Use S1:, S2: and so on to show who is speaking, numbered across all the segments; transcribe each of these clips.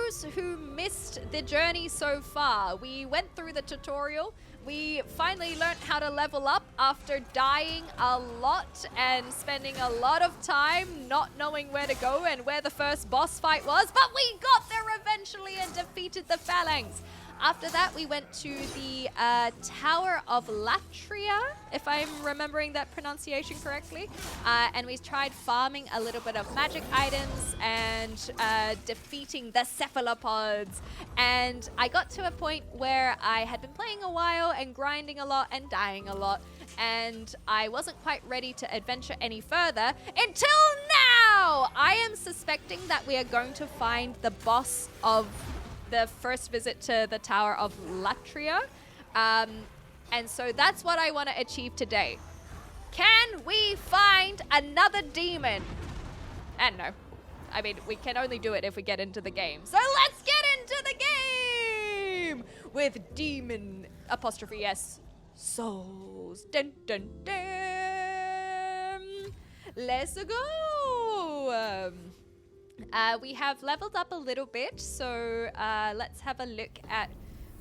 S1: those who missed the journey so far, we went through the tutorial. We finally learned how to level up after dying a lot and spending a lot of time not knowing where to go and where the first boss fight was, but we got there eventually and defeated the Phalanx. After that, we went to the Tower of Latria, if I'm remembering that pronunciation correctly. And we tried farming a little bit of magic items and defeating the cephalopods. And I got to a point where I had been playing a while and grinding a lot and dying a lot. And I wasn't quite ready to adventure any further until now! I am suspecting that we are going to find the boss of the first visit to the Tower of Latria. And so that's what I want to achieve today. Can we find another demon? And no. I mean, we can only do it if we get into the game. So let's get into the game! With demon apostrophe S souls. Dun dun dun! Let's go! We have leveled up a little bit, so let's have a look at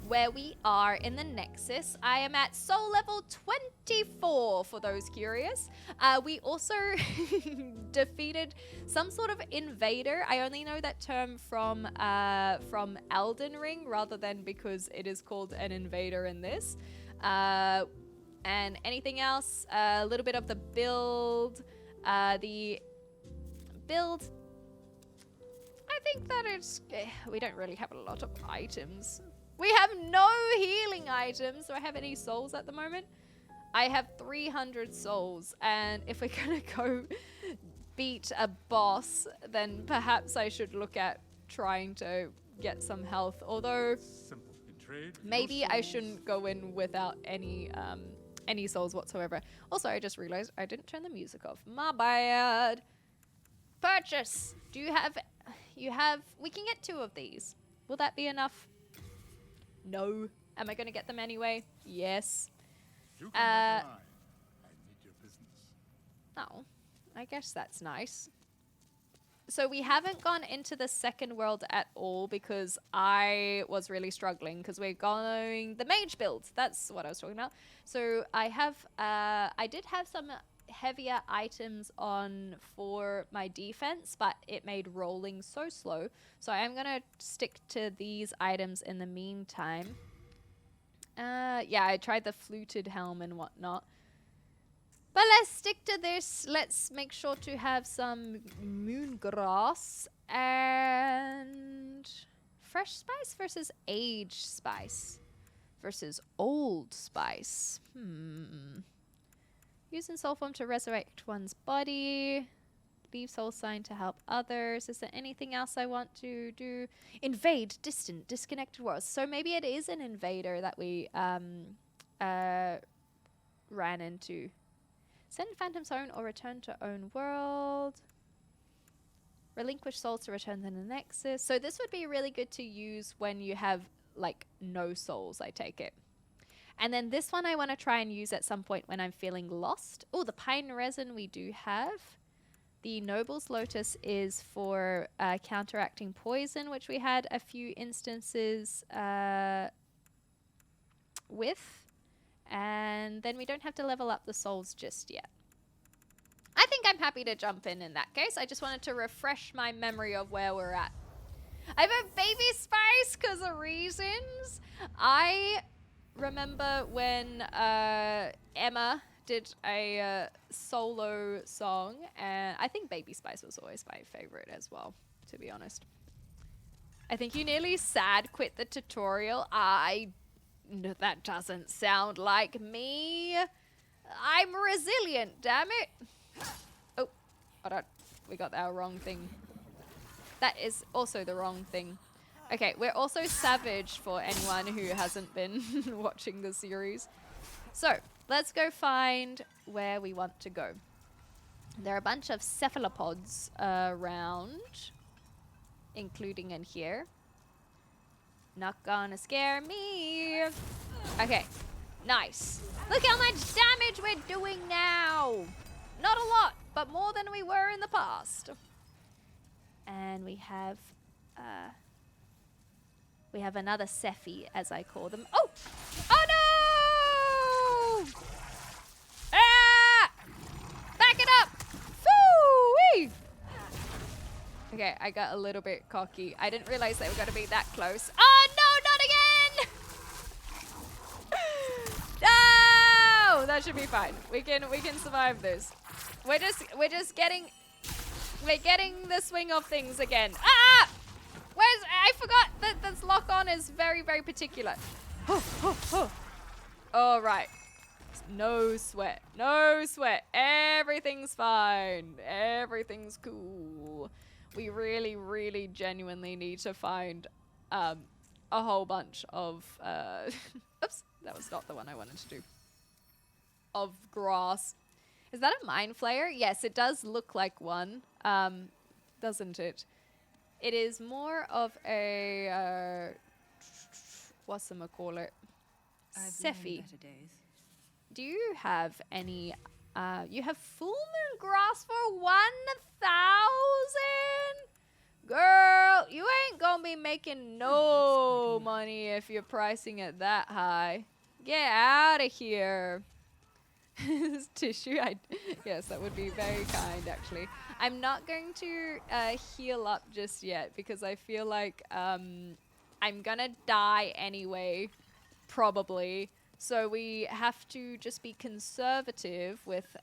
S1: where we are in the Nexus. I am at soul level 24 for those curious. We also defeated some sort of invader. I only know that term from Elden Ring rather than because it is called an invader in this. And anything else, a little bit of the build. I think that it's... we don't really have a lot of items. We have no healing items. Do I have any souls at the moment? I have 300 souls. And if we're going to go beat a boss, then perhaps I should look at trying to get some health. Although, maybe I shouldn't go in without any souls whatsoever. Also, I just realized I didn't turn the music off. My bad. Purchase. Do you have... we can get 2 of these. Will that be enough? No. Am I going to get them anyway? Yes.
S2: You come back alive. I need your business.
S1: Oh, I guess that's nice. So we haven't gone into the second world at all because I was really struggling because we're going the mage build. That's what I was talking about. So I did have some heavier items on for my defense, but it made rolling so slow. So I am going to stick to these items in the meantime. Yeah, I tried the fluted helm and whatnot. But let's stick to this. Let's make sure to have some moongrass and fresh spice versus aged spice versus old spice. Using soul form to resurrect one's body. Leave soul sign to help others. Is there anything else I want to do? Invade distant, disconnected worlds. So maybe it is an invader that we ran into. Send Phantom's Home or return to own world. Relinquish souls to return to the Nexus. So this would be really good to use when you have like no souls, I take it. And then this one I want to try and use at some point when I'm feeling lost. Oh, the pine resin we do have. The Noble's Lotus is for counteracting poison, which we had a few instances with. And then we don't have to level up the souls just yet. I think I'm happy to jump in that case. I just wanted to refresh my memory of where we're at. I have a baby spice because of reasons. I remember when Emma did a solo song, and I think Baby Spice was always my favorite as well, to be honest. I think you nearly sad quit the tutorial. No, that doesn't sound like me. I'm resilient, damn it. Oh, hold on. We got our wrong thing. That is also the wrong thing. Okay, we're also savage for anyone who hasn't been watching the series. So, let's go find where we want to go. There are a bunch of cephalopods around, including in here. Not gonna scare me. Okay, nice. Look how much damage we're doing now. Not a lot, but more than we were in the past. And we have We have another Sephi, as I call them. Oh! Oh no! Ah! Back it up! Foo-wee! Okay, I got a little bit cocky. I didn't realize they were going to be that close. Oh no, not again! No! That should be fine. We can survive this. We're getting the swing of things again. Ah! I forgot that this lock on is very, very particular. All right. No sweat. No sweat. Everything's fine. Everything's cool. We really, really genuinely need to find a whole bunch of oops, that was not the one I wanted to do. Of grass. Is that a mind flayer? Yes, it does look like one. Doesn't it? It is more of a whatchamacallit? Sephi. Do you have any you have full moon grass for 1,000? Girl, you ain't gonna be making no money if you're pricing it that high. Get out of here. This tissue, yes, that would be very kind, actually. I'm not going to heal up just yet because I feel like I'm gonna die anyway, probably. So we have to just be conservative with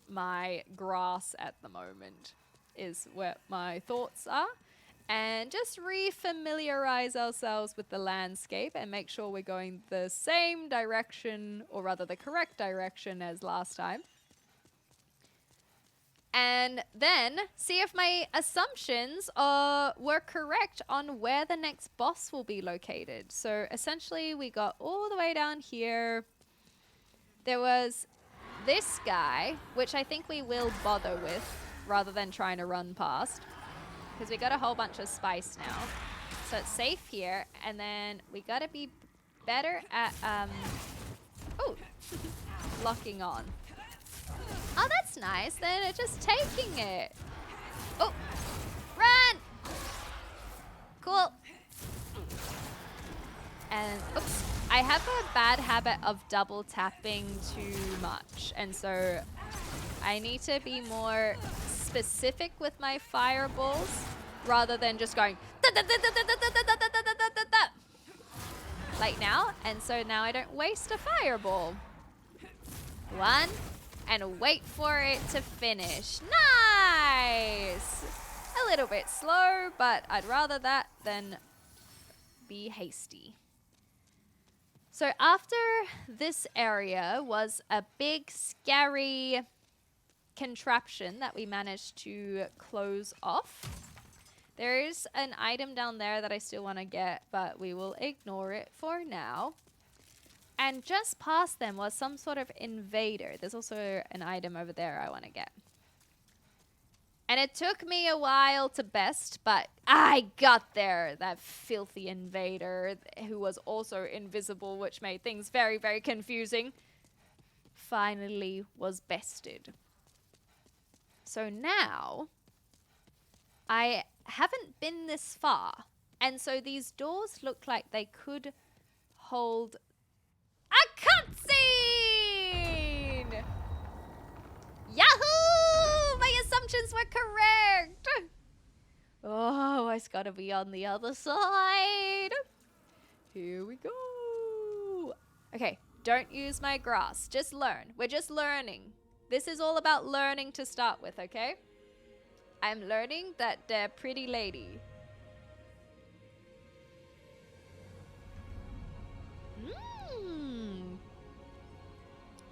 S1: my grass at the moment, is what my thoughts are. And just re-familiarize ourselves with the landscape and make sure we're going the same direction, or rather the correct direction as last time. And then see if my assumptions were correct on where the next boss will be located. So essentially we got all the way down here. There was this guy, which I think we will bother with rather than trying to run past, because we got a whole bunch of spice now. So it's safe here, and then we gotta be better at locking on. Oh, that's nice. Then it's just taking it. Oh, run! Cool. And oops, I have a bad habit of double tapping too much, and so I need to be more specific with my fireballs rather than just going like now. And so now I don't waste a fireball. One, and wait for it to finish. Nice! A little bit slow, but I'd rather that than be hasty. So after this area was a big, scary contraption that we managed to close off. There is an item down there that I still want to get, but we will ignore it for now. And just past them was some sort of invader. There's also an item over there I want to get. And it took me a while to best, but I got there. That filthy invader who was also invisible, which made things very, very confusing, finally was bested. So now I haven't been this far. And so these doors look like they could hold a cutscene! Yahoo! My assumptions were correct! Oh, it's gotta be on the other side. Here we go. Okay, don't use my grass. Just learn. We're just learning. This is all about learning to start with, okay? I'm learning that they're pretty lady.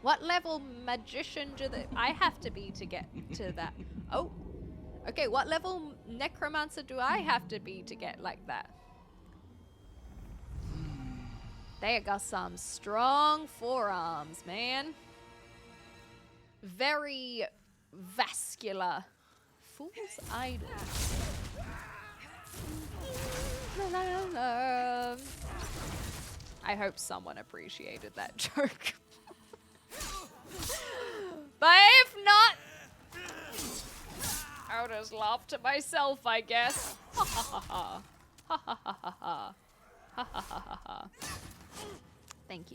S1: What level magician do I have to be to get to that? Oh, okay. What level necromancer do I have to be to get like that? They got some strong forearms, man. Very vascular. Fool's idol. I hope someone appreciated that joke. But if not, I'll just laugh to myself, I guess. Ha ha ha ha. Ha ha ha ha ha.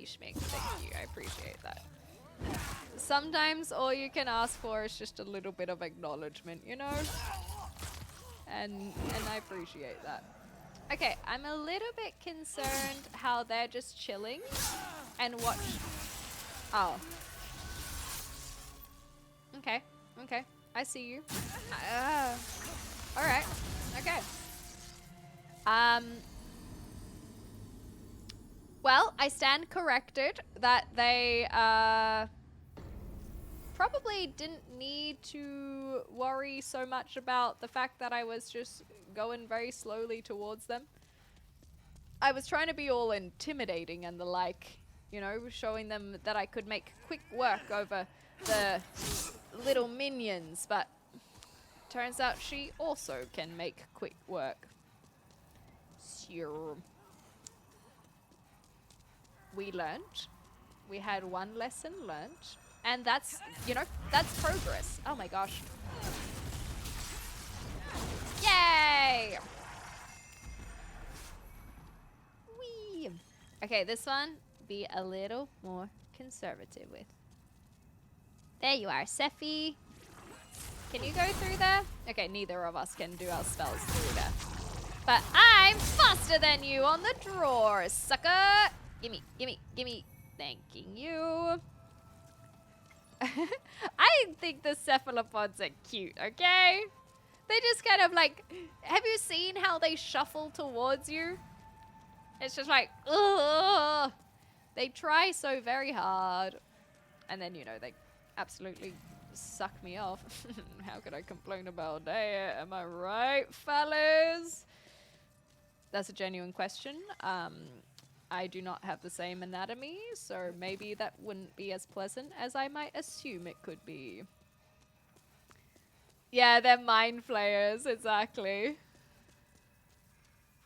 S1: Schmick. Thank you. I appreciate that. Sometimes all you can ask for is just a little bit of acknowledgement, you know? And I appreciate that. Okay, I'm a little bit concerned how they're just chilling and watch. Oh. Okay, okay. I see you. Alright, okay. Well, I stand corrected that they probably didn't need to worry so much about the fact that I was just going very slowly towards them. I was trying to be all intimidating and the like, you know, showing them that I could make quick work over the little minions, but turns out she also can make quick work. Sure. We learned. We had one lesson learned. And that's, you know, that's progress. Oh my gosh. Yay! Whee! Okay, this one, be a little more conservative with. There you are, Sephi. Can you go through there? Okay, neither of us can do our spells through there. But I'm faster than you on the drawer, sucker! Gimme, gimme, gimme. Thanking you. I think the cephalopods are cute, okay? They just kind of like, have you seen how they shuffle towards you? It's just like, ugh. They try so very hard. And then, you know, they absolutely suck me off. How could I complain about that? Am I right, fellas? That's a genuine question. I do not have the same anatomy, so maybe that wouldn't be as pleasant as I might assume it could be. Yeah, they're mind flayers, exactly.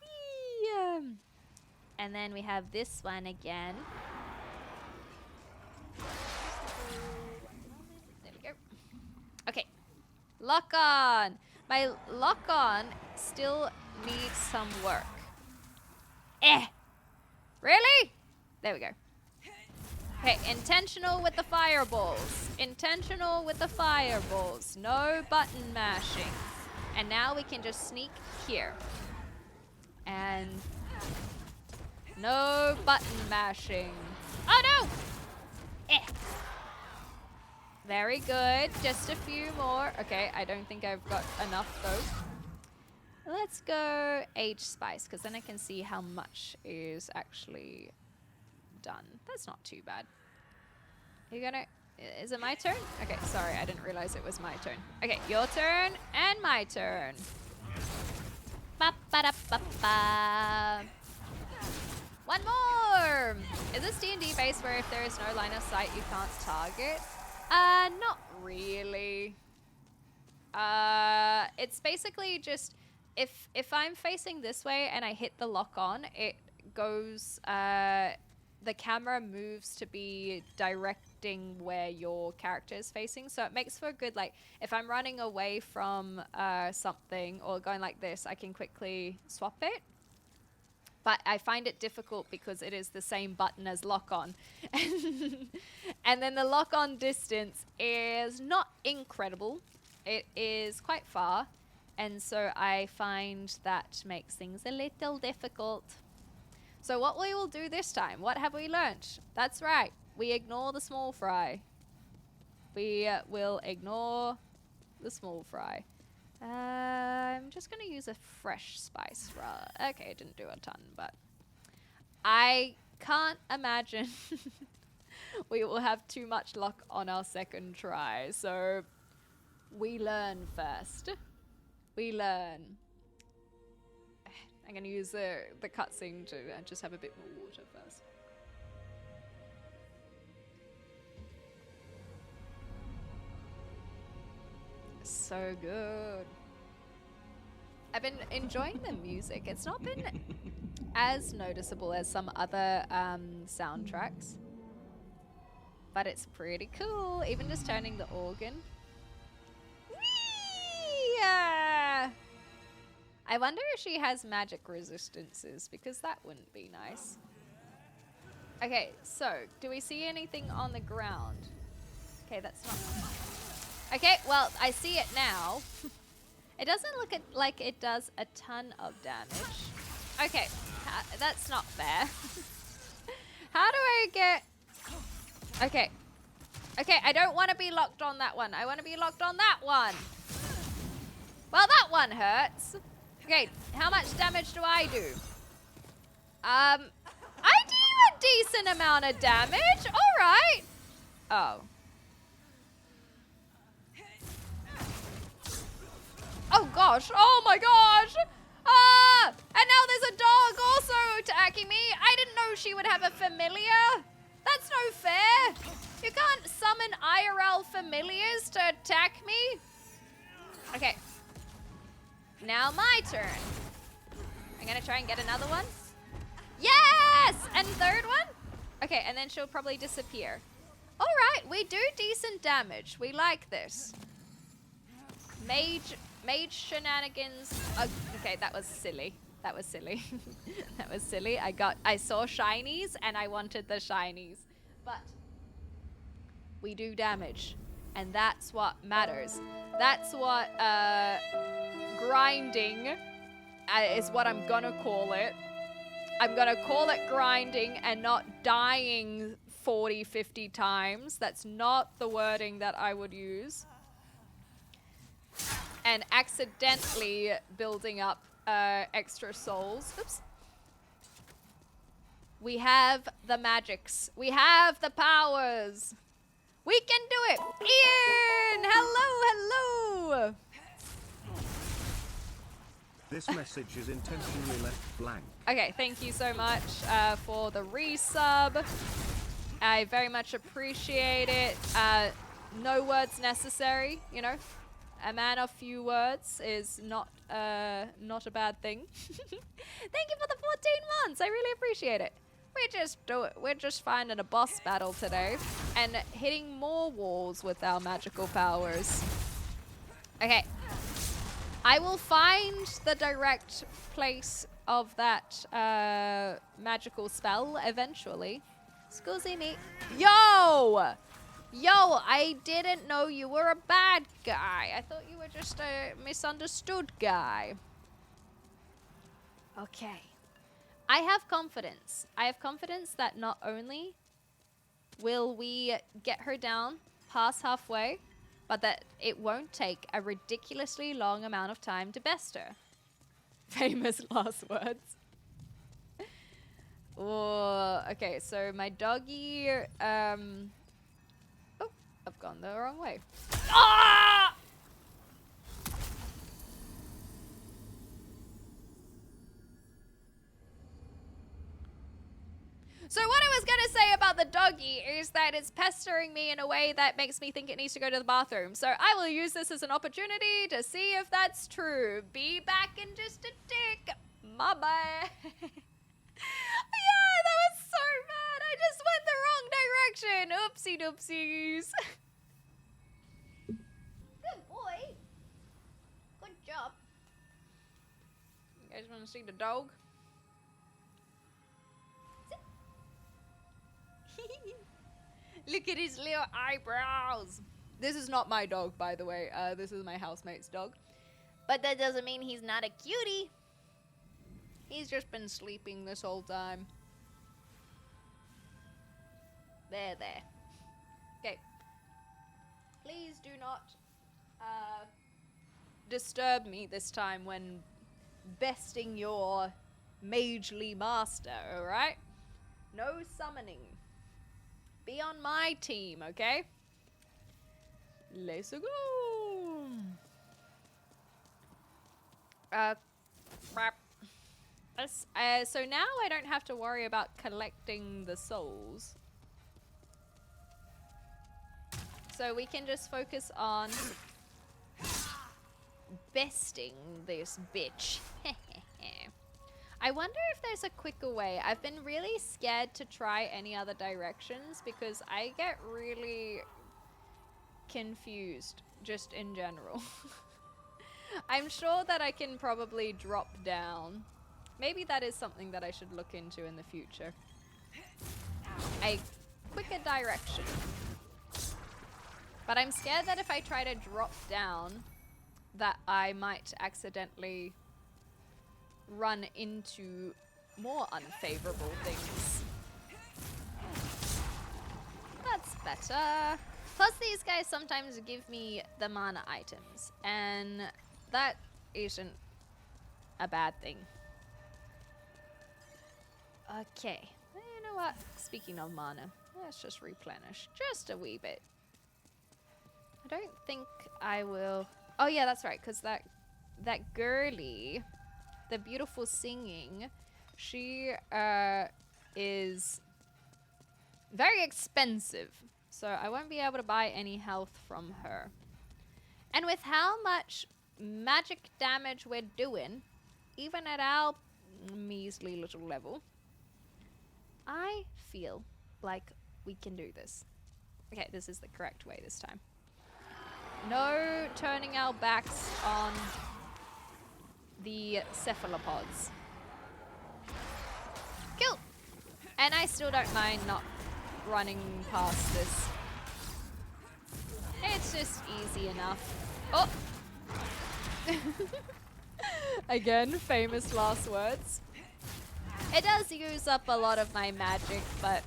S1: Whee! And then we have this one again. There we go. Okay. Lock on. My lock on still needs some work. Really? There we go. Okay, intentional with the fireballs. Intentional with the fireballs. No button mashing. And now we can just sneak here. And no button mashing. Oh no! Very good. Just a few more. Okay, I don't think I've got enough though. Let's go Age Spice, because then I can see how much is actually done. That's not too bad. You gonna... Is it my turn? Okay, sorry, I didn't realize it was my turn. Okay, your turn and my turn. Ba-ba-da-ba-ba. One more! Is this D&D based where if there is no line of sight you can't target? Not really. It's basically just... If I'm facing this way and I hit the lock on, it goes, the camera moves to be directing where your character is facing. So it makes for a good, like, if I'm running away from something or going like this, I can quickly swap it. But I find it difficult because it is the same button as lock on. And then the lock on distance is not incredible. It is quite far. And so I find that makes things a little difficult. So what we will do this time, what have we learnt? That's right, we ignore the small fry. We will ignore the small fry. I'm just going to use a fresh spice. Okay, it didn't do a ton, but I can't imagine we will have too much luck on our second try. So we learn first. We learn. I'm going to use the cutscene to just have a bit more water first. So good. I've been enjoying the music. It's not been as noticeable as some other soundtracks, but it's pretty cool. Even just turning the organ. Yeah. I wonder if she has magic resistances, because that wouldn't be nice. Okay, so do we see anything on the ground? Okay, that's not. Okay, well, I see it now. It doesn't look like it does a ton of damage. Okay, that's not fair. How do I get... Okay. Okay, I don't want to be locked on that one. I want to be locked on that one. Well, that one hurts. Okay, how much damage do I do? I do a decent amount of damage. All right. Oh. Oh gosh, oh my gosh! Ah! And now there's a dog also attacking me. I didn't know she would have a familiar. That's no fair. You can't summon IRL familiars to attack me. Okay. Now my turn. I'm gonna try and get another one. Yes! And third one? Okay, and then she'll probably disappear. All right, we do decent damage. We like this. Mage shenanigans. Okay, that was silly. That was silly. That was silly. I saw shinies and I wanted the shinies. But we do damage. And that's what matters. That's what grinding is what I'm gonna call it. I'm gonna call it grinding and not dying 40, 50 times. That's not the wording that I would use. And accidentally building up extra souls. Oops. We have the magics. We have the powers. We can do it. Ian! Hello, hello!
S3: This message is intentionally left blank.
S1: Okay, thank you so much for the resub. I very much appreciate it. No words necessary, you know. A man of few words is not a bad thing. Thank you for the 14 months. I really appreciate it. We just do it. We're just finding a boss battle today and hitting more walls with our magical powers. Okay. I will find the direct place of that magical spell eventually. Scusi me. Yo! Yo, I didn't know you were a bad guy. I thought you were just a misunderstood guy. Okay. I have confidence. I have confidence that not only will we get her down past halfway, but that it won't take a ridiculously long amount of time to best her. Famous last words. Oh, okay, so my doggy, oh, I've gone the wrong way. Ah! So what I was going to say about the doggy is that it's pestering me in a way that makes me think it needs to go to the bathroom. So I will use this as an opportunity to see if that's true. Be back in just a tick. Bye-bye. Yeah, that was so bad. I just went the wrong direction. Oopsie doopsies. Good boy. Good job. You guys want to see the dog? Look at his little eyebrows. This is not my dog, by the way. This is my housemate's dog. But that doesn't mean he's not a cutie. He's just been sleeping this whole time. There. Okay. Please do not disturb me this time when besting your magely master, alright? No summoning. Be on my team, okay? Let's go. Crap. So now I don't have to worry about collecting the souls. So we can just focus on besting this bitch. I wonder if there's a quicker way. I've been really scared to try any other directions because I get really confused just in general. I'm sure that I can probably drop down. Maybe that is something that I should look into in the future. a quicker direction. But I'm scared that if I try to drop down, that I might accidentally run into more unfavorable things. That's better. Plus these guys sometimes give me the mana items, and that isn't a bad thing. Okay, you know what? Speaking of mana, let's just replenish just a wee bit. I don't think I will... Oh yeah, that's right, because that girly, the beautiful singing, she is very expensive. So I won't be able to buy any health from her. And with how much magic damage we're doing, even at our measly little level, I feel like we can do this. Okay, this is the correct way this time. No turning our backs on the cephalopods. Kill! And I still don't mind not running past this. It's just easy enough. Oh! Again, famous last words. It does use up a lot of my magic, but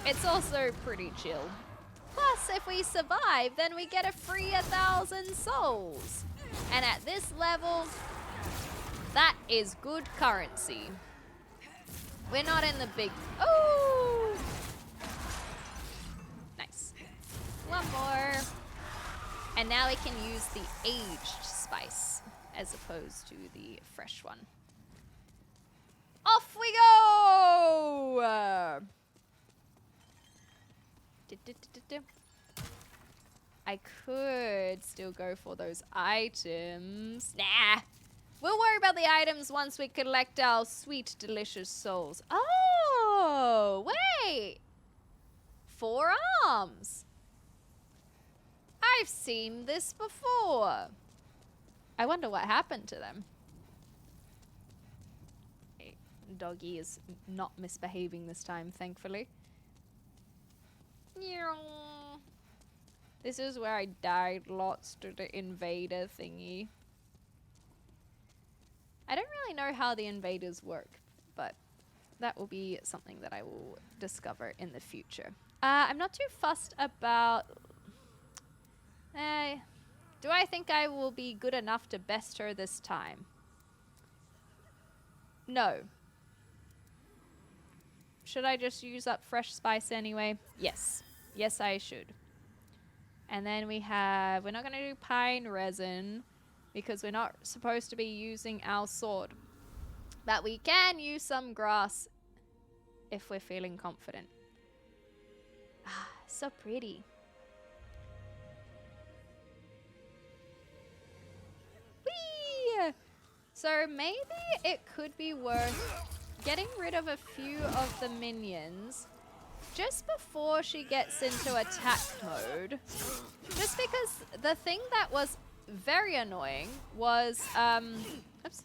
S1: it's also pretty chill. Plus, if we survive, then we get a free 1,000 souls. And at this level, that is good currency. We're not in the big... Oh! Nice. One more. And now we can use the aged spice as opposed to the fresh one. Off we go! I could still go for those items. Nah. We'll worry about the items once we collect our sweet, delicious souls. Oh, wait. 4 arms. I've seen this before. I wonder what happened to them. Doggy is not misbehaving this time, thankfully. This is where I died lots to the invader thingy. I don't really know how the invaders work, but that will be something that I will discover in the future. I'm not too fussed about... do I think I will be good enough to best her this time? No. Should I just use up fresh spice anyway? Yes. Yes, I should. And then we have... We're not going to do pine resin because we're not supposed to be using our sword. But we can use some grass if we're feeling confident. Ah, so pretty. Whee! So maybe it could be worth getting rid of a few of the minions just before she gets into attack mode. Just because the thing that was very annoying was, oops,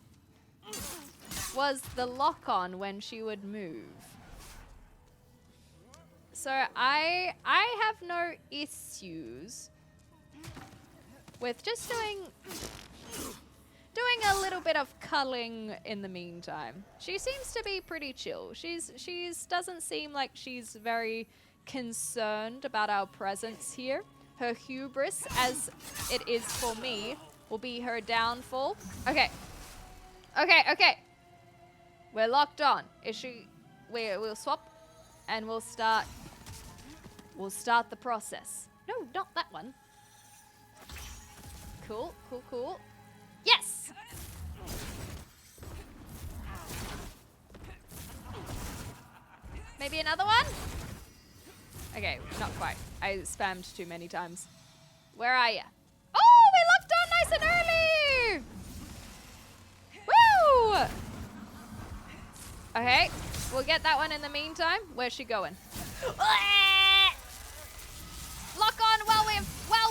S1: was the lock-on when she would move. So I have no issues with just doing a little bit of culling in the meantime. She seems to be pretty chill. She's doesn't seem like she's very concerned about our presence here. Her hubris, as it is for me, will be her downfall. Okay. Okay. We're locked on. We'll swap and we'll start the process. No, not that one. Cool. Yes! Maybe another one? Okay, not quite. I spammed too many times. Where are ya? Oh, we locked on nice and early! Woo! Okay, we'll get that one in the meantime. Where's she going? Lock on while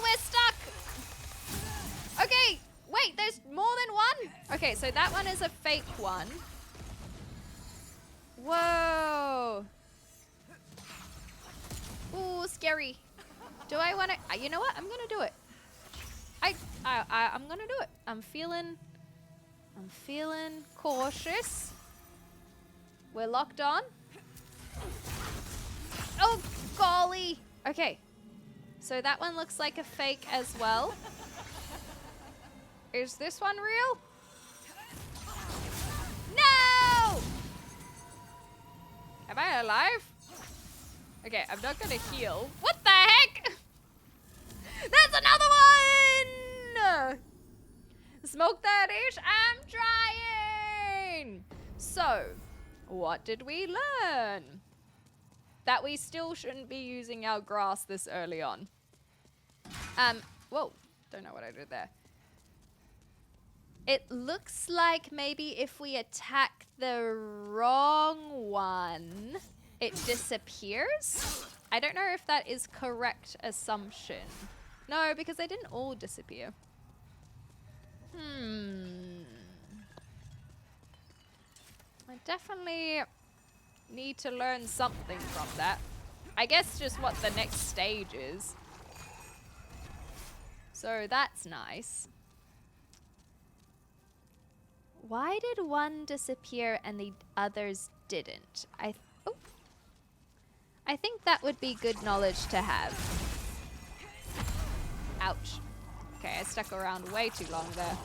S1: we're stuck! Okay, wait, there's more than one? Okay, so that one is a fake one. Whoa. Ooh, scary. Do I want to? You know what? I'm gonna do it. I'm gonna do it. I'm feeling cautious. We're locked on. Oh, golly. Okay. So that one looks like a fake as well. Is this one real? No! Am I alive? Okay, I'm not gonna heal. What the heck? That's another one! Smoke that ish. I'm trying. So, what did we learn? That we still shouldn't be using our grass this early on. Whoa. Don't know what I did there. It looks like maybe if we attack the wrong one, it disappears. I don't know if that is correct assumption. No, because they didn't all disappear. I definitely need to learn something from that. I guess just what the next stage is. So that's nice. Why did one disappear and the others didn't? I think that would be good knowledge to have. Ouch. Okay, I stuck around way too long there.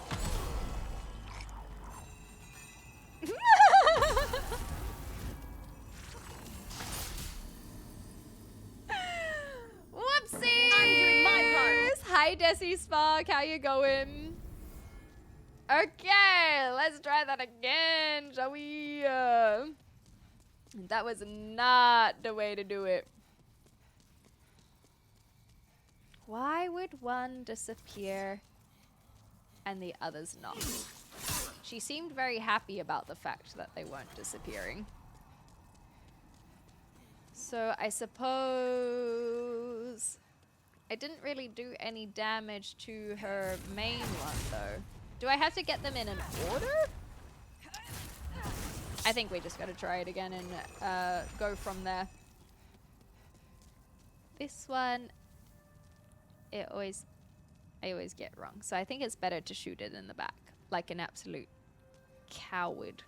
S1: Whoopsies! I'm doing my part. Hi, Desi Spark. How you going? Okay, let's try that again, shall we? That was not the way to do it. Why would one disappear and the others not? She seemed very happy about the fact that they weren't disappearing. So I suppose I didn't really do any damage to her main one though. Do I have to get them in an order? I think we just gotta try it again and go from there. This one, I always get wrong. So I think it's better to shoot it in the back, like an absolute coward.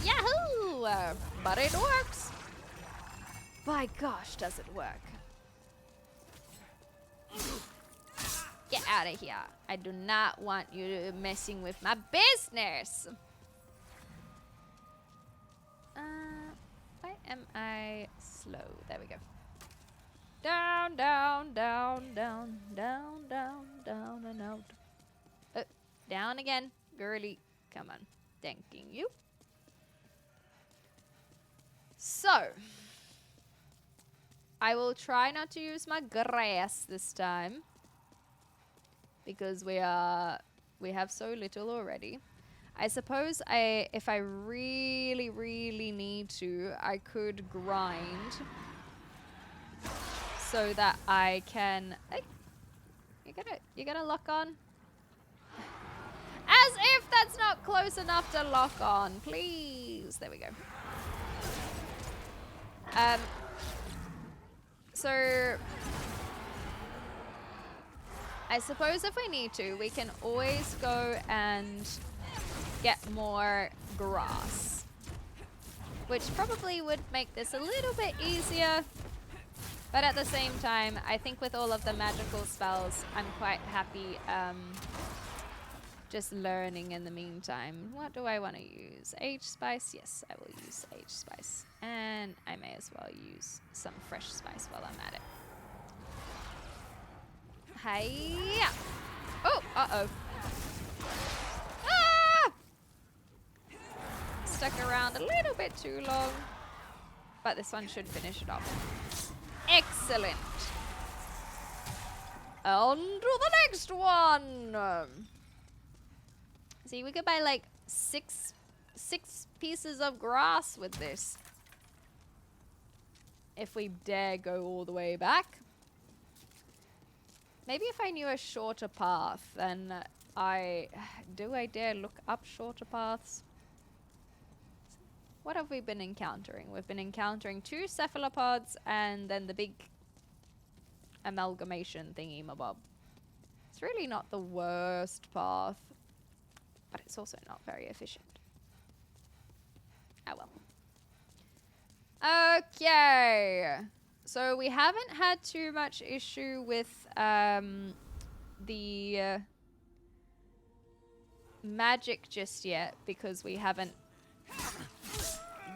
S1: Yahoo! But it works. By gosh, does it work. Get out of here. I do not want you messing with my business. Why am I slow? There we go. Down, down, down, down, down, down, down, and out. Down again. Girly, come on. Thanking you. So, I will try not to use my grass this time. Because we have so little already. I suppose if I really, really need to, I could grind so that I can. Hey, you gonna lock on? As if that's not close enough to lock on, please. There we go. So I suppose if we need to, we can always go and get more grass, which probably would make this a little bit easier. But at the same time, I think with all of the magical spells, I'm quite happy just learning in the meantime. What do I want to use? Age spice? Yes, I will use age spice. And I may as well use some fresh spice while I'm at it. Hiya! Oh, uh-oh. Ah! Stuck around a little bit too long. But this one should finish it off. Excellent. On to the next one. See, we could buy like six pieces of grass with this. If we dare go all the way back. Maybe if I knew a shorter path, then do I dare look up shorter paths? What have we been encountering? We've been encountering 2 cephalopods and then the big amalgamation thingy mabob. It's really not the worst path, but it's also not very efficient. Oh well. Okay. So we haven't had too much issue with the magic just yet because we haven't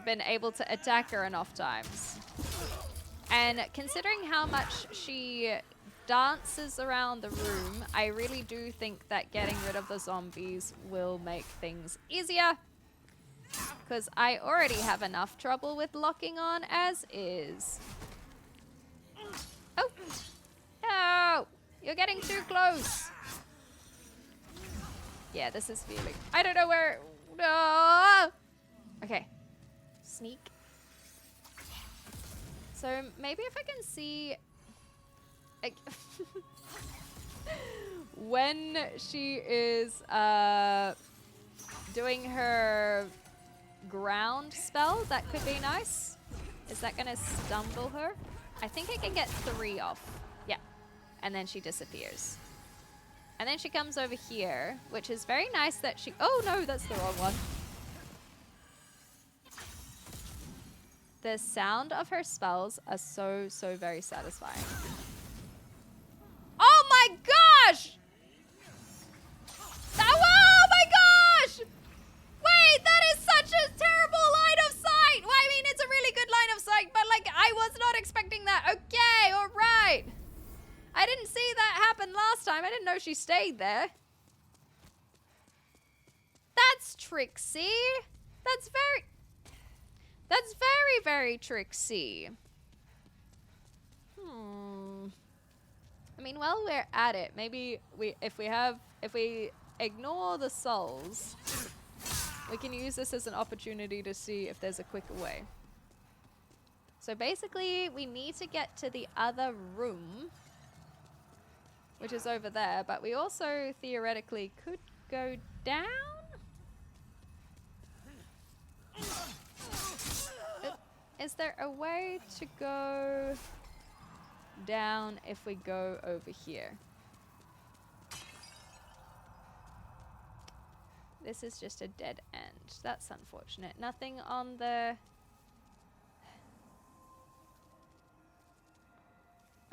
S1: been able to attack her enough times. And considering how much she dances around the room, I really do think that getting rid of the zombies will make things easier. Because I already have enough trouble with locking on as is. Oh! No! You're getting too close! Yeah, this is feeling... I don't know where... No! Okay. Sneak. So maybe if I can see... when she is doing her ground spell, that could be nice. Is that gonna stumble her? I think I can get 3 off. Yeah. And then she disappears. And then she comes over here, which is very nice that she... Oh no, that's the wrong one. The sound of her spells are so, so very satisfying. Oh my gosh! Oh my gosh! Wait, that is such a terrible line of sight! Well, I mean, it's a really good line of sight, but like, I was not expecting that. Okay, alright. I didn't see that happen last time. I didn't know she stayed there. That's tricksy. That's very, very tricksy. I mean, while we're at it, maybe if we ignore the souls, we can use this as an opportunity to see if there's a quicker way. So basically, we need to get to the other room, which is over there, but we also theoretically could go down? Is there a way to go down if we go over here? This is just a dead end. That's unfortunate. Nothing on the...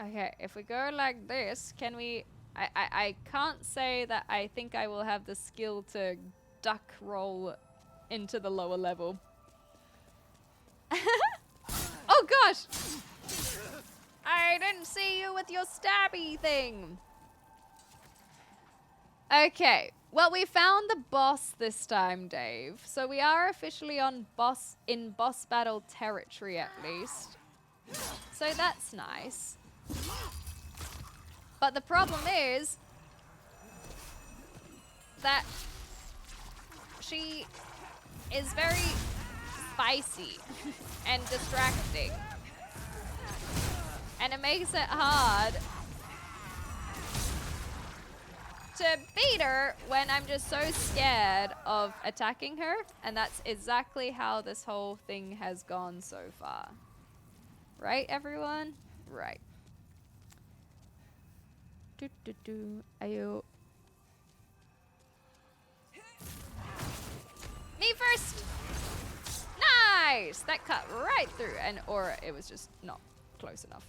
S1: Okay, if we go like this, can we... I can't say that I think I will have the skill to duck roll into the lower level. Oh gosh! I didn't see you with your stabby thing. Okay, well, we found the boss this time, Dave. So we are officially on boss battle territory at least. So that's nice. But the problem is that she is very spicy and distracting. And it makes it hard to beat her when I'm just so scared of attacking her. And that's exactly how this whole thing has gone so far. Right, everyone? Right. Ayo. Me first! Nice! That cut right through, or it was just not close enough.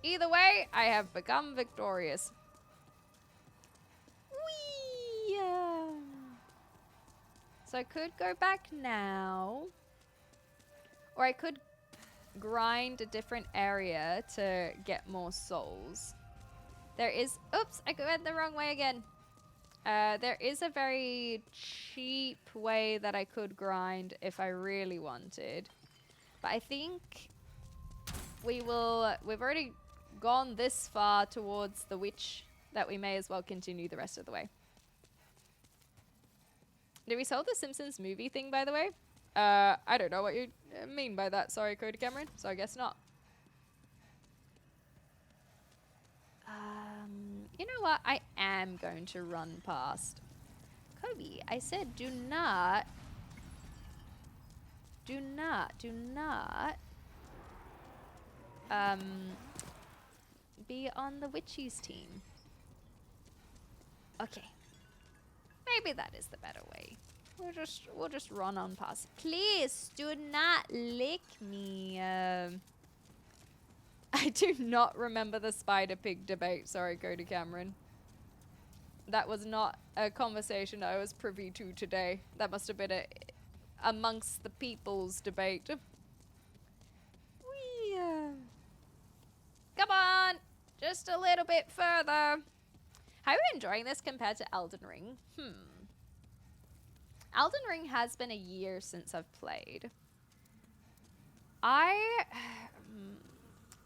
S1: Either way, I have become victorious. Whee! So I could go back now. Or I could grind a different area to get more souls. There is... Oops, I went the wrong way again. There is a very cheap way that I could grind if I really wanted. But I think we've already gone this far towards the witch that we may as well continue the rest of the way. Did we solve the Simpsons movie thing, by the way? I don't know what you mean by that. Sorry, Cody Cameron. So I guess not. You know what? I am going to run past. Kobe, I said do not Do not be on the witchy's team. Okay. Maybe that is the better way. We'll just run on past. Please do not lick me. I do not remember the spider pig debate. Sorry, Cody Cameron. That was not a conversation I was privy to today. That must have been a amongst the people's debate. Come on! Just a little bit further. How are you enjoying this compared to Elden Ring? Elden Ring has been a year since I've played. Let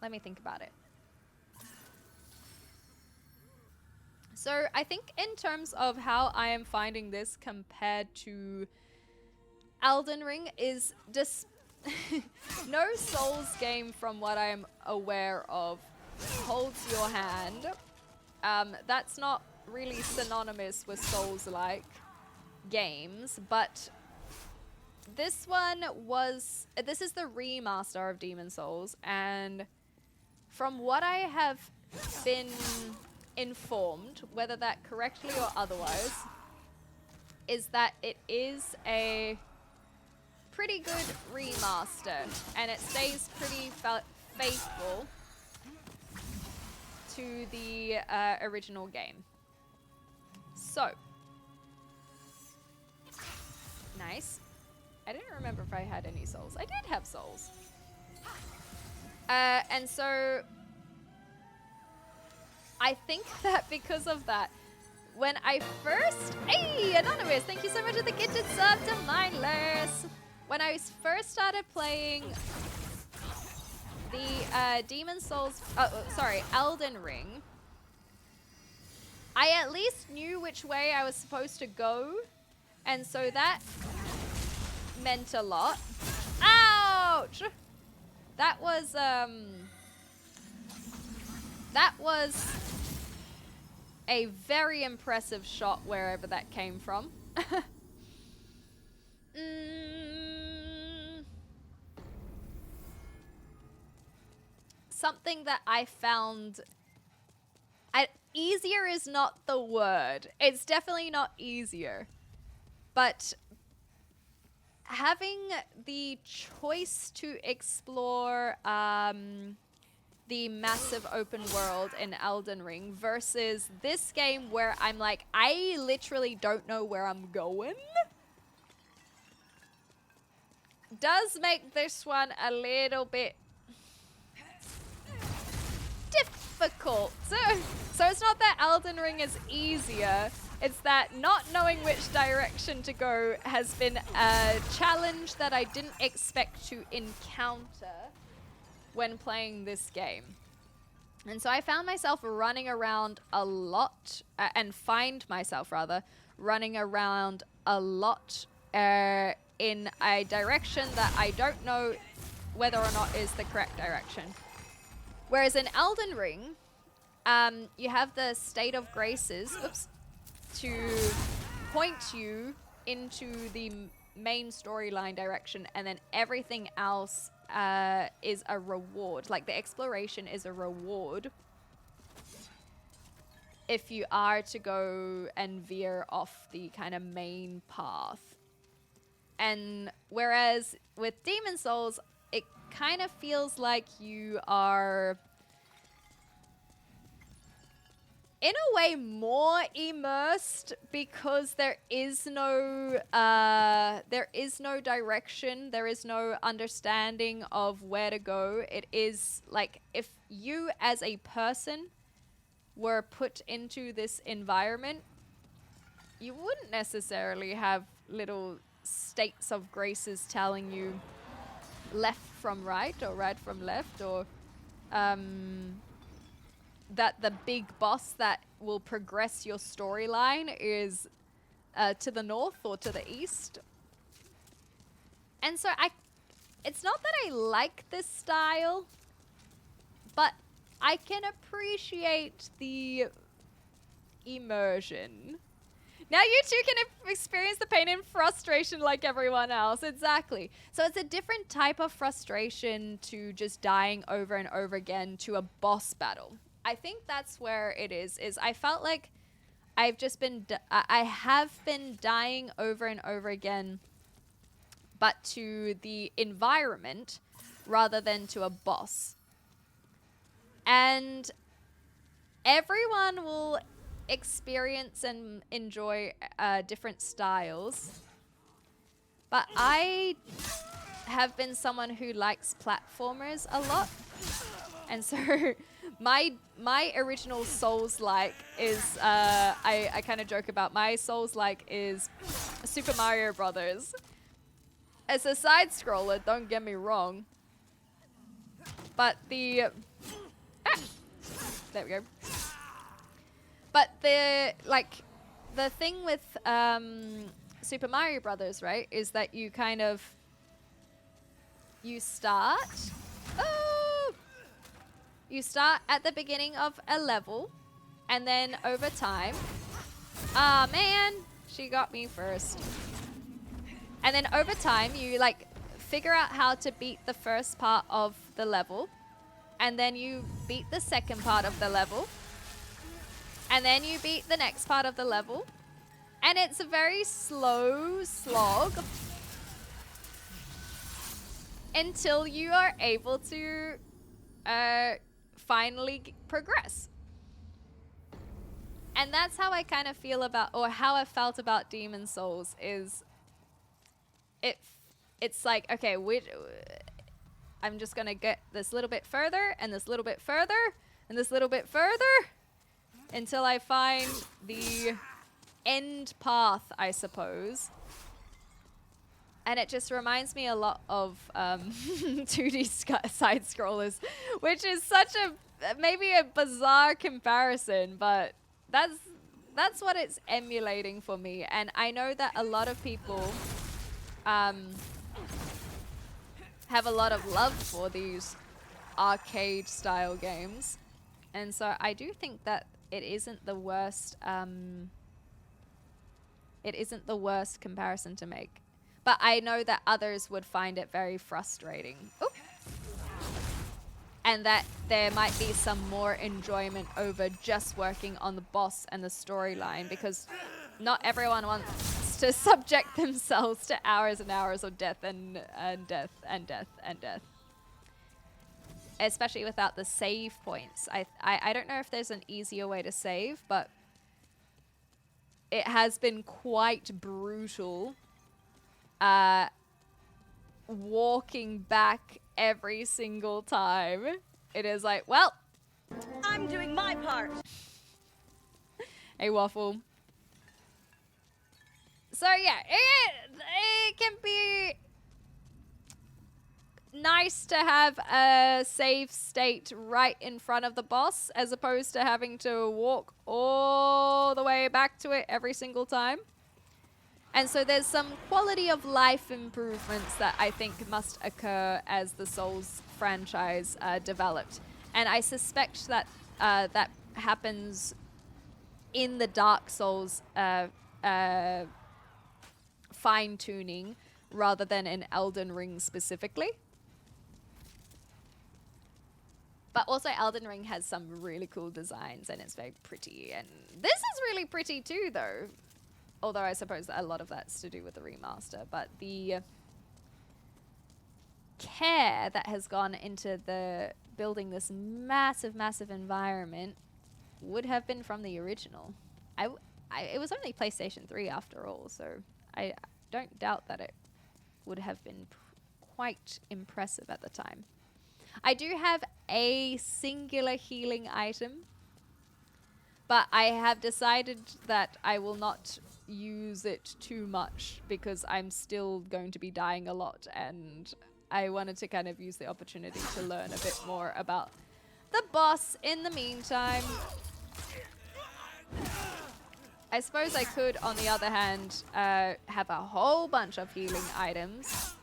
S1: me think about it. So I think in terms of how I am finding this compared to Elden Ring is just no Souls game from what I'm aware of holds your hand. That's not really synonymous with Souls-like games, but this one was, this is the remaster of Demon Souls, and from what I have been informed, whether that correctly or otherwise, is that it is a pretty good remaster, and it stays pretty faithful to the original game. So, nice. I didn't remember if I had any souls. I did have souls. And so, I think that because of that, when I first... Hey, Anonymous! Thank you so much for the gifted sub to Mindless! When I first started playing the Demon Souls... Elden Ring, I at least knew which way I was supposed to go. And so that meant a lot. Ouch! That was a very impressive shot wherever that came from. Something that I found... easier is not the word. It's definitely not easier. But having the choice to explore the massive open world in Elden Ring versus this game where I'm like, I literally don't know where I'm going, does make this one a little bit difficult. So it's not that Elden Ring is easier, it's that not knowing which direction to go has been a challenge that I didn't expect to encounter when playing this game. And so I found myself running around a lot, and find myself rather, running around a lot in a direction that I don't know whether or not is the correct direction. Whereas in Elden Ring, you have the State of Graces, to point you into the main storyline direction, and then everything else is a reward. Like the exploration is a reward if you are to go and veer off the kind of main path. And whereas with Demon Souls, it kind of feels like you are in a way more immersed because there is no direction, there is no understanding of where to go. It is like if you as a person were put into this environment, you wouldn't necessarily have little states of graces telling you left from right or right from left, or that the big boss that will progress your storyline is to the north or to the east. And so it's not that I like this style, but I can appreciate the immersion. Now you too can experience the pain and frustration like everyone else. Exactly. So it's a different type of frustration to just dying over and over again to a boss battle. I think that's where it is I felt like I've just been, I have been dying over and over again, but to the environment rather than to a boss. And everyone will experience and enjoy different styles. But I have been someone who likes platformers a lot. And so my original Souls-like is, I kind of joke about my Souls-like is Super Mario Brothers. It's a side-scroller, don't get me wrong. But the... there we go. But the thing with Super Mario Brothers, right, is that you kind of... You start at the beginning of a level, and then over time... Ah, man! She got me first. And then over time, you, like, figure out how to beat the first part of the level, and then you beat the second part of the level, and then you beat the next part of the level, and it's a very slow slog until you are able to finally progress. And that's how I kind of feel about, or how I felt about Demon Souls, is it's like, okay, I'm just gonna get this little bit further, and this little bit further, and this little bit further, until I find the end path, I suppose. And it just reminds me a lot of 2D side-scrollers, which is such a, maybe a bizarre comparison, but that's what it's emulating for me. And I know that a lot of people have a lot of love for these arcade-style games. And so I do think that it isn't the worst comparison to make. But I know that others would find it very frustrating. Oop. And that there might be some more enjoyment over just working on the boss and the storyline, because not everyone wants to subject themselves to hours and hours of death and death and death and death. Especially without the save points. I don't know if there's an easier way to save, but it has been quite brutal walking back every single time. It is like, well,
S4: I'm doing my part.
S1: Hey, Waffle. So yeah, it can be nice to have a save state right in front of the boss, as opposed to having to walk all the way back to it every single time. And so there's some quality of life improvements that I think must occur as the Souls franchise developed. And I suspect that that happens in the Dark Souls fine-tuning rather than in Elden Ring specifically. But also Elden Ring has some really cool designs, and it's very pretty. And this is really pretty too, though. Although I suppose that a lot of that's to do with the remaster. But the care that has gone into the building this massive, massive environment would have been from the original. It was only PlayStation 3 after all, so I don't doubt that it would have been quite impressive at the time. I do have a singular healing item, but I have decided that I will not use it too much because I'm still going to be dying a lot, and I wanted to kind of use the opportunity to learn a bit more about the boss in the meantime. I suppose I could, on the other hand, have a whole bunch of healing items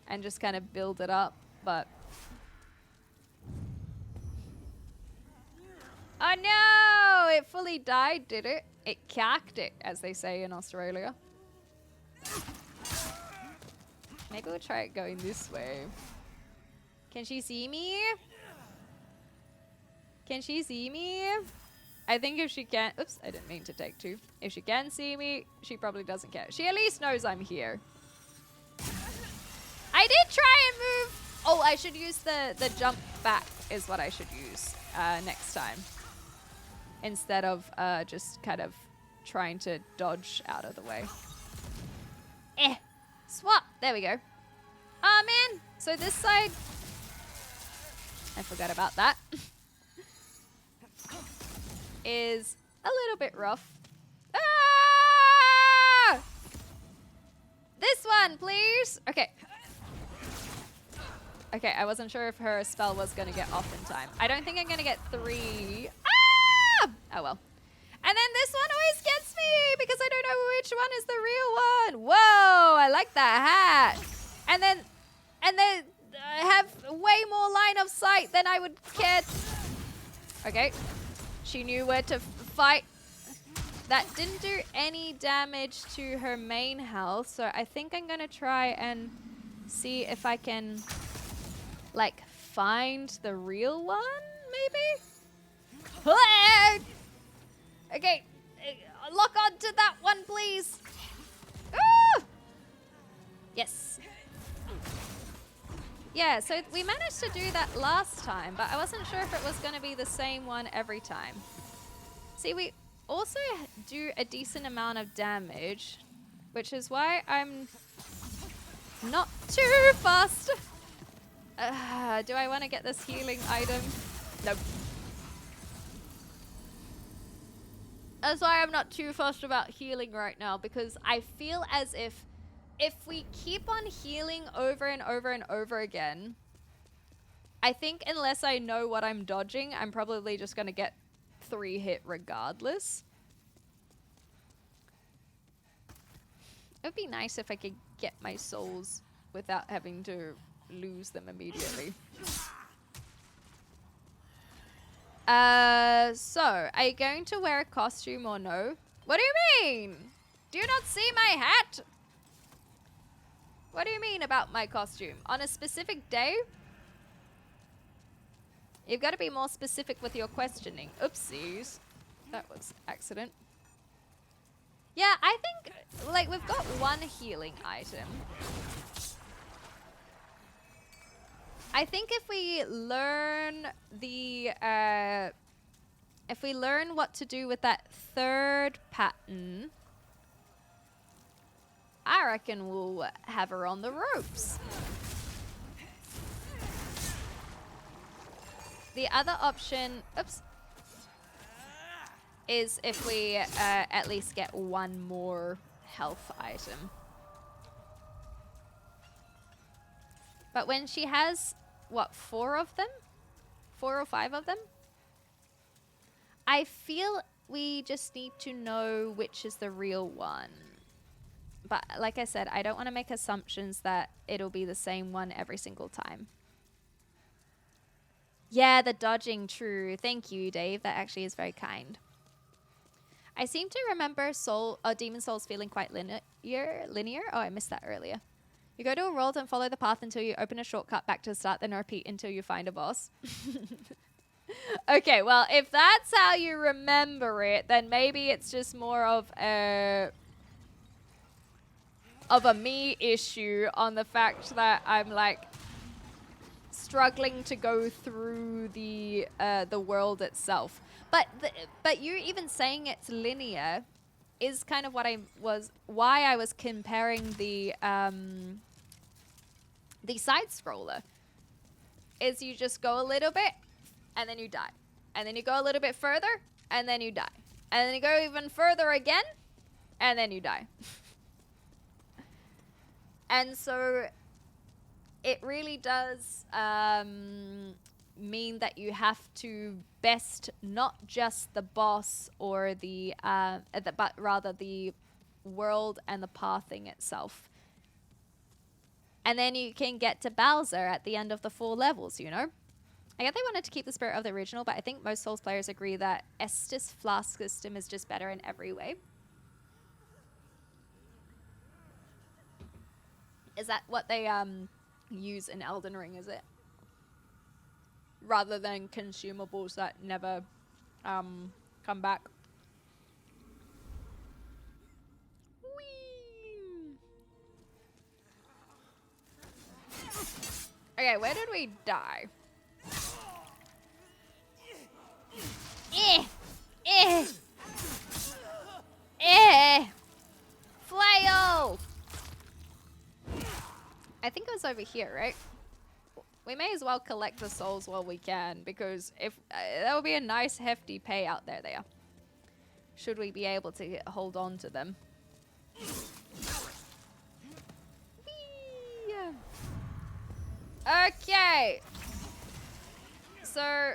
S1: and just kind of build it up, but... Oh no! It fully died, did it? It cacked it, as they say in Australia. Maybe we'll try it going this way. Can she see me? Can she see me? I think if she can... Oops, I didn't mean to take two. If she can see me, she probably doesn't care. She at least knows I'm here. I did try and move. Oh, I should use the jump back is what I should use next time. Instead of just kind of trying to dodge out of the way. Swap. There we go. Ah, man. So this side... I forgot about that. Is a little bit rough. Ah! This one, please. Okay. Okay, I wasn't sure if her spell was going to get off in time. I don't think I'm going to get 3. Ah! Oh, well. And then this one always gets me because I don't know which one is the real one. Whoa, I like that hat. And then I have way more line of sight than I would care. Okay. She knew where to fight. That didn't do any damage to her main health, so I think I'm gonna try and see if I can, like, find the real one, maybe? Okay, lock on to that one, please. Ah! Yes. Yeah, so we managed to do that last time, but I wasn't sure if it was going to be the same one every time. See, we also do a decent amount of damage, which is why I'm not too fast. Do I want to get this healing item? Nope. That's why I'm not too fussed about healing right now, because I feel as if we keep on healing over and over and over again, I think unless I know what I'm dodging, I'm probably just going to get 3 hit regardless. It would be nice if I could get my souls without having to lose them immediately. So, are you going to wear a costume or no? What do you mean? Do you not see my hat? What do you mean about my costume? On a specific day? You've got to be more specific with your questioning. Oopsies. That was accident. Yeah, I think, like, we've got 1 healing item. I think if we learn the, if we learn what to do with that 3rd pattern, I reckon we'll have her on the ropes. The other option, oops, is if we at least get 1 more health item. But when she has, what, 4 of them? 4 or 5 of them? I feel we just need to know which is the real one. But like I said, I don't want to make assumptions that it'll be the same one every single time. Yeah, the dodging, true. Thank you, Dave. That actually is very kind. I seem to remember Demon Souls feeling quite linear? Oh, I missed that earlier. You go to a world and follow the path until you open a shortcut back to the start, then repeat until you find a boss. Okay, well, if that's how you remember it, then maybe it's just more of a me issue on the fact that I'm, like, struggling to go through the world itself. But you even saying it's linear is kind of why I was comparing the side scroller. Is you just go a little bit and then you die, and then you go a little bit further and then you die, and then you go even further again and then you die. And so it really does mean that you have to best not just the boss or but rather the world and the pathing itself. And then you can get to Bowser at the end of the 4 levels, you know? I get they wanted to keep the spirit of the original, but I think most Souls players agree that Estus Flask system is just better in every way. Is that what they use in Elden Ring, is it? Rather than consumables that never come back. Whee! Okay, where did we die? Flail! I think it was over here, right? We may as well collect the souls while we can, because if that would be a nice hefty payout. There they are. Should we be able to hold on to them? Whee! Okay. So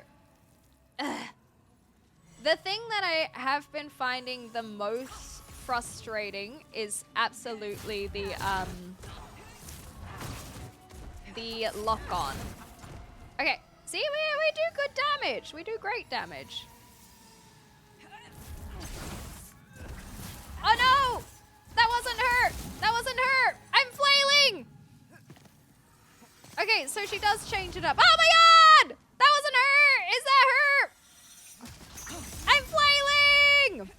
S1: the thing that I have been finding the most frustrating is absolutely the lock-on. Okay, see, we do good damage. We do great damage. Oh no! That wasn't her! That wasn't her! I'm flailing! Okay, so she does change it up. Oh my god! That wasn't her! Is that her? I'm flailing!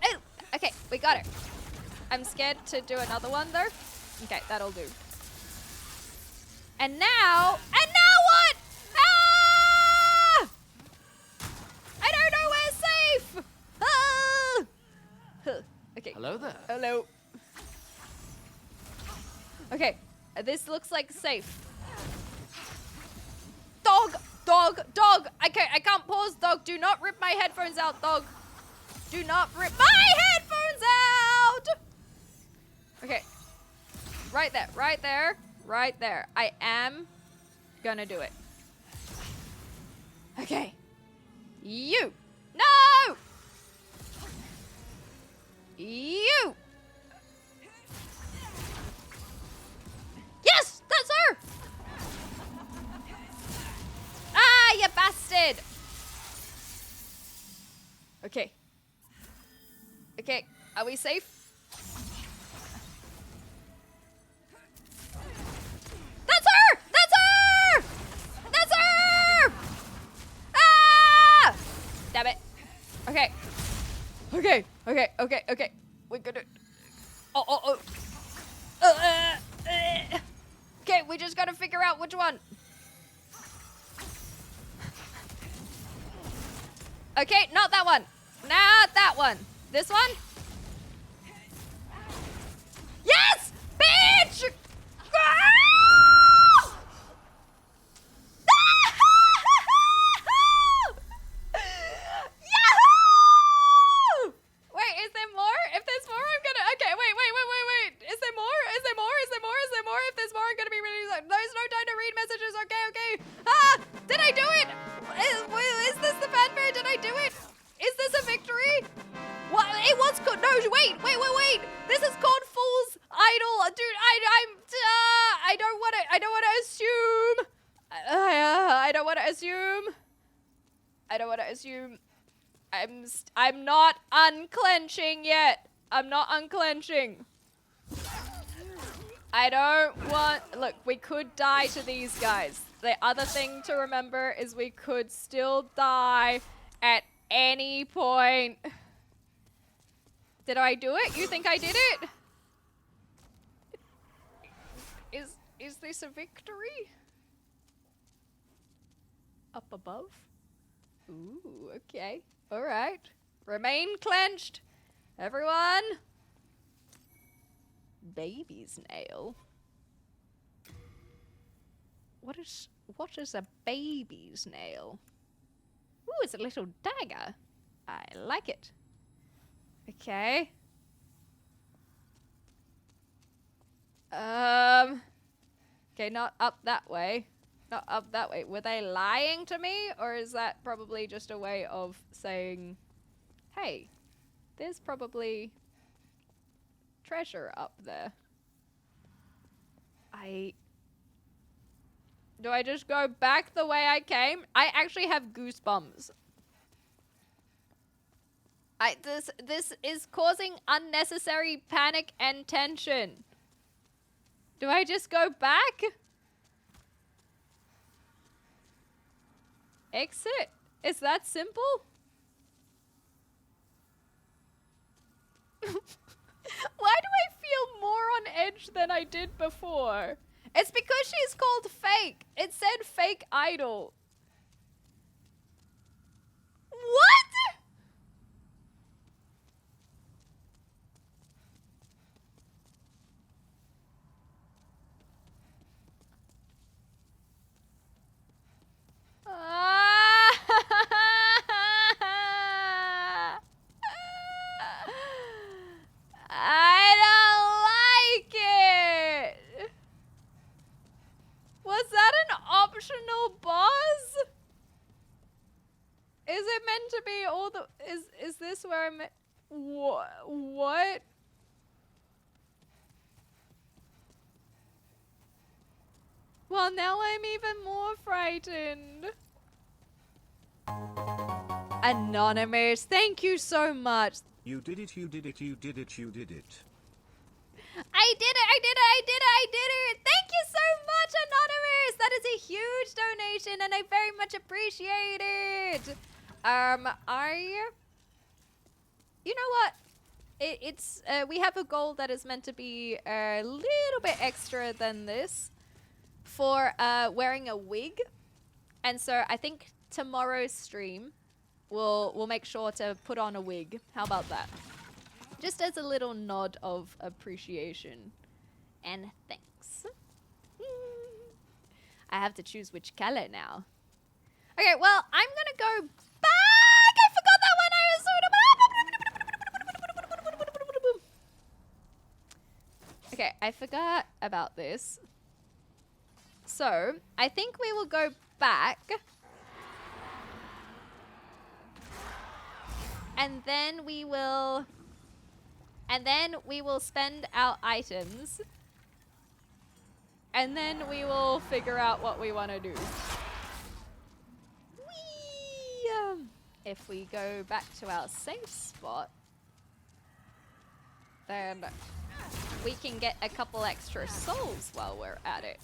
S1: Oh, okay, we got her. I'm scared to do another one though. Okay, that'll do. And now what? Ah! I don't know where's safe! Ah! Huh. Okay.
S5: Hello there.
S1: Hello. Okay, this looks like safe. Dog! Dog! Dog! I can't pause, dog. Do not rip my headphones out, dog. Do not rip my headphones out! Okay. Right there, right there, right there. I am gonna do it. Okay. You! No! You! Yes! That's her! Ah, you bastard! Okay. Okay, are we safe? That's her! That's her! That's her! Ah! Damn it. Okay. Okay, okay, okay, okay. We're gonna... Oh. Okay, we just gotta figure out which one. Okay, not that one. Not that one. This one? Yes! Bitch! Ah! Yahoo! Wait, is there more? If there's more, I'm gonna... Okay, wait. Is there more? Is there more? Is there more? Is there more? If there's more, I'm gonna be really... There's no time to read messages. Okay. Ah! Did I do it? Is this the fanfare? Did I do it? Is this a victory? What? It was good. No, wait. This is called Fool's Idol. Dude, I don't want to assume. I don't want to assume. I'm not unclenching yet. I'm not unclenching. I don't want... Look, we could die to these guys. The other thing to remember is we could still die at any point. Did I do it? You think I did it? Is this a victory? Up above? Ooh, okay. All right. Remain clenched. Everyone. Baby's nail. What is a baby's nail? Ooh, it's a little dagger. I like it. Okay. Okay, not up that way. Not up that way. Were they lying to me? Or is that probably just a way of saying, hey, there's probably treasure up there. Do I just go back the way I came? I actually have goosebumps. This is causing unnecessary panic and tension. Do I just go back? Exit? Is that simple? Why do I feel more on edge than I did before? It's because she's called fake. It said fake idol. What? I don't like it. Was that an optional boss? Is it meant to be all the... Is this where I'm... What? Well, now I'm even more frightened. Anonymous, thank you so much.
S3: You did it, you did it, you did it, you did it.
S1: I did it, I did it, I did it, I did it. Thank you so much, Anonymous. That is a huge donation and I very much appreciate it. You know what? It's we have a goal that is meant to be a little bit extra than this for wearing a wig. And so I think tomorrow's stream we'll make sure to put on a wig. How about that? Just as a little nod of appreciation and thanks. I have to choose which color now. Okay, well, I'm gonna go back. I forgot that one. Okay, I forgot about this. So, I think we will go back. And then we will spend our items. And then we will figure out what we want to do. Whee! If we go back to our safe spot, then we can get a couple extra souls while we're at it.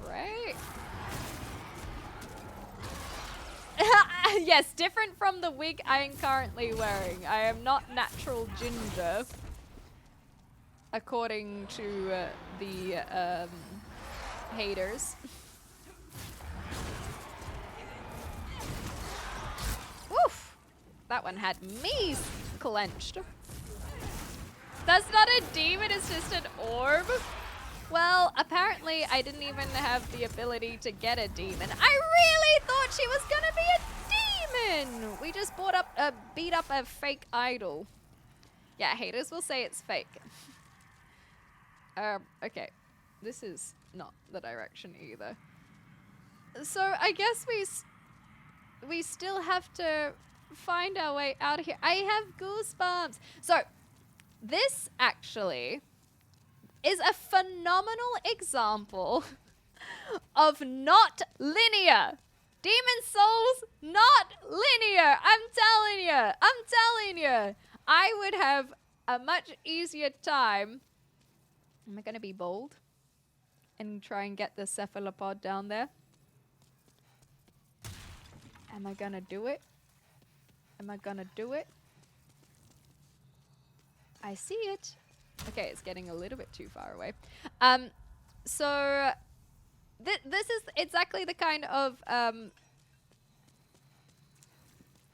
S1: Right? Yes, different from the wig I am currently wearing. I am not natural ginger, according to the haters. Woof! That one had me clenched. That's not a demon, it's just an orb. Well, apparently I didn't even have the ability to get a demon. I really thought she was gonna be a demon! We just beat up a fake idol. Yeah, haters will say it's fake. Okay. This is not the direction either. So I guess we still have to find our way out of here. I have goosebumps. So this actually is a phenomenal example of not linear. Demon Souls, not linear. I'm telling you. I would have a much easier time. Am I going to be bold and try and get the cephalopod down there? Am I going to do it? I see it. Okay, it's getting a little bit too far away. So this is exactly the kind of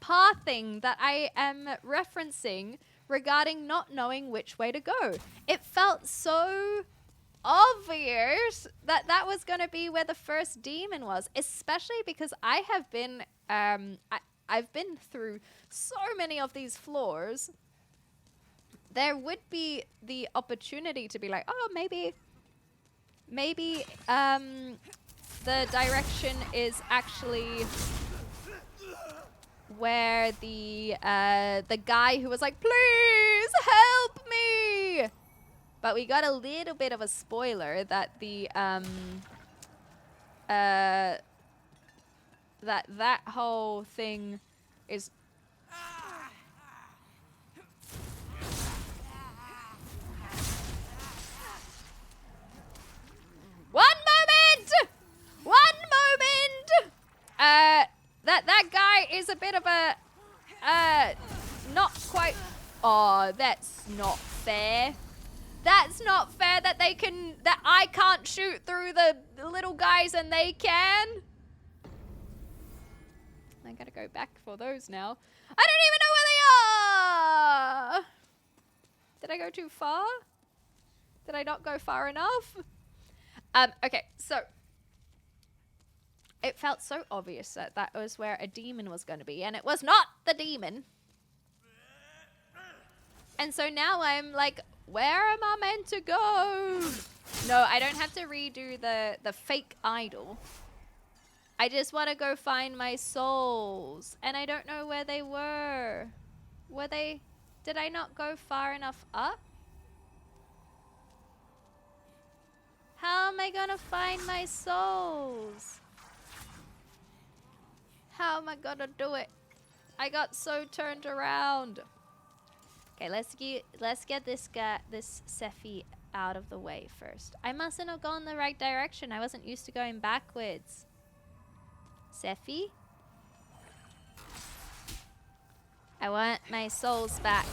S1: pathing that I am referencing regarding not knowing which way to go. It felt so obvious that that was going to be where the first demon was, especially because I have been I've been through so many of these floors. There would be the opportunity to be like, oh, maybe the direction is actually where the guy who was like, please help me. But we got a little bit of a spoiler that the that whole thing is. One moment! One moment! That guy is a bit of a, not quite. Oh, that's not fair. That's not fair that I can't shoot through the little guys and they can. I gotta go back for those now. I don't even know where they are! Did I go too far? Did I not go far enough? Okay, so it felt so obvious that that was where a demon was going to be, and it was not the demon. And so now I'm like, where am I meant to go? No, I don't have to redo the fake idol. I just want to go find my souls, and I don't know where they were. Were they? Did I not go far enough up? How am I gonna find my souls? How am I gonna do it? I got so turned around. Okay, let's get this Sephi out of the way first. I mustn't have gone the right direction. I wasn't used to going backwards. Sephi? I want my souls back.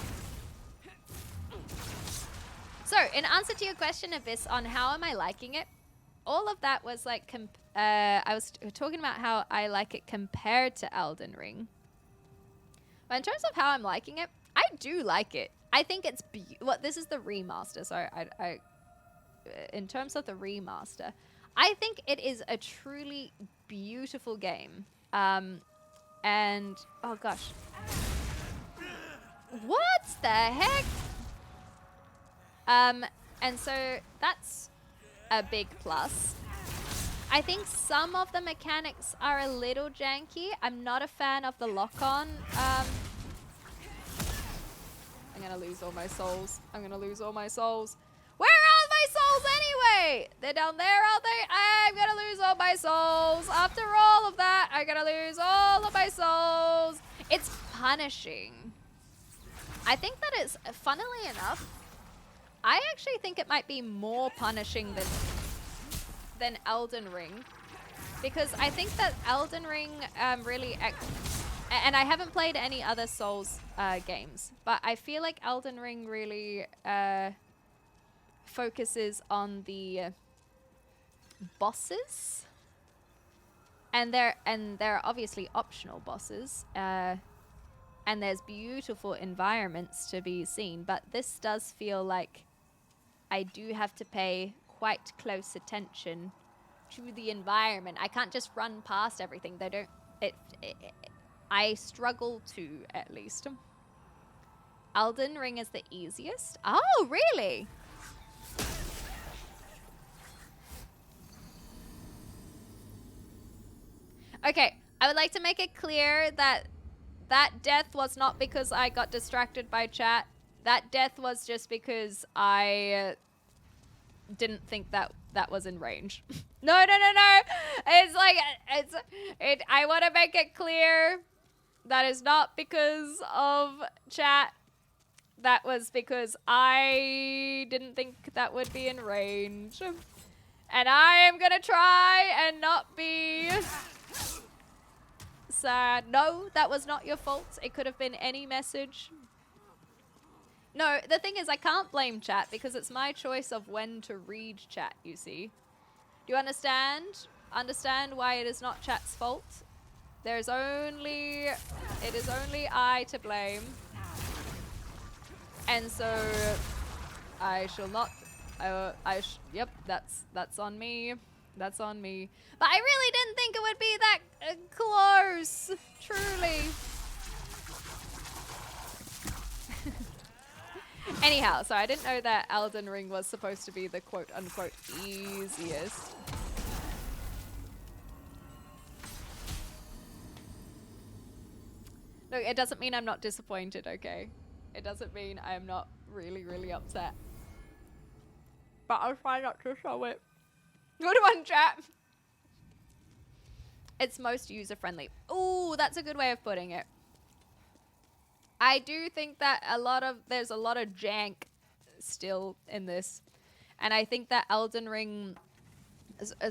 S1: So, in answer to your question, Abyss, on how am I liking it, all of that was like, I was talking about how I like it compared to Elden Ring. But in terms of how I'm liking it, I do like it. I think it's, well, this is the remaster, so in terms of the remaster, I think it is a truly beautiful game. And, oh gosh. What the heck? And so that's a big plus. I think some of the mechanics are a little janky. I'm not a fan of the lock-on. I'm gonna lose all my souls. I'm gonna lose all my souls. Where are my souls anyway? They're down there, aren't they? I'm gonna lose all my souls. After all of that, I'm gonna lose all of my souls. It's punishing. I think that it's, funnily enough, I actually think it might be more punishing than Elden Ring, because I think that Elden Ring really, and I haven't played any other Souls games, but I feel like Elden Ring really focuses on the bosses, and they're obviously optional bosses, and there's beautiful environments to be seen, but this does feel like I do have to pay quite close attention to the environment. I can't just run past everything. They don't. I struggle to, at least. Elden Ring is the easiest. Oh, really? Okay, I would like to make it clear that that death was not because I got distracted by chat. That death was just because I didn't think that was in range. No. It's like, I want to make it clear that is not because of chat. That was because I didn't think that would be in range. And I am going to try and not be sad. No, that was not your fault. It could have been any message. No, the thing is, I can't blame chat because it's my choice of when to read chat, you see. Do you understand? Understand why it is not chat's fault? It is only I to blame. And so I shall not, yep, that's on me. That's on me. But I really didn't think it would be that close, truly. Anyhow, so I didn't know that Elden Ring was supposed to be the quote-unquote easiest. Look, it doesn't mean I'm not disappointed, okay? It doesn't mean I'm not really, really upset. But I'll try not to show it. Good one, chat. It's most user-friendly. Ooh, that's a good way of putting it. I do think that there's a lot of jank still in this. And I think that Elden Ring,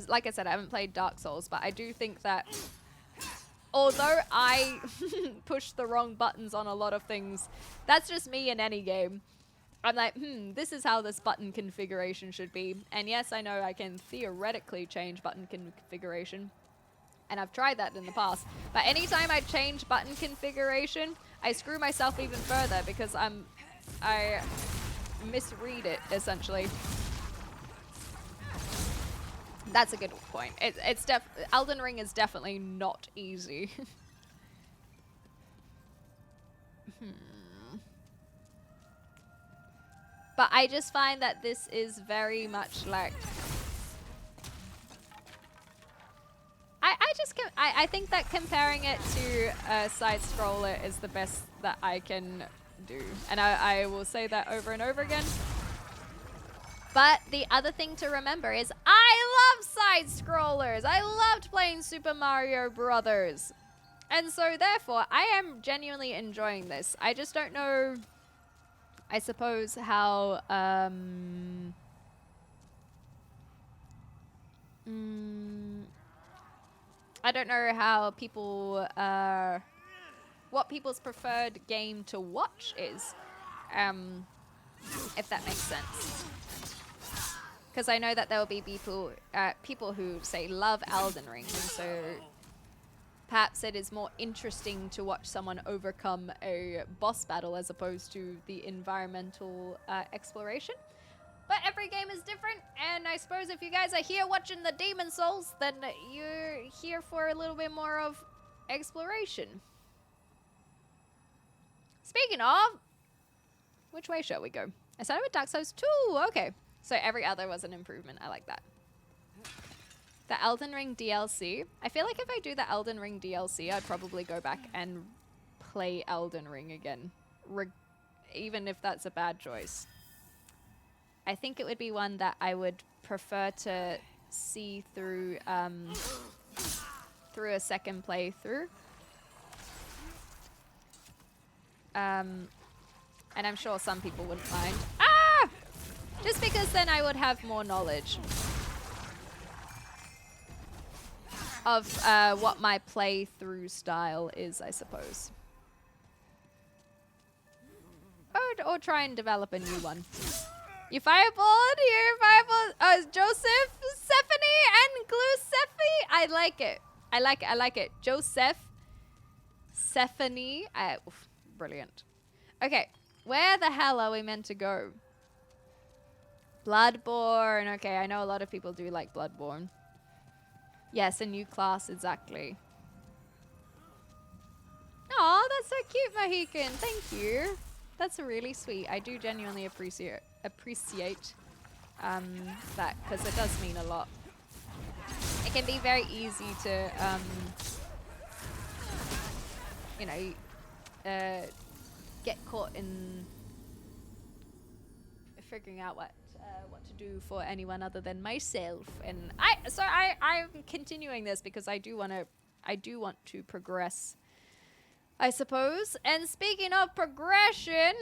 S1: like I said, I haven't played Dark Souls, but I do think that although I push the wrong buttons on a lot of things, that's just me in any game. I'm like, this is how this button configuration should be. And yes, I know I can theoretically change button configuration. And I've tried that in the past. But anytime I change button configuration, I screw myself even further because I misread it, essentially. That's a good point. Elden Ring is definitely not easy. But I just find that this is very much like... I think that comparing it to a side scroller is the best that I can do. And I will say that over and over again. But the other thing to remember is I love side scrollers. I loved playing Super Mario Brothers. And so therefore, I am genuinely enjoying this. I just don't know, I suppose, how... I don't know how people, what people's preferred game to watch is, if that makes sense. Because I know that there will be people who say love Elden Ring, and so perhaps it is more interesting to watch someone overcome a boss battle as opposed to the environmental exploration. But every game is different, and I suppose if you guys are here watching the Demon Souls, then you're here for a little bit more of exploration. Speaking of, which way shall we go? I started with Dark Souls 2, okay. So every other was an improvement, I like that. The Elden Ring DLC. I feel like if I do the Elden Ring DLC, I'd probably go back and play Elden Ring again, even if that's a bad choice. I think it would be one that I would prefer to see through through a second playthrough. And I'm sure some people wouldn't mind. Ah! Just because then I would have more knowledge of what my playthrough style is, I suppose. Or try and develop a new one. You fireballed? You're fireballed. Joseph, Stephanie, and Glucephi. I like it. I like it. I like it. Joseph, Stephanie. Brilliant. Okay, where the hell are we meant to go? Bloodborne. Okay, I know a lot of people do like Bloodborne. Yes, a new class, exactly. Oh, that's so cute, Mohican. Thank you. That's really sweet. I do genuinely appreciate that, because it does mean a lot. It can be very easy to, you know, get caught in figuring out what to do for anyone other than myself. And I'm continuing this because I do want to progress, I suppose. And speaking of progression,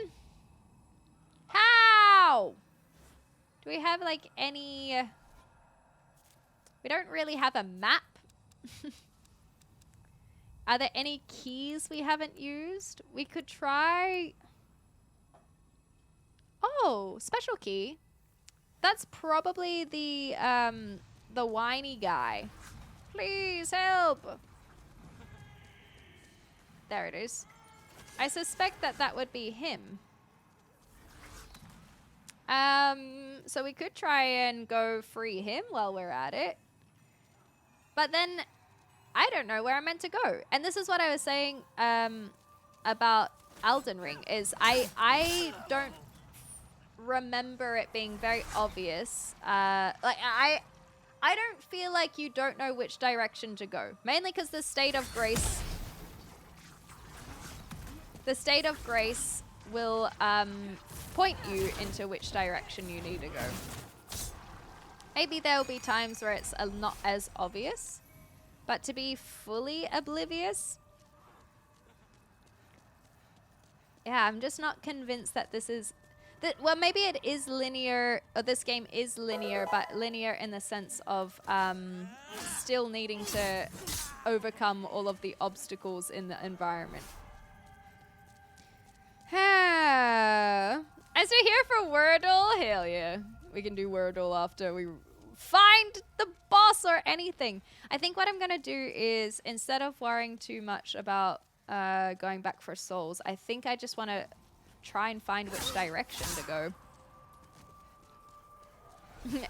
S1: how do we have like any? We don't really have a map. Are there any keys we haven't used? We could try. Oh, special key. That's probably the whiny guy. Please help. There it is. I suspect that would be him. So we could try and go free him while we're at it. But then I don't know where I'm meant to go. And this is what I was saying about Elden Ring is I don't remember it being very obvious. Like I don't feel like you don't know which direction to go. Mainly because the State of Grace will point you into which direction you need to go. Maybe there will be times where it's not as obvious. But to be fully oblivious, yeah, I'm just not convinced that this is... well, maybe it is linear, or this game is linear, but linear in the sense of still needing to overcome all of the obstacles in the environment. As we're here for Wordle, hell yeah. We can do Wordle after we find the boss or anything. I think what I'm going to do is, instead of worrying too much about going back for souls, I think I just want to try and find which direction to go.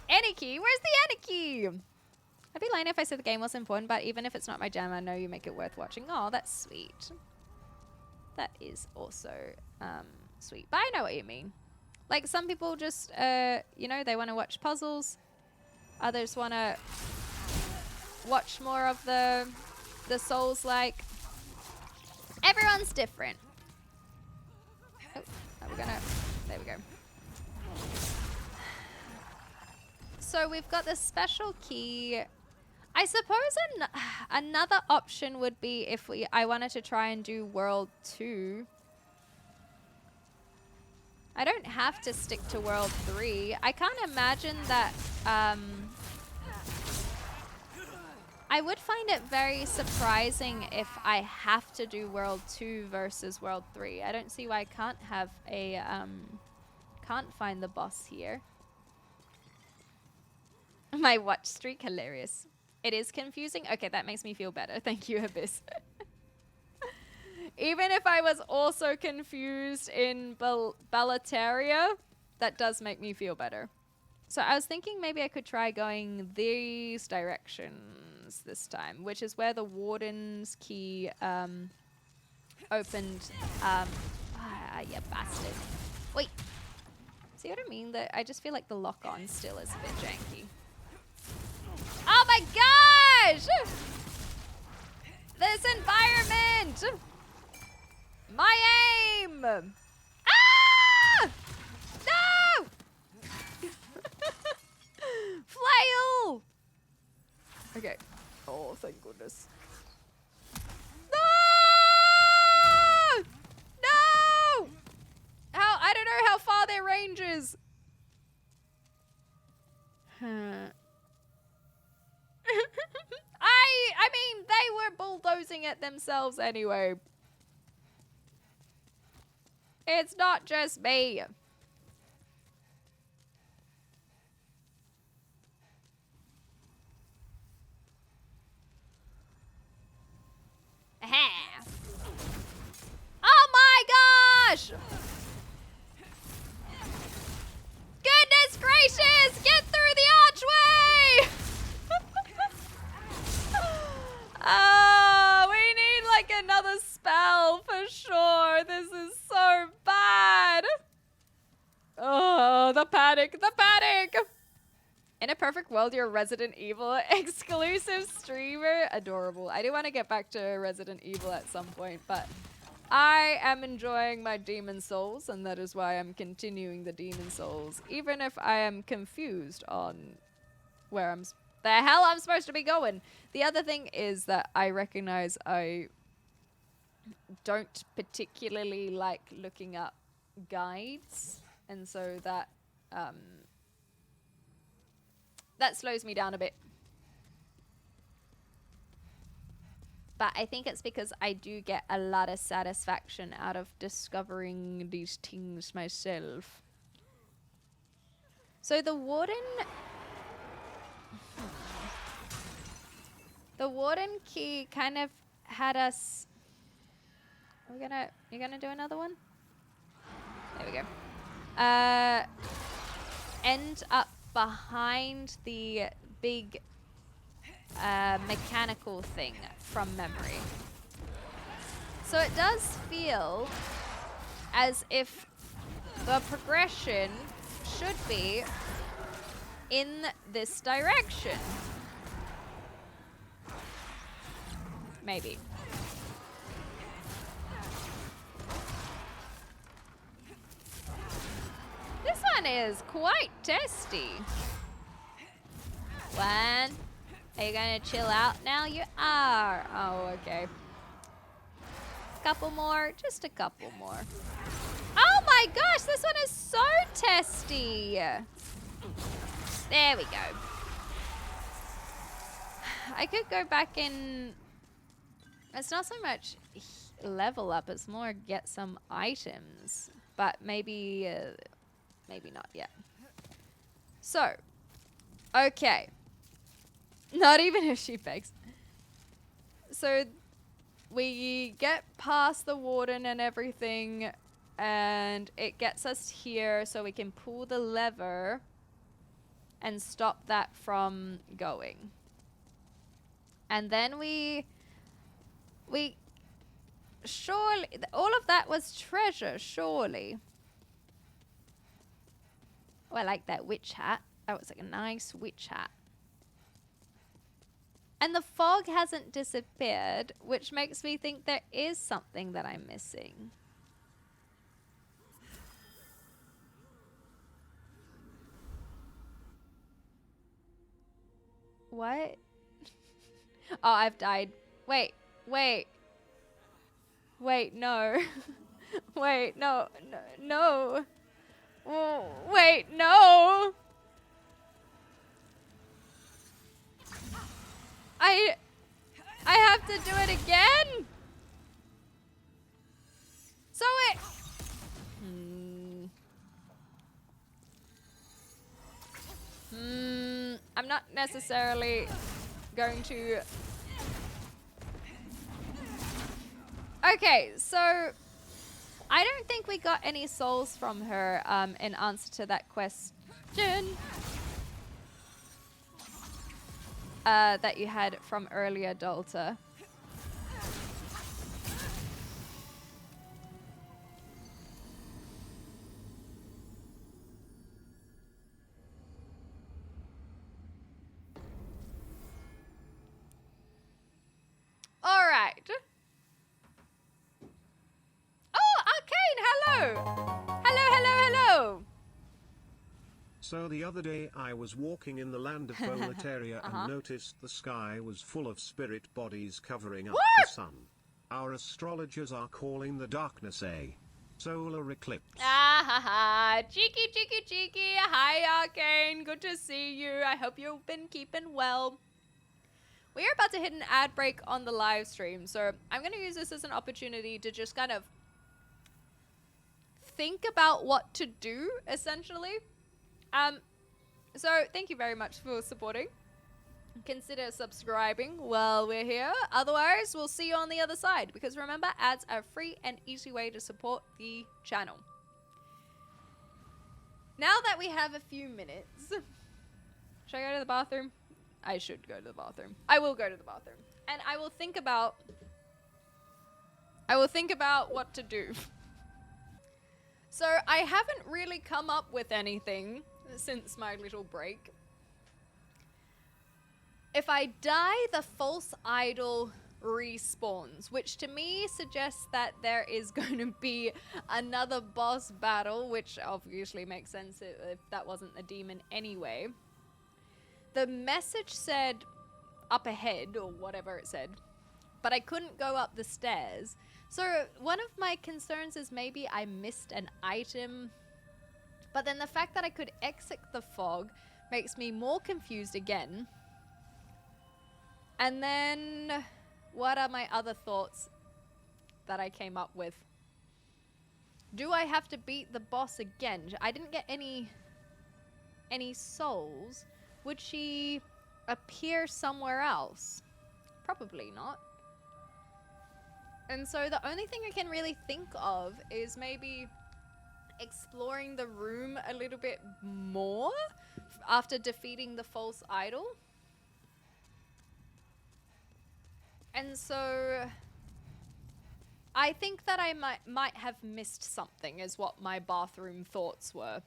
S1: Aniki, where's the Aniki? I'd be lying if I said the game was important, but even if it's not my jam, I know you make it worth watching. Oh, that's sweet. That is also sweet. But I know what you mean. Like, some people just, you know, they want to watch puzzles. Others want to watch more of the Souls-like. Everyone's different. Oh, we're gonna... There we go. So we've got this special key. I suppose another option would be if I wanted to try and do World 2. I don't have to stick to World 3. I can't imagine that... I would find it very surprising if I have to do World 2 versus World 3. I don't see why I can't have a... can't find the boss here. My watch streak, hilarious. It is confusing. Okay, that makes me feel better. Thank you, Abyss. Even if I was also confused in Latria, that does make me feel better. So I was thinking maybe I could try going these directions this time, which is where the Warden's key opened. You bastard. Wait. See what I mean? I just feel like the lock-on still is a bit janky. Oh my gosh! This environment! My aim! Ah! No! Flail! Okay. Oh, thank goodness. No! No! I don't know how far their range is. I mean, they were bulldozing it themselves anyway. It's not just me. Aha. Oh my gosh! Goodness gracious! Get through the archway! We need like another spell for sure. This is so bad. Oh, the panic, the panic. In a perfect world, you're a Resident Evil exclusive streamer. Adorable. I do want to get back to Resident Evil at some point, but I am enjoying my Demon Souls, and that is why I'm continuing the Demon Souls, even if I am confused on where the hell I'm supposed to be going. The other thing is that I recognize I don't particularly like looking up guides, and so that that slows me down a bit. But I think it's because I do get a lot of satisfaction out of discovering these things myself. So the Warden... The Warden key kind of had us... You're gonna do another one? There we go. End up behind the big mechanical thing from memory. So it does feel as if the progression should be in this direction. Maybe. This one is quite testy. 1, Are you gonna chill out now? You are. Oh, okay. Couple more, just a couple more. Oh my gosh, this one is so testy. There we go. I could go back in. It's not so much level up, it's more get some items. But maybe not yet. So, okay. Not even if she begs. So, we get past the warden and everything, and it gets us here so we can pull the lever and stop that from going. And then we surely, all of that was treasure, surely. Oh, I like that witch hat. That was like a nice witch hat. And the fog hasn't disappeared, which makes me think there is something that I'm missing. What? Oh, I've died. Wait, wait. Wait, no. Wait, no, no, no. Oh, wait, no. I have to do it again? So it... I'm not necessarily going to... Okay, so I don't think we got any souls from her in answer to that question that you had from earlier, Dolta. All right. Oh, Arcane, hello. Hello, hello, hello.
S3: So the other day I was walking in the land of Latria and noticed the sky was full of spirit bodies covering up the sun. Our astrologers are calling the darkness a solar eclipse.
S1: Ah ha ha. Cheeky, cheeky, cheeky. Hi, Arcane. Good to see you. I hope you've been keeping well. We are about to hit an ad break on the live stream, so I'm going to use this as an opportunity to just kind of think about what to do, essentially. So thank you very much for supporting. Consider subscribing while we're here. Otherwise, we'll see you on the other side, because remember, ads are a free and easy way to support the channel. Now that we have a few minutes, should I go to the bathroom? I should go to the bathroom. I will go to the bathroom. And I will think about what to do. So I haven't really come up with anything since my little break. If I die, the false idol respawns, which to me suggests that there is going to be another boss battle, which obviously makes sense if that wasn't a demon anyway. The message said up ahead, or whatever it said, but I couldn't go up the stairs. So one of my concerns is maybe I missed an item, but then the fact that I could exit the fog makes me more confused again. And then what are my other thoughts that I came up with? Do I have to beat the boss again? I didn't get any souls. Would she appear somewhere else? Probably not. And so the only thing I can really think of is maybe exploring the room a little bit more after defeating the false idol. And so I think that I might have missed something, is what my bathroom thoughts were.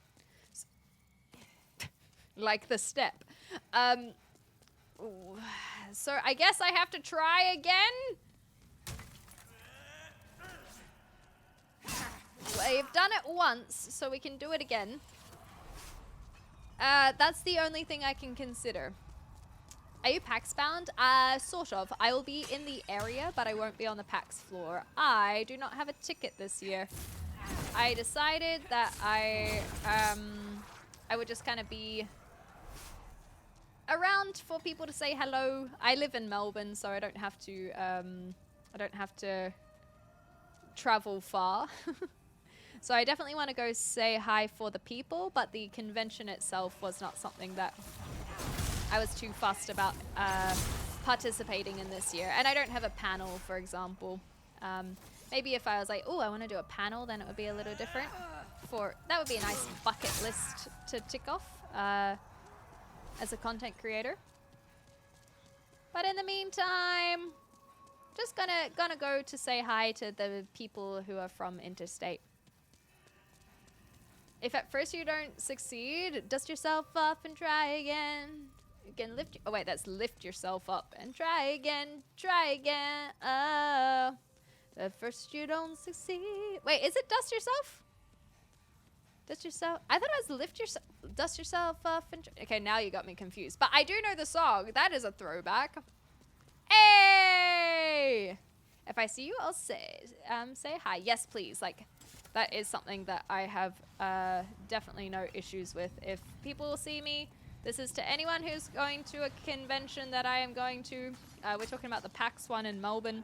S1: Like the step. So I guess I have to try again. We've done it once, so we can do it again. That's the only thing I can consider. Are you PAX bound? Sort of. I will be in the area, but I won't be on the PAX floor. I do not have a ticket this year. I decided that I would just kind of be around for people to say hello. I live in Melbourne, so I don't have to travel far. So I definitely want to go say hi for the people, but the convention itself was not something that I was too fussed about participating in this year. And I don't have a panel, for example. Maybe if I was like, oh, I want to do a panel, then it would be a little different. That would be a nice bucket list to tick off as a content creator. But in the meantime, just gonna go to say hi to the people who are from interstate. If at first you don't succeed, dust yourself off and try again. You can lift. Oh wait, that's lift yourself up and try again. Try again. Oh, at first you don't succeed. Wait, is it dust yourself? Dust yourself. I thought it was lift yourself. Dust yourself off and. Okay, now you got me confused. But I do know the song. That is a throwback. Hey! If I see you, I'll say hi. Yes, please. Like. That is something that I have definitely no issues with. If people see me, this is to anyone who's going to a convention that I am going to. We're talking about the PAX one in Melbourne.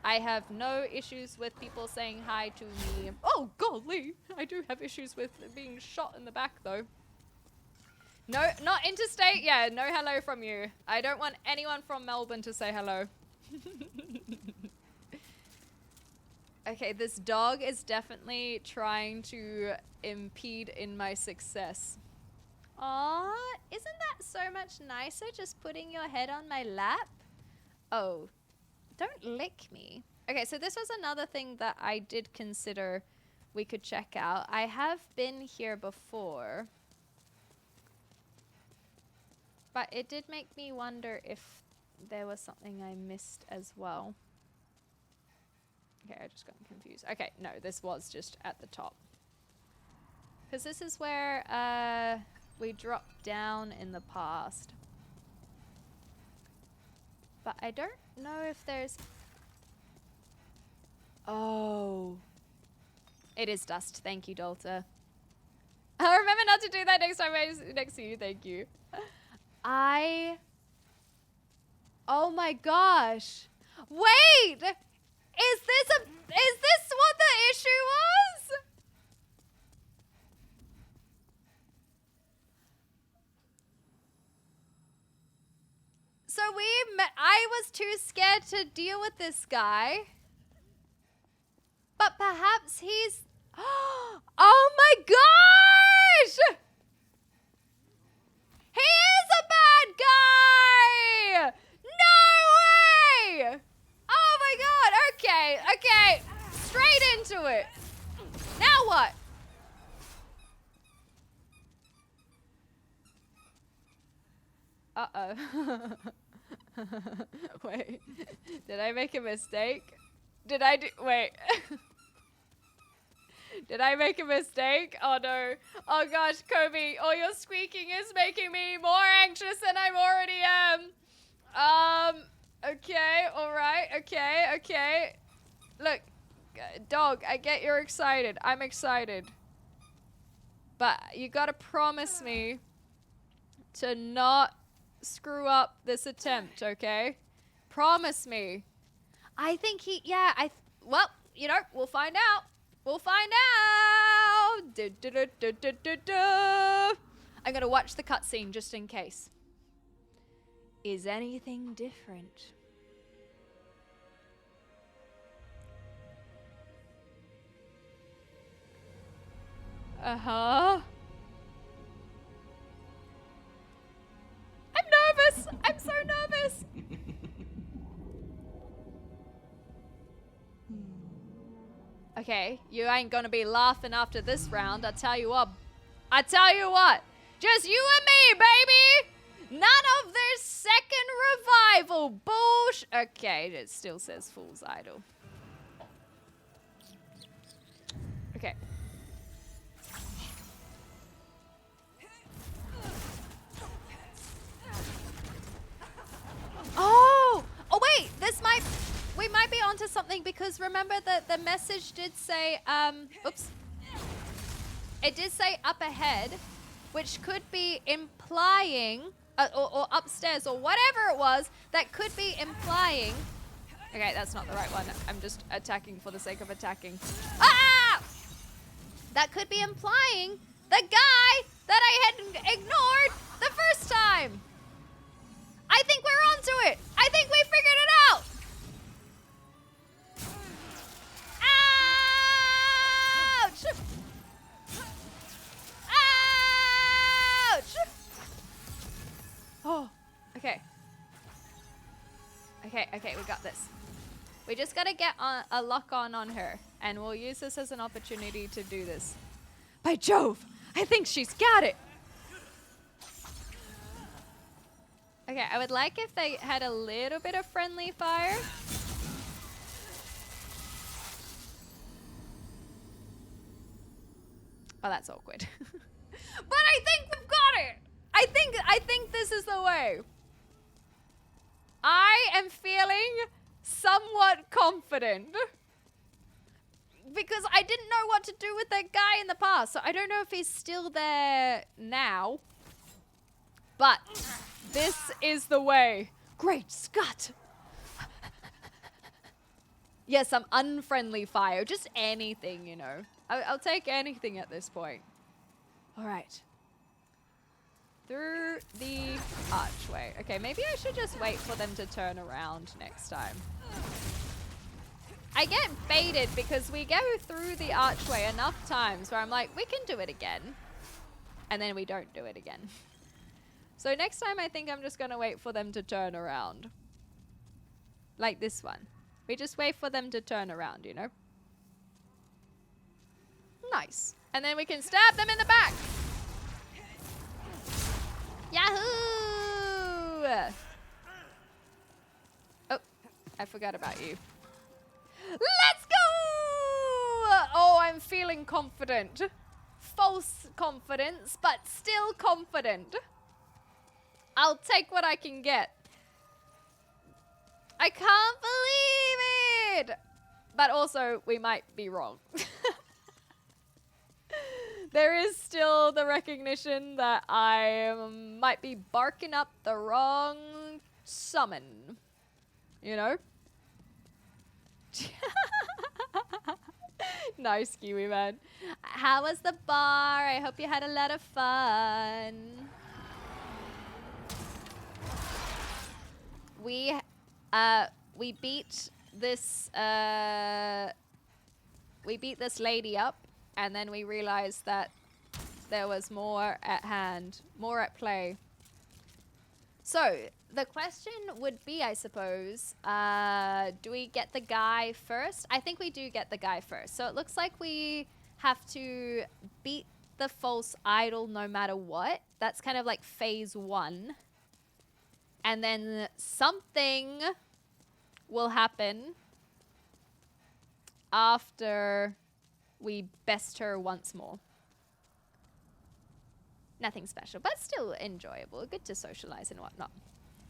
S1: I have no issues with people saying hi to me. Oh, golly. I do have issues with being shot in the back, though. No, not interstate. Yeah, no hello from you. I don't want anyone from Melbourne to say hello. Okay, this dog is definitely trying to impede in my success. Aw, isn't that so much nicer just putting your head on my lap? Oh, don't lick me. Okay, so this was another thing that I did consider we could check out. I have been here before, but it did make me wonder if there was something I missed as well. Okay, I just got confused. Okay, no, this was just at the top. Because this is where we dropped down in the past. But I don't know if there's... Oh. It is dust. Thank you, Dolta. I'll remember not to do that next time I'm next to you. Thank you. Oh my gosh. Wait! Is this what the issue was? So I was too scared to deal with this guy. But perhaps he's... Oh my gosh! He is a bad guy! No way! Oh my god, okay. Straight into it. Now what? Uh-oh. Wait, did I make a mistake? Did I make a mistake? Oh no. Oh gosh, Kobe, all your squeaking is making me more anxious than I already am. Okay, alright, okay. Look, dog, I get you're excited. I'm excited. But you gotta promise me to not screw up this attempt, okay? Promise me. I think well, you know, we'll find out. We'll find out. I'm gonna watch the cutscene just in case. Is anything different? Uh-huh. I'm nervous. I'm so nervous. Okay, you ain't gonna be laughing after this round. I tell you what. Just you and me, baby. None of this second revival bullshit. Okay, it still says Fool's Idol. Okay. onto something because remember that the message did say, oops. It did say up ahead, which could be implying, or upstairs, or whatever it was, that could be implying. Okay, that's not the right one. I'm just attacking for the sake of attacking. Ah! That could be implying the guy that I had ignored the first time. I think we're onto it. I think we figured it out. Ouch! Ouch! Oh, okay. Okay, we got this. We just gotta get a lock on her, and we'll use this as an opportunity to do this. By Jove, I think she's got it. Okay, I would like if they had a little bit of friendly fire. Oh, that's awkward. But I think we've got it. I think this is the way. I am feeling somewhat confident because I didn't know what to do with that guy in the past. So I don't know if he's still there now. But this is the way. Great Scott. Yes, some unfriendly fire. Just anything, you know. I'll take anything at this point. All right. Through the archway. Okay, maybe I should just wait for them to turn around next time. I get baited because we go through the archway enough times where I'm like, we can do it again. And then we don't do it again. So next time I think I'm just going to wait for them to turn around. Like this one. We just wait for them to turn around, you know? Nice. And then we can stab them in the back. Yahoo! Oh, I forgot about you. Let's go! Oh, I'm feeling confident. False confidence, but still confident. I'll take what I can get. I can't believe it! But also, we might be wrong. There is still the recognition that I might be barking up the wrong summon. You know? Nice, Kiwi man. How was the bar? I hope you had a lot of fun. We beat this lady up, and then we realized that there was more at hand, more at play. So the question would be, I suppose, do we get the guy first? I think we do get the guy first. So it looks like we have to beat the false idol no matter what. That's kind of like phase 1. And then something will happen after we best her once more. Nothing special, but still enjoyable. Good to socialize and whatnot.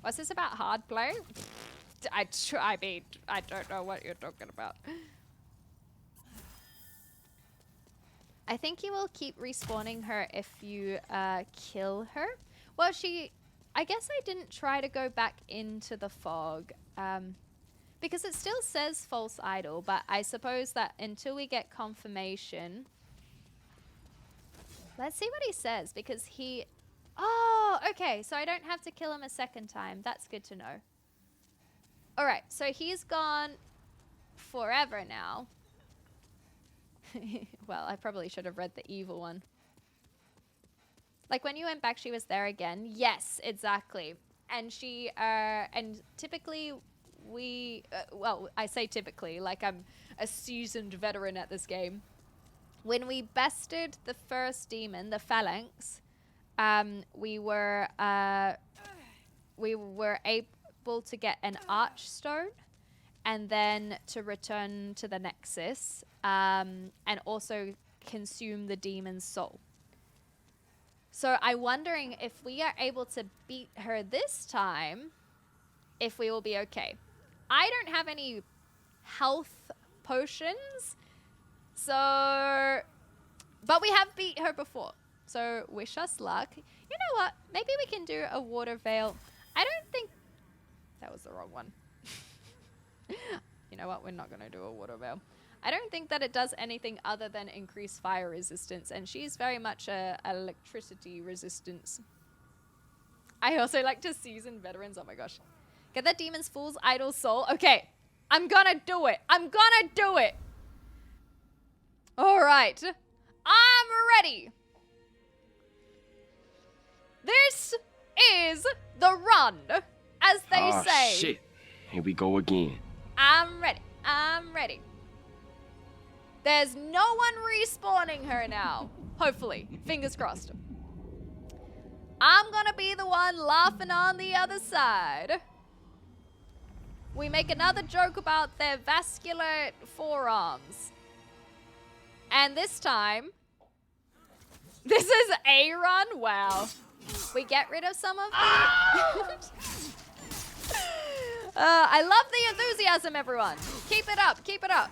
S1: Was this about hard play? I mean, I don't know what you're talking about. I think you will keep respawning her if you kill her. Well, I guess I didn't try to go back into the fog. Because it still says false idol, but I suppose that until we get confirmation... Let's see what he says, because he... Oh, okay, so I don't have to kill him a second time. That's good to know. Alright, so he's gone forever now. Well, I probably should have read the evil one. Like, when you went back, she was there again. Yes, exactly. And she... and typically... well, I say typically, like I'm a seasoned veteran at this game. When we bested the first demon, the phalanx, we were able to get an archstone, and then to return to the Nexus, and also consume the demon's soul. So I'm wondering if we are able to beat her this time, if we will be okay. I don't have any health potions. So, but we have beat her before. So wish us luck. You know what? Maybe we can do a water veil. I don't think that was the wrong one. You know what? We're not going to do a water veil. I don't think that it does anything other than increase fire resistance, and she's very much a electricity resistance. I also like to season veterans. Oh my gosh. Get that demon's fool's idle soul. Okay. I'm gonna do it. I'm gonna do it. All right. I'm ready. This is the run, as they say.
S5: Shit. Here we go again.
S1: I'm ready. I'm ready. There's no one respawning her now. Hopefully. Fingers crossed. I'm gonna be the one laughing on the other side. We make another joke about their vascular forearms. And this time, this is a run? Wow. We get rid of some of them. I love the enthusiasm, everyone. Keep it up. Keep it up.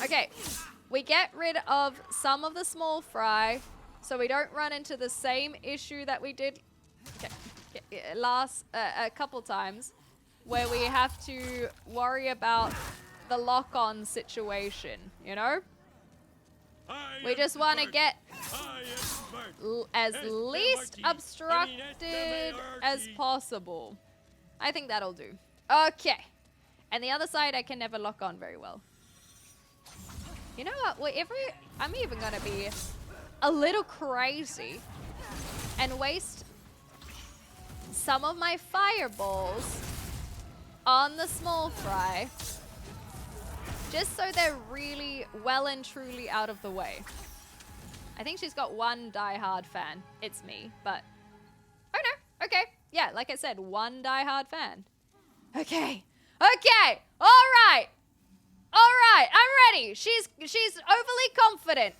S1: Okay. We get rid of some of the small fry so we don't run into the same issue that we did last a couple times where we have to worry about the lock-on situation, you know? We just want to get as least obstructed as possible. I think that'll do. Okay. And the other side I can never lock on very well. You know what? I'm even going to be a little crazy and waste some of my fireballs on the small fry just so they're really well and truly out of the way. I think she's got one diehard fan. It's me, but... Oh no, okay. Yeah, like I said, one diehard fan. Okay, okay, all right. All right, I'm ready. She's overly confident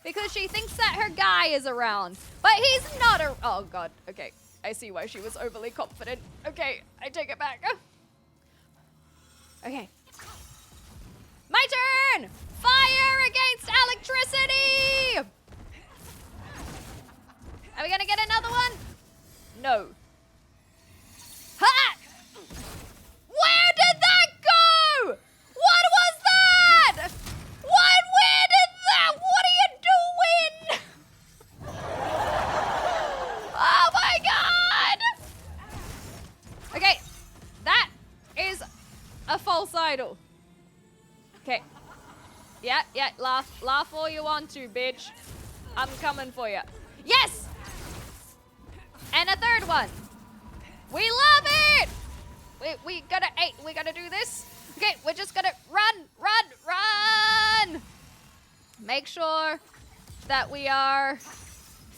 S1: because she thinks that her guy is around, but he's not a... Oh god, okay. I see why she was overly confident. Okay, I take it back. Okay. My turn! Fire against electricity! Are we gonna get another one? No. Ha! Where did that go? What was that? What? Where did that? What are you doing? Oh my god! Okay, that is a false idol. Okay. Yeah, laugh all you want to, bitch. I'm coming for you. Yes! And a third one. We love it! We gotta do this. Okay, we're just gonna run! Make sure that we are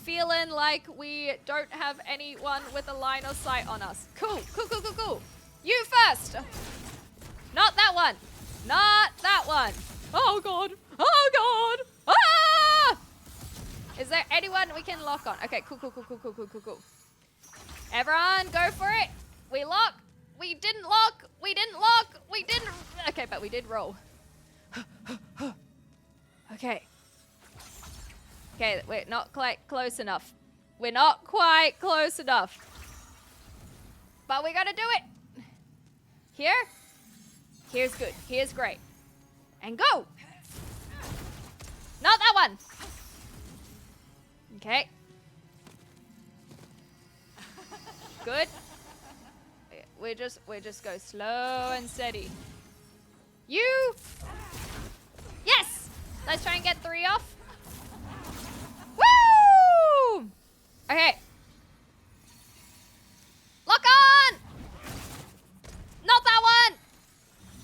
S1: feeling like we don't have anyone with a line of sight on us. Cool. You first! Not that one! Not that one! Oh god! Oh god! Ah! Is there anyone we can lock on? Okay, cool. Everyone, go for it! We lock! We didn't lock! We didn't! Okay, but we did roll. Okay. Okay, we're not quite close enough. But we gotta do it! Here? Here's good. Here's great. And go! Not that one! Okay. Good. We just go slow and steady. You! Yes! Let's try and get 3 off. Woo! Okay. Lock on! Not that one!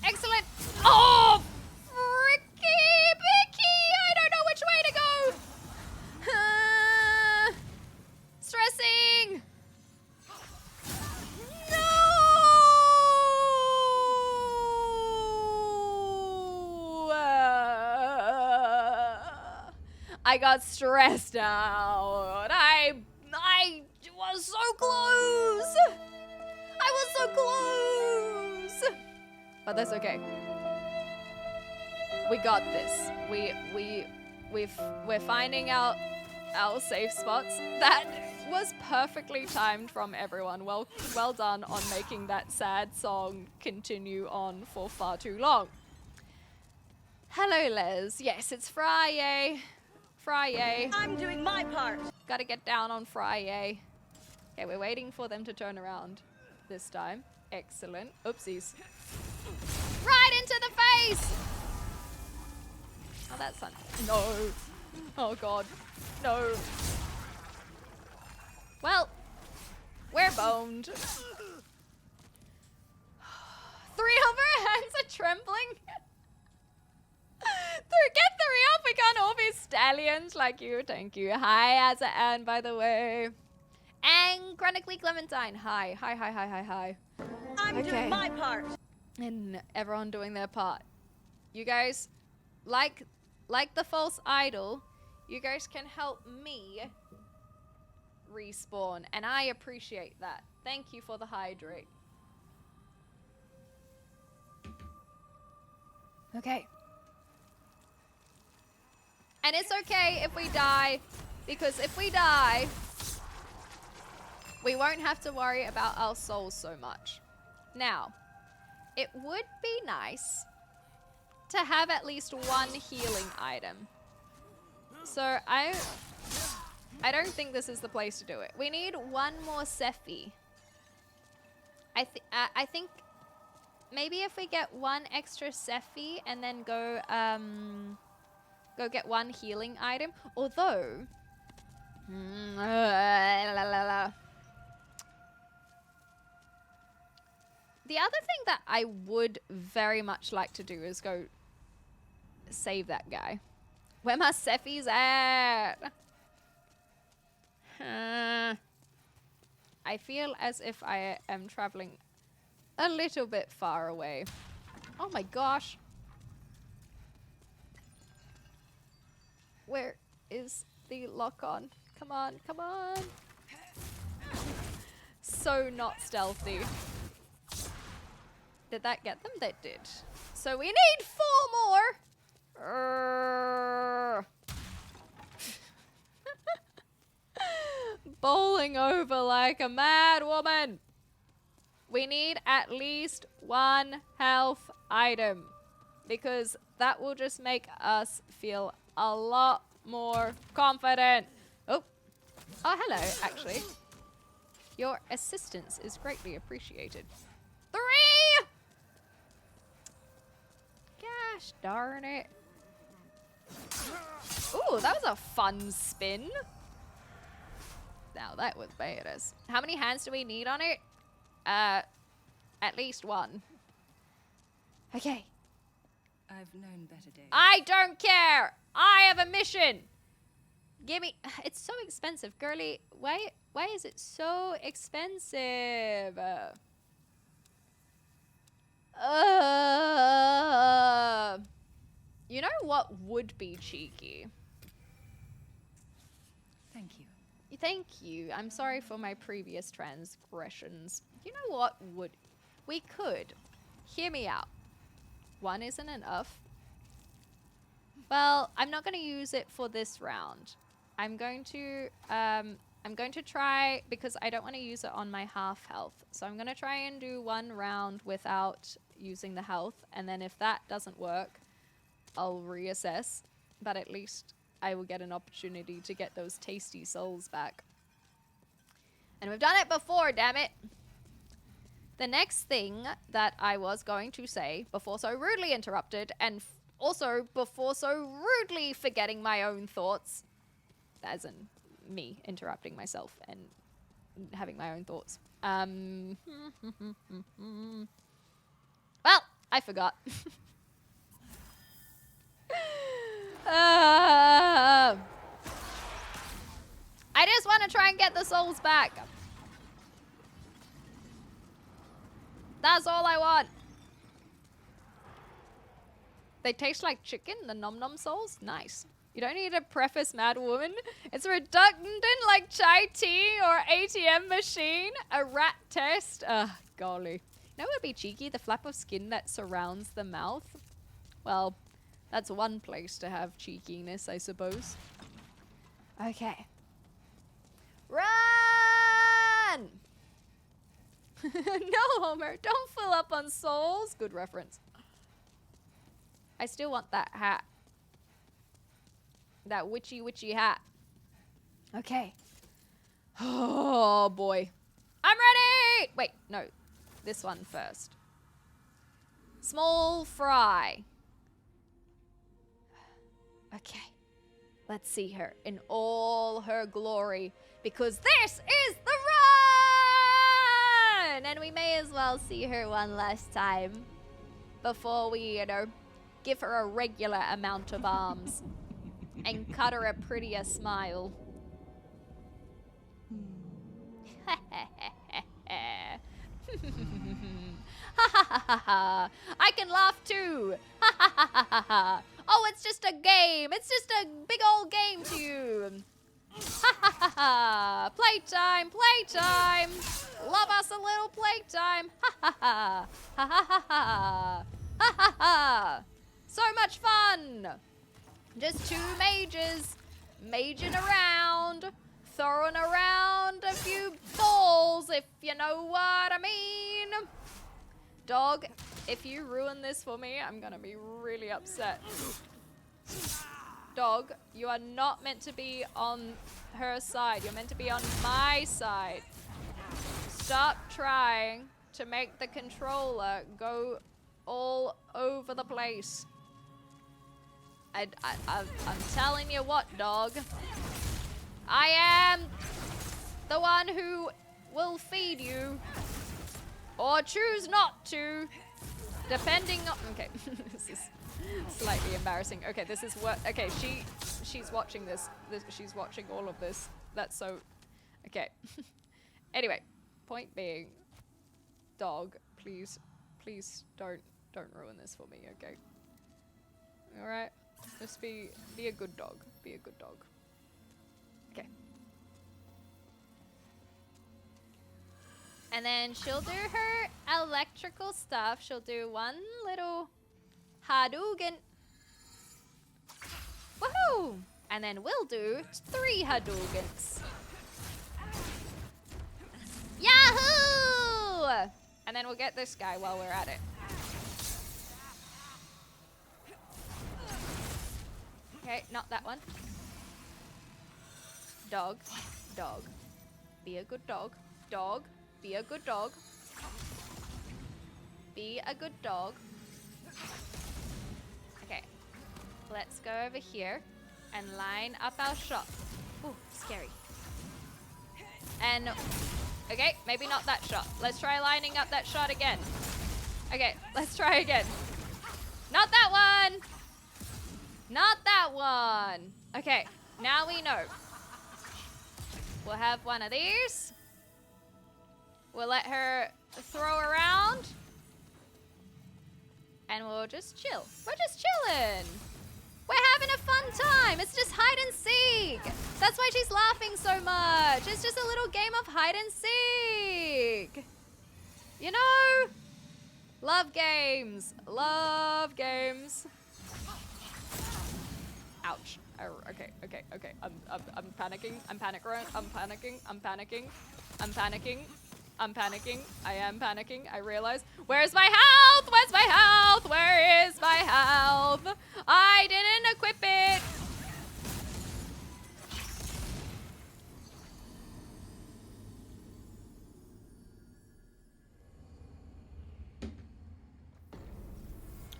S1: Excellent. Oh! Fricky picky! I don't know which way to go. Stressing. No! I got stressed out. I was so close. I was so close. But that's okay. We got this. We're finding out our safe spots. That was perfectly timed from everyone. Well done on making that sad song continue on for far too long. Hello, Les. Yes, it's Friday. Friday.
S4: I'm doing my part.
S1: Gotta get down on Friday. Okay, we're waiting for them to turn around this time. Excellent. Oopsies. Right into the face! Oh, that's not. No. Oh, God. No. Well, we're boned. 3 of our hands are trembling. Get 3 up. We can't all be stallions like you. Thank you. Hi, Asa Ann, by the way. And Chronically Clementine. Hi. Hi.
S4: I'm doing my part.
S1: And everyone doing their part. You guys, like the false idol, you guys can help me respawn, and I appreciate that. Thank you for the hydrate. Okay. And it's okay if we die, because if we die, we won't have to worry about our souls so much. Now, it would be nice to have at least 1 healing item. So I don't think this is the place to do it. We need 1 more Sephi. I think maybe if we get 1 extra Sephi and then go get 1 healing item. Although, the other thing that I would very much like to do is go save that guy. Where my Sephi's at? I feel as if I am traveling a little bit far away. Oh my gosh. Where is the lock on? Come on, come on. So not stealthy. Did that get them? That did. So we need 4 more. Bowling over like a mad woman. We need at least 1 health item, because that will just make us feel a lot more confident. Oh, hello, actually. Your assistance is greatly appreciated. 3! Gosh darn it. Ooh, that was a fun spin. Now that was badass. How many hands do we need on it? At least 1. Okay.
S6: I've known better days.
S1: I don't care. I have a mission. Give me. It's so expensive, girly. Why is it so expensive? You know what would be cheeky?
S6: Thank you.
S1: Thank you. I'm sorry for my previous transgressions. You know what would... We could. Hear me out. 1 isn't enough. Well, I'm not going to use it for this round. I'm going to try, because I don't want to use it on my half health. So I'm going to try and do 1 round without using the health. And then if that doesn't work, I'll reassess. But at least I will get an opportunity to get those tasty souls back. And we've done it before, damn it. The next thing that I was going to say, before so rudely interrupted, and also before so rudely forgetting my own thoughts, as in me interrupting myself and having my own thoughts. Well, I forgot. I just want to try and get the souls back. That's all I want. They taste like chicken, the nom nom souls. Nice. You don't need to preface Mad Woman. It's redundant like chai tea or ATM machine. A rat test. Ugh, golly. You know what would be cheeky? The flap of skin that surrounds the mouth. Well, That's one place to have cheekiness, I suppose. Okay. Run! No, Homer, don't fill up on souls. Good reference. I still want that hat. That witchy hat. Okay. Oh, boy. I'm ready! Wait, no. This one first. Small fry. Okay. Let's see her in all her glory, because this is the run! And we may as well see her one last time before we, you know, give her a regular amount of arms and cut her a prettier smile. I can laugh too. Oh, it's just a game. It's just a big old game to you. Playtime, playtime. Love us a little playtime. So much fun. Just two mages maging around, throwing around a few balls, if you know what I mean. Dog, if you ruin this for me, I'm gonna be really upset. Dog, you are not meant to be on her side. You're meant to be on my side. Stop trying to make the controller go all over the place. I'm telling you what, dog. I am the one who will feed you. Or choose not to, depending on... Okay, this is slightly embarrassing. Okay, this is what... Okay, she's watching this. She's watching all of this. That's so... Okay. Anyway, point being, dog, please don't ruin this for me, okay? Alright? Just be a good dog. Be a good dog. Okay. And then she'll do her electrical stuff. She'll do one little Hadouken. Woohoo! And then we'll do 3 Hadoukens. Yahoo! And then we'll get this guy while we're at it. Okay, not that one. Dog. Dog. Be a good dog. Dog. Be a good dog. Be a good dog. Okay. Let's go over here and line up our shot. Ooh, scary. And, okay, maybe not that shot. Let's try lining up that shot again. Okay, let's try again. Not that one! Not that one! Okay, now we know. We'll have one of these. We'll let her throw around. And we'll just chill. We're just chilling. We're having a fun time. It's just hide and seek. That's why she's laughing so much. It's just a little game of hide and seek. You know? Love games. Love games. Ouch. Oh, okay. I'm panicking. I'm panicking. I am panicking. I realize. Where's my health? Where's my health? Where is my health? I didn't equip it.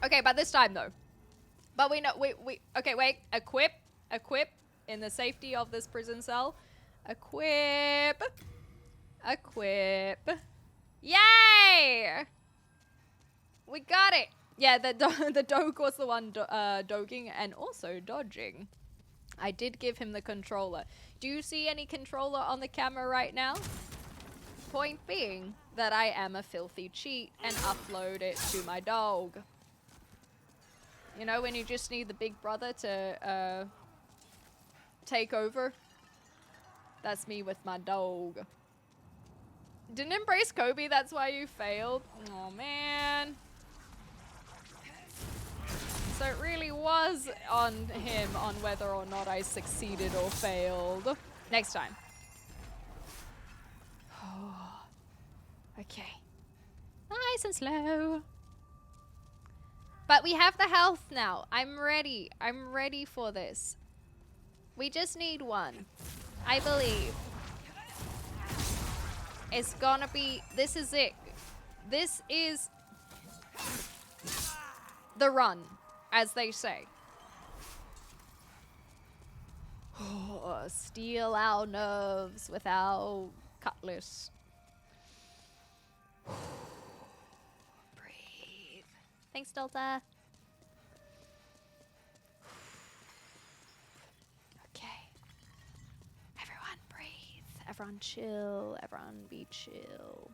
S1: Okay, but this time though. But we know okay, wait. Equip in the safety of this prison cell. Equip. Yay! We got it. Yeah, the dog was the one dogging and also dodging. I did give him the controller. Do you see any controller on the camera right now? Point being that I am a filthy cheat and upload it to my dog. You know, when you just need the big brother to take over? That's me with my dog. Didn't embrace Kobe, that's why you failed? Oh man. So it really was on him on whether or not I succeeded or failed. Next time. Okay. Nice and slow. But we have the health now. I'm ready. I'm ready for this. We just need one. I believe. It's gonna be... This is it. This is... the run, as they say. Steal our nerves with our cutlass. Breathe. Thanks, Delta. Okay. Everyone breathe. Everyone chill. Everyone be chill.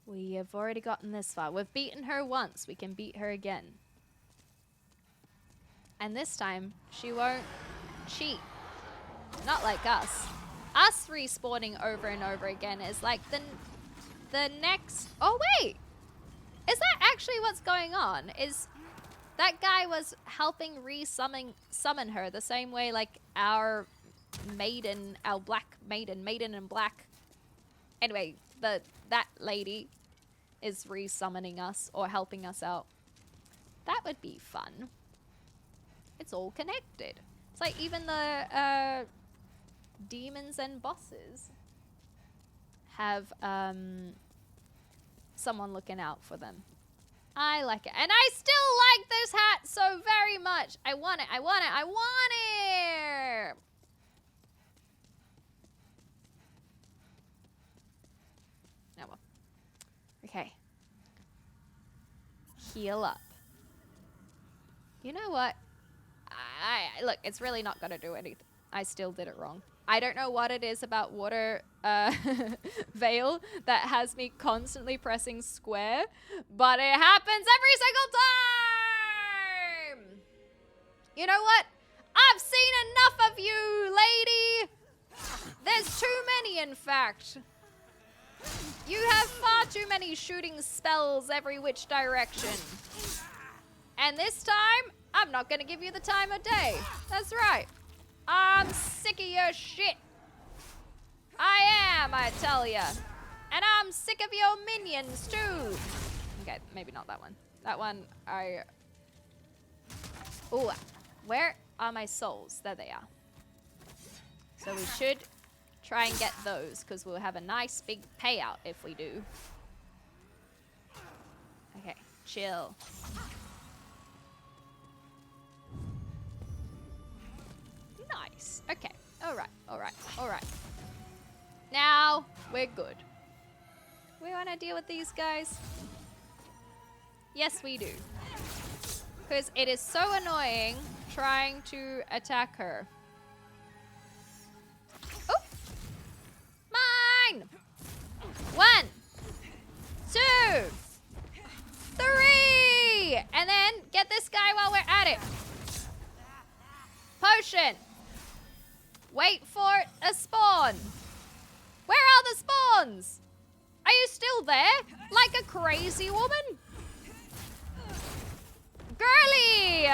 S1: We have already gotten this far. We've beaten her once. We can beat her again. And this time, she won't cheat. Not like us. Us respawning over and over again is like the next... Oh, wait! Is that actually what's going on? Is that guy was helping summon her the same way like our maiden, our black maiden in black. Anyway, that lady is resummoning us or helping us out. That would be fun. It's all connected. It's like even the demons and bosses have someone looking out for them. I like it. And I still like this hat so very much. I want it. I want it. I want it. Oh well. Okay. Heal up. You know what? Look, it's really not gonna do anything. I still did it wrong. I don't know what it is about water veil that has me constantly pressing square, but it happens every single time! You know what? I've seen enough of you, lady! There's too many, in fact. You have far too many shooting spells every which direction. And this time, I'm not gonna give you the time of day. That's right. I'm sick of your shit. I am, I tell ya. And I'm sick of your minions, too. Okay, maybe not that one. That one, Ooh, where are my souls? There they are. So we should try and get those, because we'll have a nice big payout if we do. Okay, chill. Nice. Okay. Alright, alright, alright. Now, we're good. We want to deal with these guys? Yes, we do. Because it is so annoying trying to attack her. Oh! Mine! 1, 2, 3! And then get this guy while we're at it. Potion! Wait for a spawn. Where are the spawns? Are you still there? Like a crazy woman? Girly!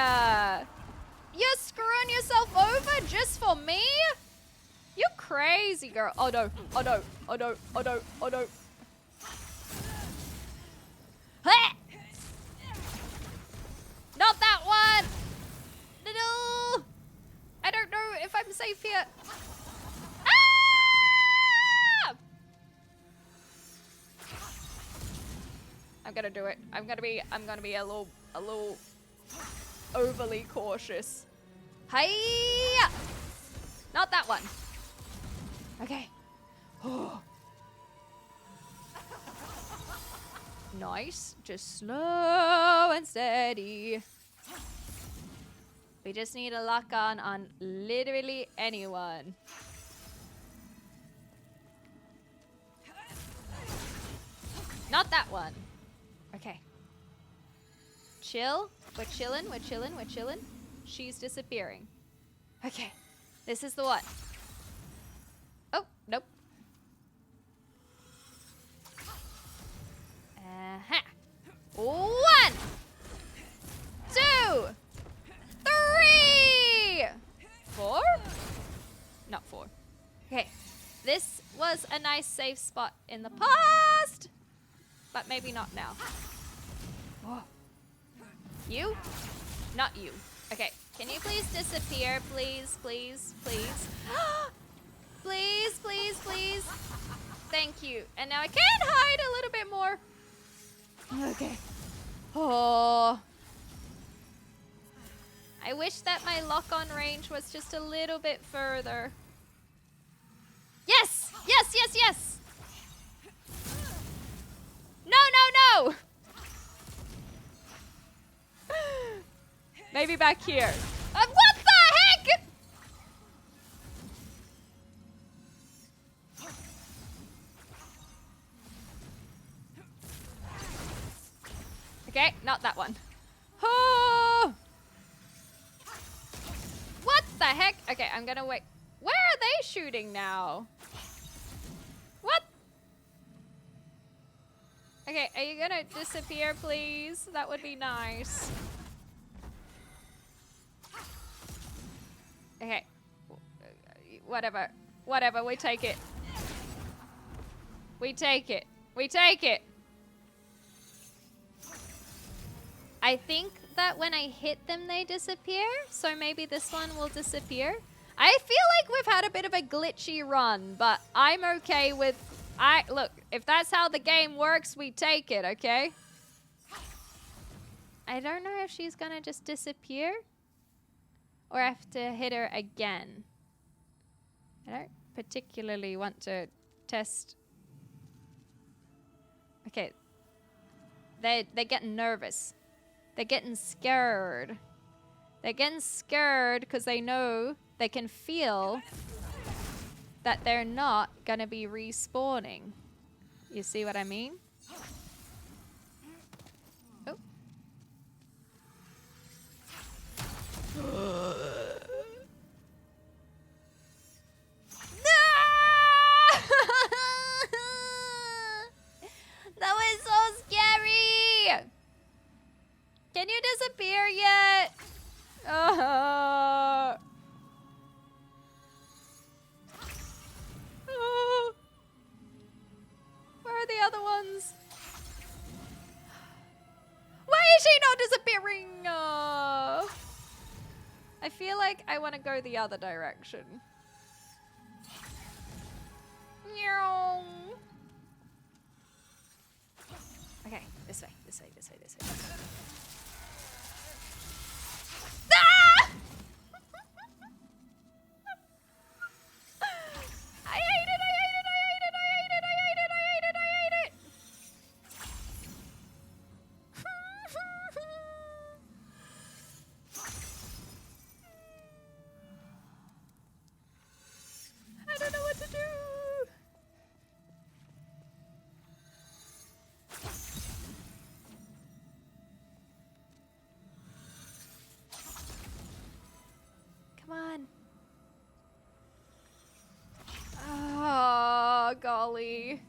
S1: You're screwing yourself over just for me? You crazy girl. Oh no, oh no, oh no, oh no, oh no. Ha! Not that one! No! I don't know if I'm safe here. Ah! I'm gonna do it. I'm gonna be a little overly cautious. Hiya! Not that one. Okay. Nice. Just slow and steady. We just need to lock on literally anyone. Not that one. Okay. Chill. We're chilling, we're chilling, we're chilling. She's disappearing. Okay. This is the one. Oh, nope. Uh-huh. 1, nice safe spot in the past, but maybe not now. Oh. You? Not you. Okay, can you please disappear, please, please, please? Please, please, please. Thank you. And now I can hide a little bit more. Okay. Oh. I wish that my lock-on range was just a little bit further. Yes! Yes, yes, yes! No, no, no! Maybe back here. What the heck? Okay, not that one. Oh! What the heck? Okay, I'm gonna wait. Where are they shooting now? What? Okay, are you gonna disappear, please? That would be nice. Okay. Whatever. Whatever, we take it. We take it. We take it. I think that when I hit them, they disappear. So maybe this one will disappear. I feel like we've had a bit of a glitchy run, but I'm okay with... Look, if that's how the game works, we take it, okay? I don't know if she's gonna just disappear or I have to hit her again. I don't particularly want to test. Okay. They're getting nervous. They're getting scared. They're getting scared because they know, they can feel that they're not gonna be respawning. You see what I mean? Oh. That was so scary! Can you disappear yet? Where are the other ones? Why is she not disappearing? I feel like I want to go the other direction. Meow. Okay, this way, this way, this way, this way. Ah! I hate it, I hate it, I hate it, I hate it, I hate it, I hate it, I hate it, I hate it. I don't know what to do. Come on. Oh, golly.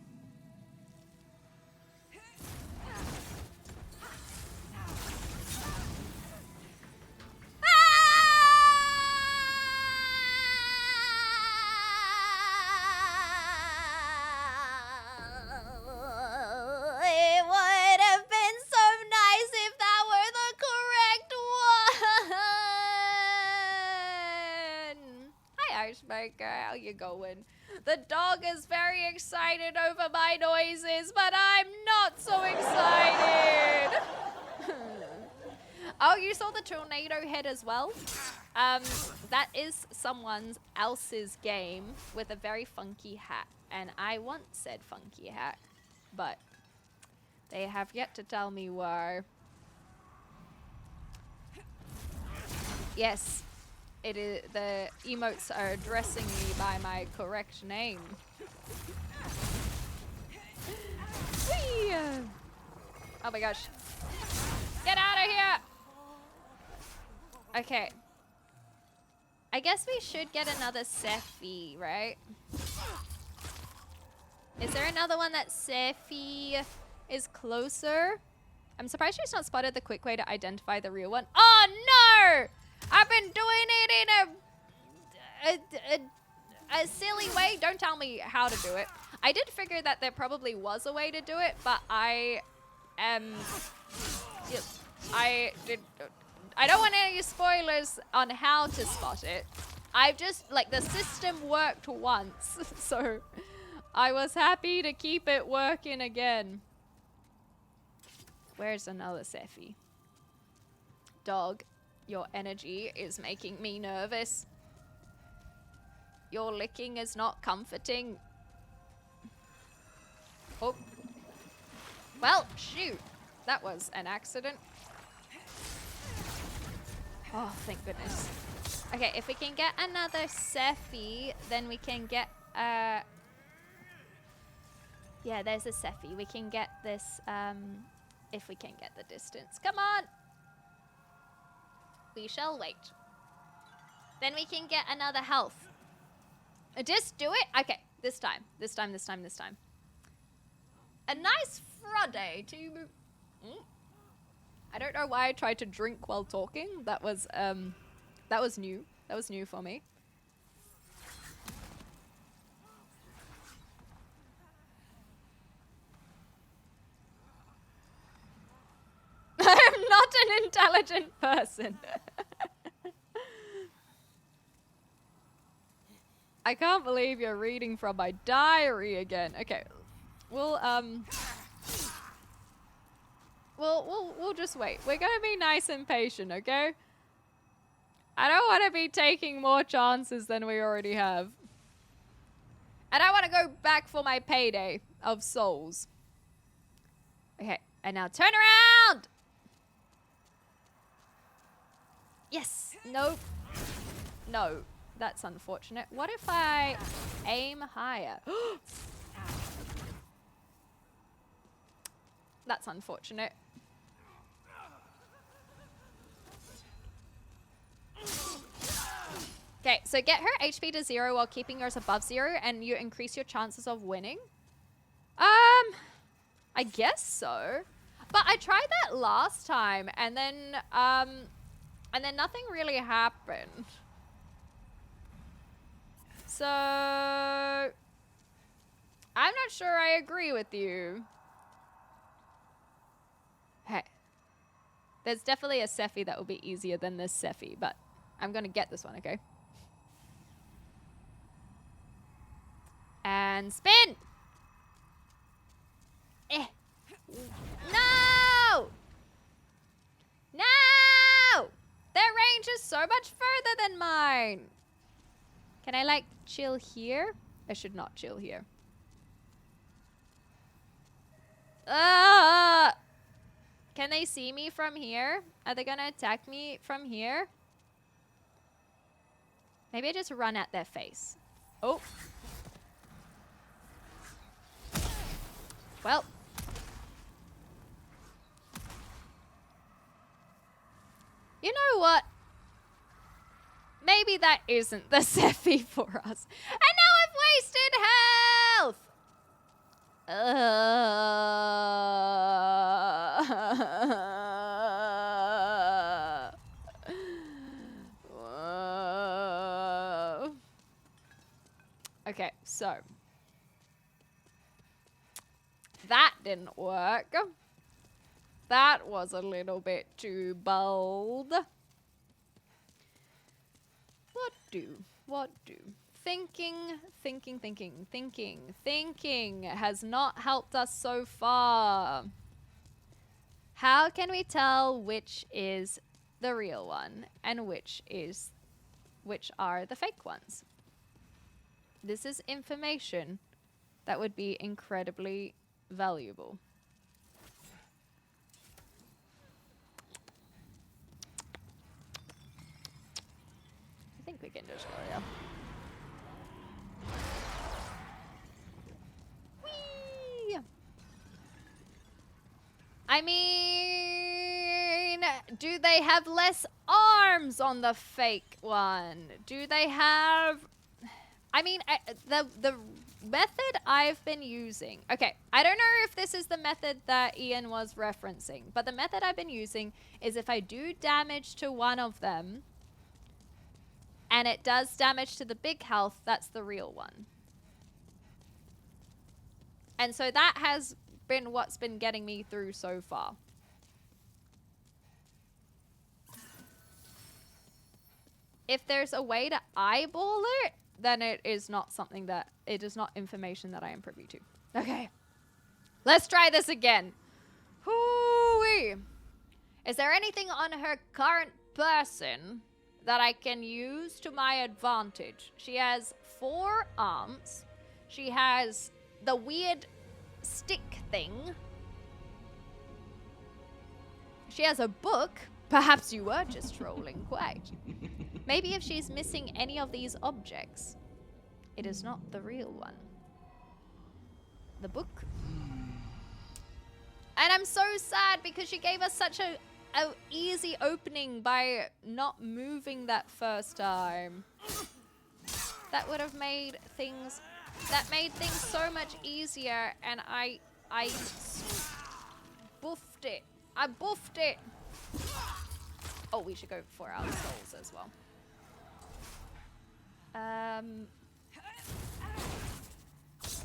S1: It would have been so nice if that were the correct one. Hi, Icebreaker. How you going? The dog is very excited over my noises, but I'm not so excited. Oh, you saw the tornado head as well? That is someone else's game with a very funky hat. And I want said funky hat, but they have yet to tell me why. Yes, it is. The emotes are addressing me by my correct name. Whee! Oh my gosh. Get out of here! Okay. I guess we should get another Sephi, right? Is there another one that Sephi is closer? I'm surprised she's not spotted the quick way to identify the real one. Oh no! I've been doing it in a silly way. Don't tell me how to do it. I did figure that there probably was a way to do it, but I don't want any spoilers on how to spot it. I've just, like, the system worked once, so I was happy to keep it working again. Where's another Sephi? Dog, your energy is making me nervous. Your licking is not comforting. Oh. Well, shoot. That was an accident. Oh, thank goodness. Okay, if we can get another Sephi, then we can get, yeah, there's a Sephi. We can get this, if we can get the distance. Come on! We shall wait. Then we can get another health. Just do it? Okay, this time. This time. A nice Friday to... I don't know why I tried to drink while talking. That was new. That was new for me. I'm not an intelligent person. I can't believe you're reading from my diary again. Okay. We'll just wait. We're gonna be nice and patient, okay? I don't want to be taking more chances than we already have. And I want to go back for my payday of souls. Okay, and now turn around! Yes! Nope. No, that's unfortunate. What if I aim higher? That's unfortunate. Okay, so get her HP to 0 while keeping yours above 0, and you increase your chances of winning. I guess so. But I tried that last time, and then nothing really happened. So I'm not sure I agree with you. Hey, there's definitely a Sephi that will be easier than this Sephi, but I'm gonna get this one, okay? And spin! Eh. No! No! Their range is so much further than mine. Can I, like, chill here? I should not chill here. Can they see me from here? Are they gonna attack me from here? Maybe I just run at their face. Oh. Well. You know what? Maybe that isn't the Sephi for us. And now I've wasted health! Okay, so. That didn't work. That was a little bit too bold. What do? Thinking has not helped us so far. How can we tell which is the real one and which are the fake ones? This is information that would be incredibly valuable. I think we can just go, yeah. Whee! I mean, do they have less arms on the fake one? Do they have... I mean, the method I've been using... Okay, I don't know if this is the method that Ian was referencing, but the method I've been using is if I do damage to one of them, and it does damage to the big health, that's the real one. And so that has been what's been getting me through so far. If there's a way to eyeball it, then it is not something that, it is not information that I am privy to. Okay. Let's try this again. Hoo-wee. Is there anything on her current person that I can use to my advantage? She has 4 arms. She has the weird stick thing. She has a book. Perhaps you were just trolling, quite. Maybe if she's missing any of these objects, it is not the real one. The book. And I'm so sad because she gave us such a easy opening by not moving that first time. That would have made things, that made things so much easier, and I buffed it. I buffed it. Oh, we should go for our souls as well.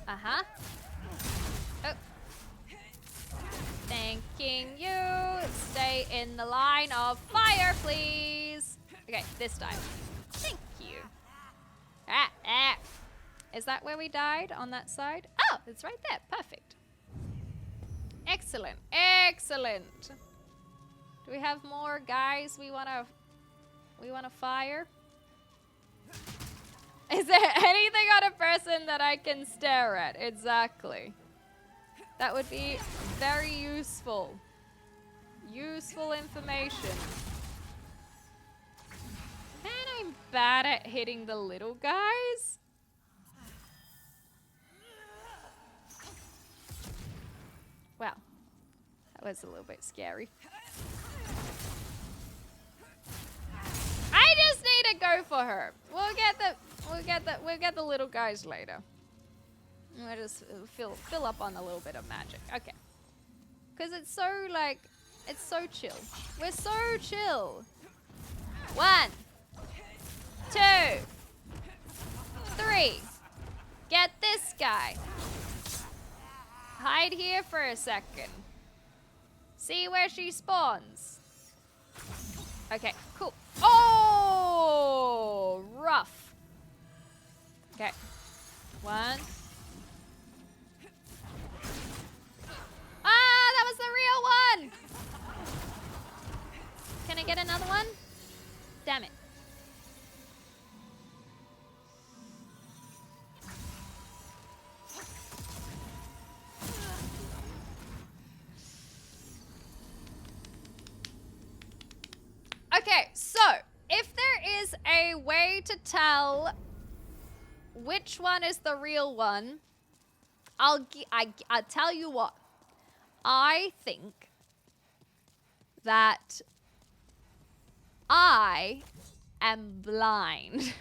S1: Uh-huh. Oh. Thanking you. Stay in the line of fire, please. Okay, this time. Thank you. Is that where we died? On that side? Oh, it's right there. Perfect. Excellent. Excellent. Do we have more guys we wanna fire? Is there anything on a person that I can stare at? Exactly. That would be very useful. Useful information. Man, I'm bad at hitting the little guys. Wow. That was a little bit scary. I just need to go for her. We'll get the little guys later. We'll just fill up on a little bit of magic. Okay. Cause it's so like, it's so chill. We're so chill. 1, 2, 3. Get this guy. Hide here for a second. See where she spawns. Okay, cool. Oh, rough. Okay. 1. Ah, that was the real one. Can I get another one? Damn it. Okay, so if there is a way to tell which one is the real one, I'll tell you what. I think that I am blind.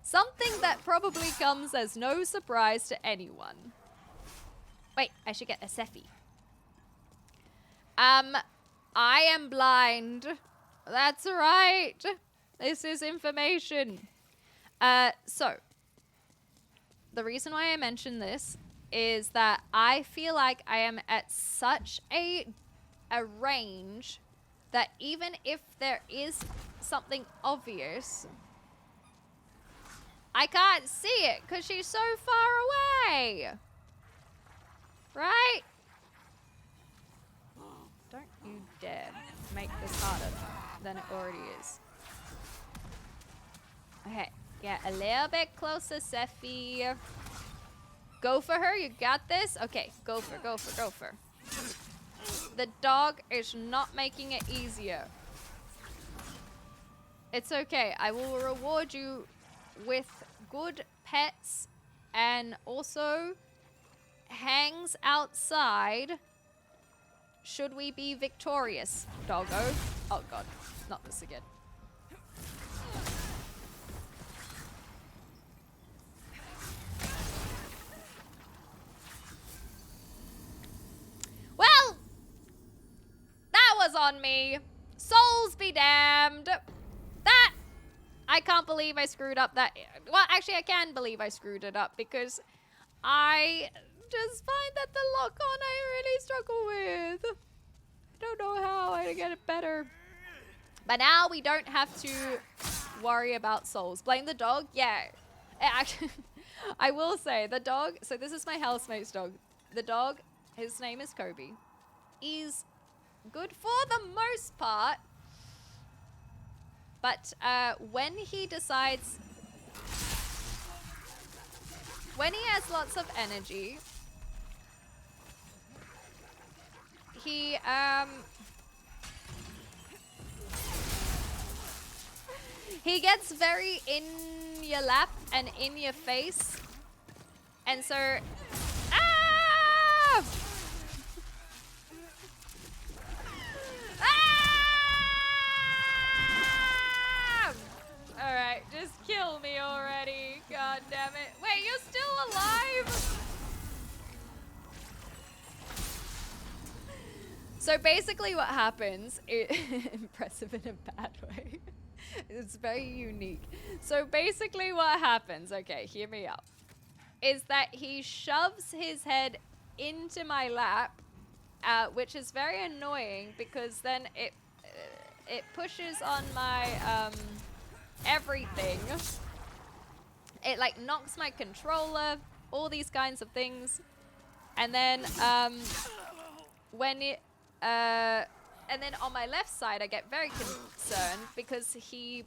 S1: Something that probably comes as no surprise to anyone. Wait, I should get a Sephi. I am blind. That's right. This is information. So, the reason why I mention this is that I feel like I am at such a range that even if there is something obvious, I can't see it because she's so far away. Right? Don't you dare make this harder than it already is. Okay, get a little bit closer, Sephi. Go for her, you got this? Okay, go for. The dog is not making it easier. It's okay, I will reward you with good pets and also hangs outside should we be victorious, doggo. Oh god, not this again. Well, that was on me. Souls be damned. That, I can't believe I screwed up that. Well, actually I can believe I screwed it up because I just find that the lock-on I really struggle with. I don't know how I get it better. But now we don't have to worry about souls. Blame the dog? Yeah. Actually, I will say, the dog, so this is my housemate's dog. The dog, his name is Kobe. He's good for the most part. But when he decides, when he has lots of energy, he gets very in your lap and in your face. And so, ah! Ah! All right, just kill me already. God damn it. Wait, you're still alive? So basically what happens, impressive in a bad way. It's very unique. So basically what happens, okay, hear me out, is that he shoves his head into my lap, which is very annoying because then it pushes on my everything. It like knocks my controller, all these kinds of things. And then when it and then on my left side, I get very concerned because he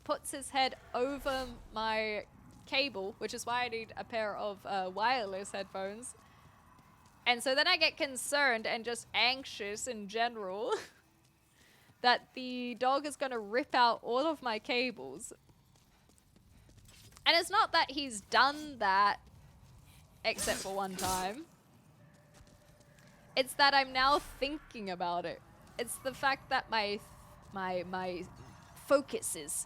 S1: puts his head over my cable, which is why I need a pair of wireless headphones. And so then I get concerned and just anxious in general that the dog is going to rip out all of my cables. And it's not that he's done that, except for one time. It's that I'm now thinking about it. It's the fact that my focus is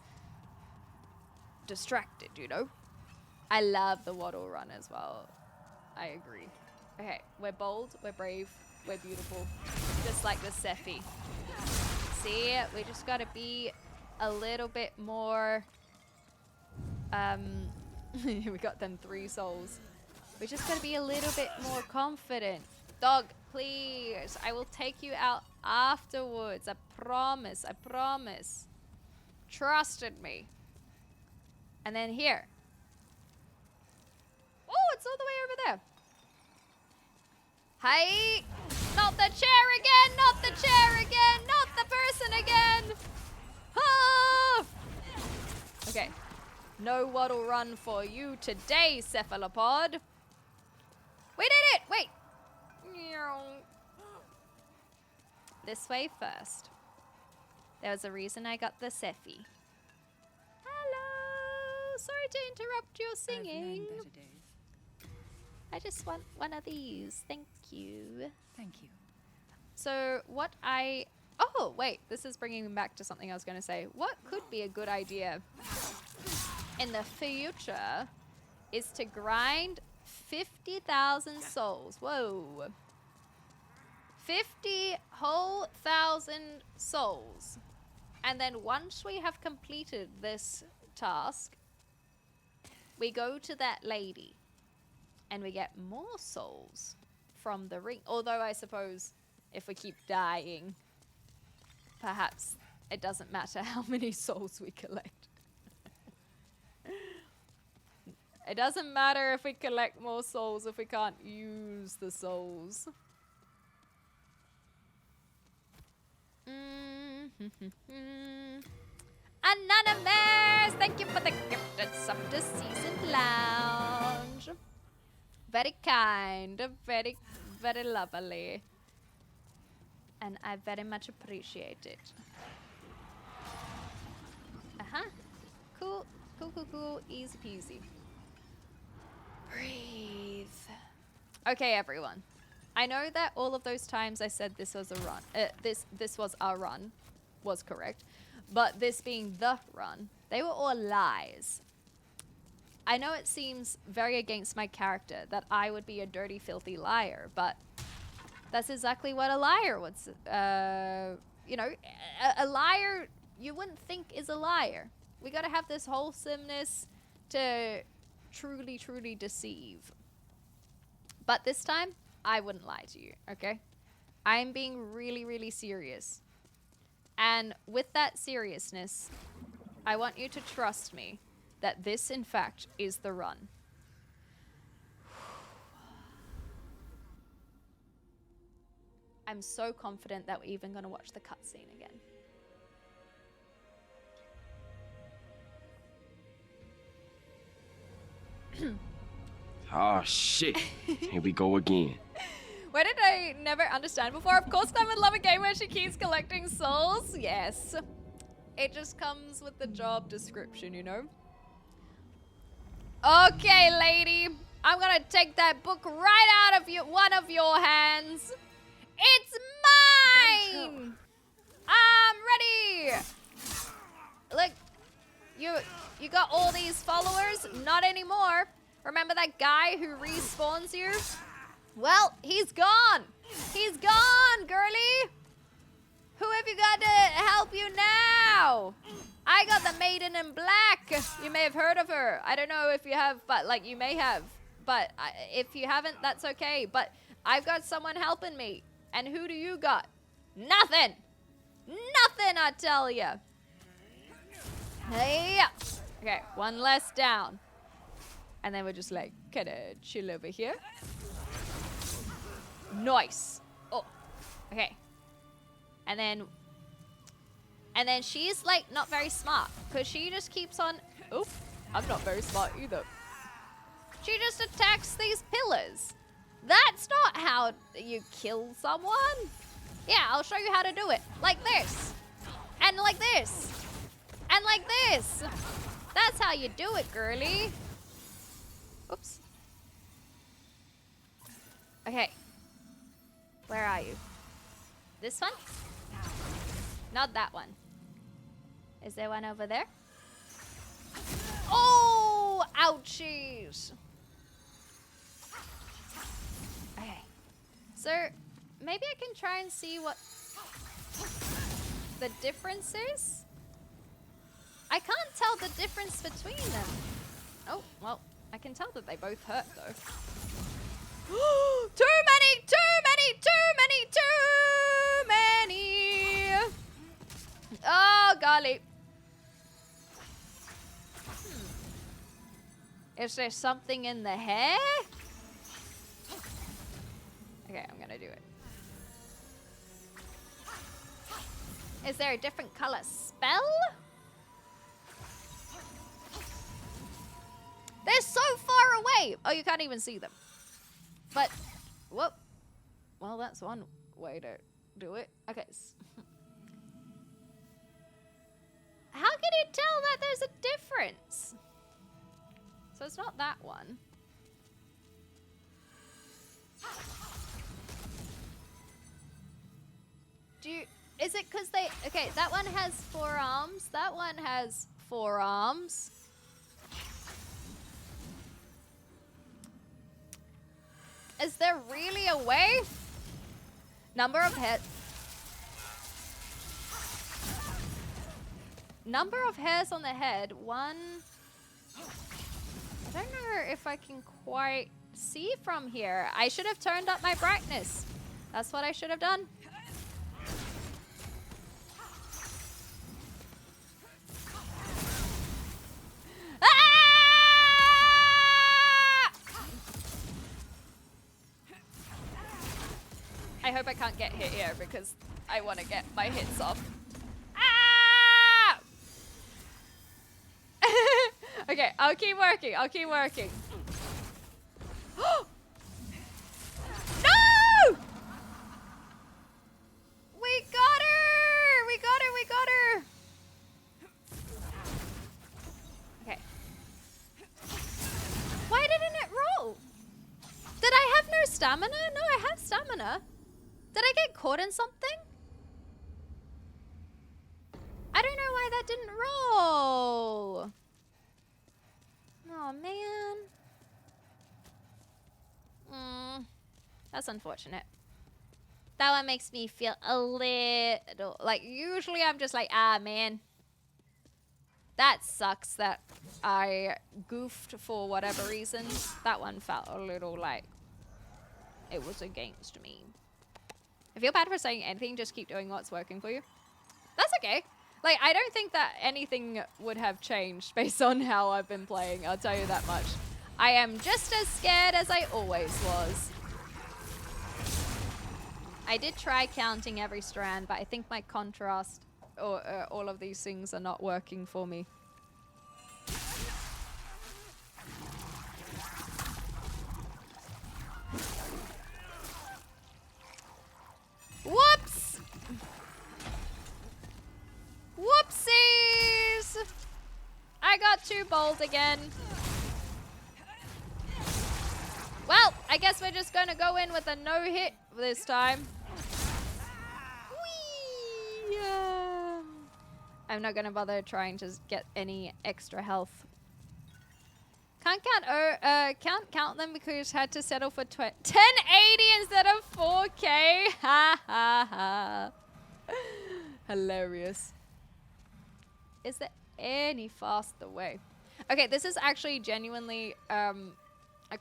S1: distracted, you know? I love the waddle run as well. I agree. Okay, we're bold, we're brave, we're beautiful. Just like the Sephi. See, we just gotta be a little bit more... we got them 3 souls. We just gotta be a little bit more confident. Dog, please. I will take you out afterwards. I promise. I promise. Trust in me. And then here. Oh, it's all the way over there. Hi. Not the chair again. Not the chair again. Not the person again. Ah! Okay. No waddle run for you today, cephalopod. We did it. Wait. This way first. There was a reason I got the Sephi. Hello! Sorry to interrupt your singing.
S6: I've known better days.
S1: I just want one of these. Thank you.
S6: Thank you.
S1: So what I... Oh, wait. This is bringing me back to something I was going to say. What could be a good idea in the future is to grind 50,000 souls. Whoa. 50 whole thousand souls. And then once we have completed this task, we go to that lady and we get more souls from the ring. Although I suppose if we keep dying, perhaps it doesn't matter how many souls we collect. It doesn't matter if we collect more souls if we can't use the souls. Anonymous! Thank you for the gifted sub to Season Lounge. Very kind, very, very lovely. And I very much appreciate it. Cool, cool, cool, cool. Easy peasy. Breathe. Okay, everyone. I know that all of those times I said this was a run, this was a run, was correct, but this being the run, they were all lies. I know it seems very against my character that I would be a dirty, filthy liar, but that's exactly what a liar would, you know, a liar you wouldn't think is a liar. We gotta have this wholesomeness to truly, truly deceive. But this time, I wouldn't lie to you, okay? I'm being really, really serious. And with that seriousness, I want you to trust me that this, in fact, is the run. I'm so confident that we're even going to watch the cutscene again.
S5: Oh shit. Here we go again.
S1: Why did I never understand before? Of course, I would love a game where she keeps collecting souls. Yes. It just comes with the job description, you know? Okay, lady. I'm gonna take that book right out of one of your hands. It's mine! I'm ready! Look, you got all these followers? Not anymore. Remember that guy who respawns you? Well, he's gone. He's gone, girly. Who have you got to help you now? I got the Maiden in Black. You may have heard of her. I don't know if you have, but like you may have. But if you haven't, that's okay. But I've got someone helping me. And who do you got? Nothing. Nothing, I tell you. Hey. Okay, one less down. And then we're just like, kind of chill over here. Nice. Oh, okay. And then she's like not very smart because she just keeps on. Oh, I'm not very smart either. She just attacks these pillars. That's not how you kill someone. Yeah, I'll show you how to do it. Like this. And like this. And like this. That's how you do it, girly. Oops. Okay. Where are you? This one? Not that one. Is there one over there? Oh, ouchies. Okay. So, maybe I can try and see what the difference is. I can't tell the difference between them. Oh, well, I can tell that they both hurt, though. Too many, too many, too many, too many. Oh, golly. Is there something in the hair? Okay, I'm gonna do it. Is there a different color spell? They're so far away. Oh, you can't even see them. But, whoop. Well, that's one way to do it. Okay. How can you tell that there's a difference? So it's not that one. Is it because they, okay, that one has 4 arms. That one has 4 arms. Is there really a way? Number of hits. Number of hairs on the head. 1. I don't know if I can quite see from here. I should have turned up my brightness. That's what I should have done. I hope I can't get hit here because I want to get my hits off. Ah! Okay, I'll keep working. I'll keep working. No! We got her! We got her! We got her! Okay. Why didn't it roll? Did I have no stamina? No, I have stamina. Did I get caught in something? I don't know why that didn't roll. Oh, man. That's unfortunate. That one makes me feel a little... Like, usually I'm just like, ah, man. That sucks that I goofed for whatever reason. That one felt a little like... It was against me. I feel bad for saying anything, just keep doing what's working for you. That's okay. Like, I don't think that anything would have changed based on how I've been playing, I'll tell you that much. I am just as scared as I always was. I did try counting every strand, but I think my contrast or all of these things are not working for me. Whoops! Whoopsies! I got too bold again. Well, I guess we're just gonna go in with a no-hit this time. Whee! I'm not gonna bother trying to get any extra health. Can't count them because had to settle for 1080 instead of 4K. Ha ha ha. Hilarious. Is there any faster way? Okay, this is actually genuinely a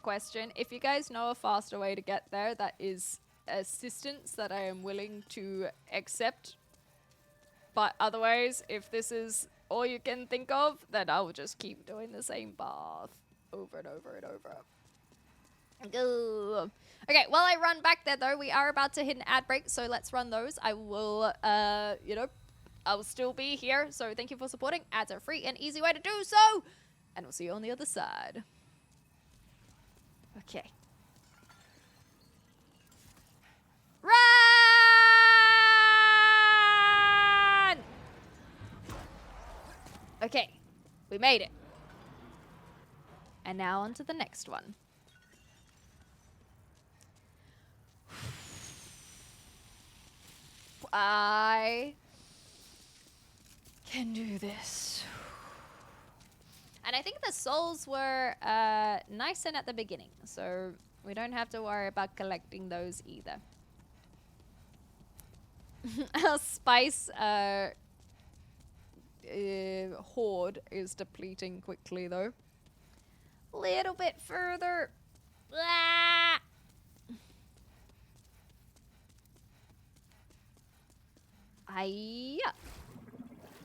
S1: question. If you guys know a faster way to get there, that is assistance that I am willing to accept. But otherwise, if this is all you can think of, then I will just keep doing the same path over and over and over. Go. Okay, while I run back there though, we are about to hit an ad break, so let's run those. I will, you know, I will still be here, so thank you for supporting. Ads are free and easy way to do so, and we'll see you on the other side. Okay. Run! Okay, we made it. And now on to the next one. I can do this. And I think the souls were nice and at the beginning, so we don't have to worry about collecting those either. Our spice hoard is depleting quickly though. Little bit further. Ah!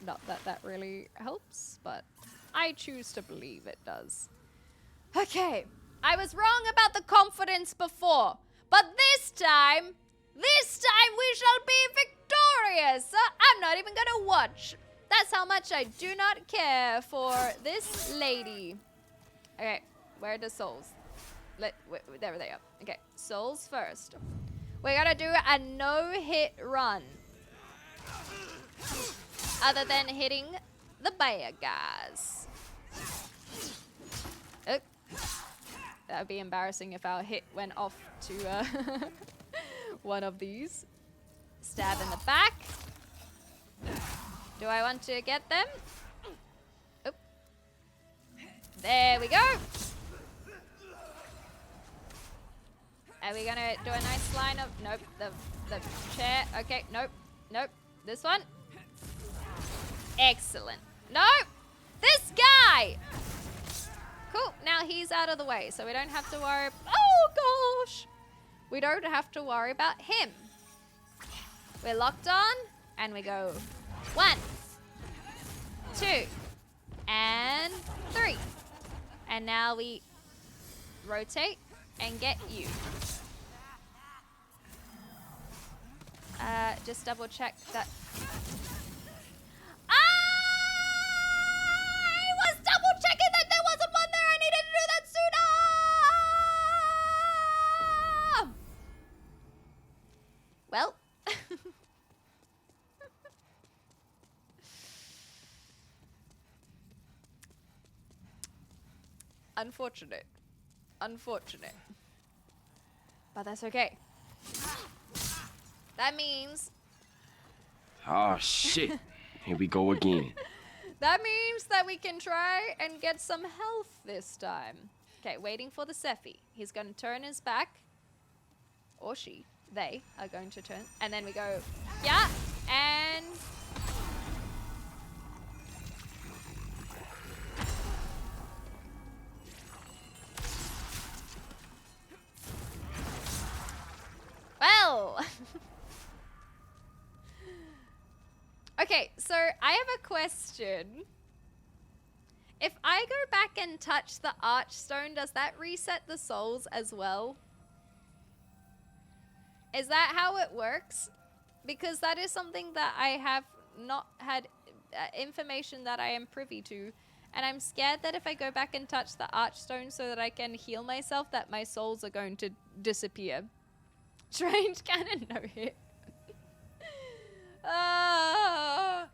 S1: Not that that really helps, but I choose to believe it does. Okay, I was wrong about the confidence before, but this time we shall be victorious. I'm not even gonna watch. That's how much I do not care for this lady. Okay, where are the souls? There they are. Okay, souls first. We gotta do a no-hit run. Other than hitting the bad guys. Oh. That would be embarrassing if our hit went off to one of these. Stab in the back. Do I want to get them? Oh. There we go. Are we gonna do a nice line of... Nope, the chair. Okay, nope, nope. This one. Excellent. Nope! This guy! Cool, now he's out of the way, so we don't have to worry... Oh, gosh! We don't have to worry about him. We're locked on, and we go 1, 2, and 3. And now we rotate and get you. Just double check that. I was double checking that there wasn't one there. I needed to do that sooner. Well. Unfortunate. Unfortunate. But that's okay. That means...
S5: Oh, shit. Here we go again.
S1: That means that we can try and get some health this time. Okay, waiting for the Sephi. He's going to turn his back. Or she. They are going to turn. And then we go, yeah, and... Cool. Okay, so I have a question. If I go back and touch the Archstone, does that reset the souls as well? Is that how it works? Because that is something that I have not had information that I am privy to. And I'm scared that if I go back and touch the Archstone so that I can heal myself, that my souls are going to disappear. Strange cannon, no hit. Oh.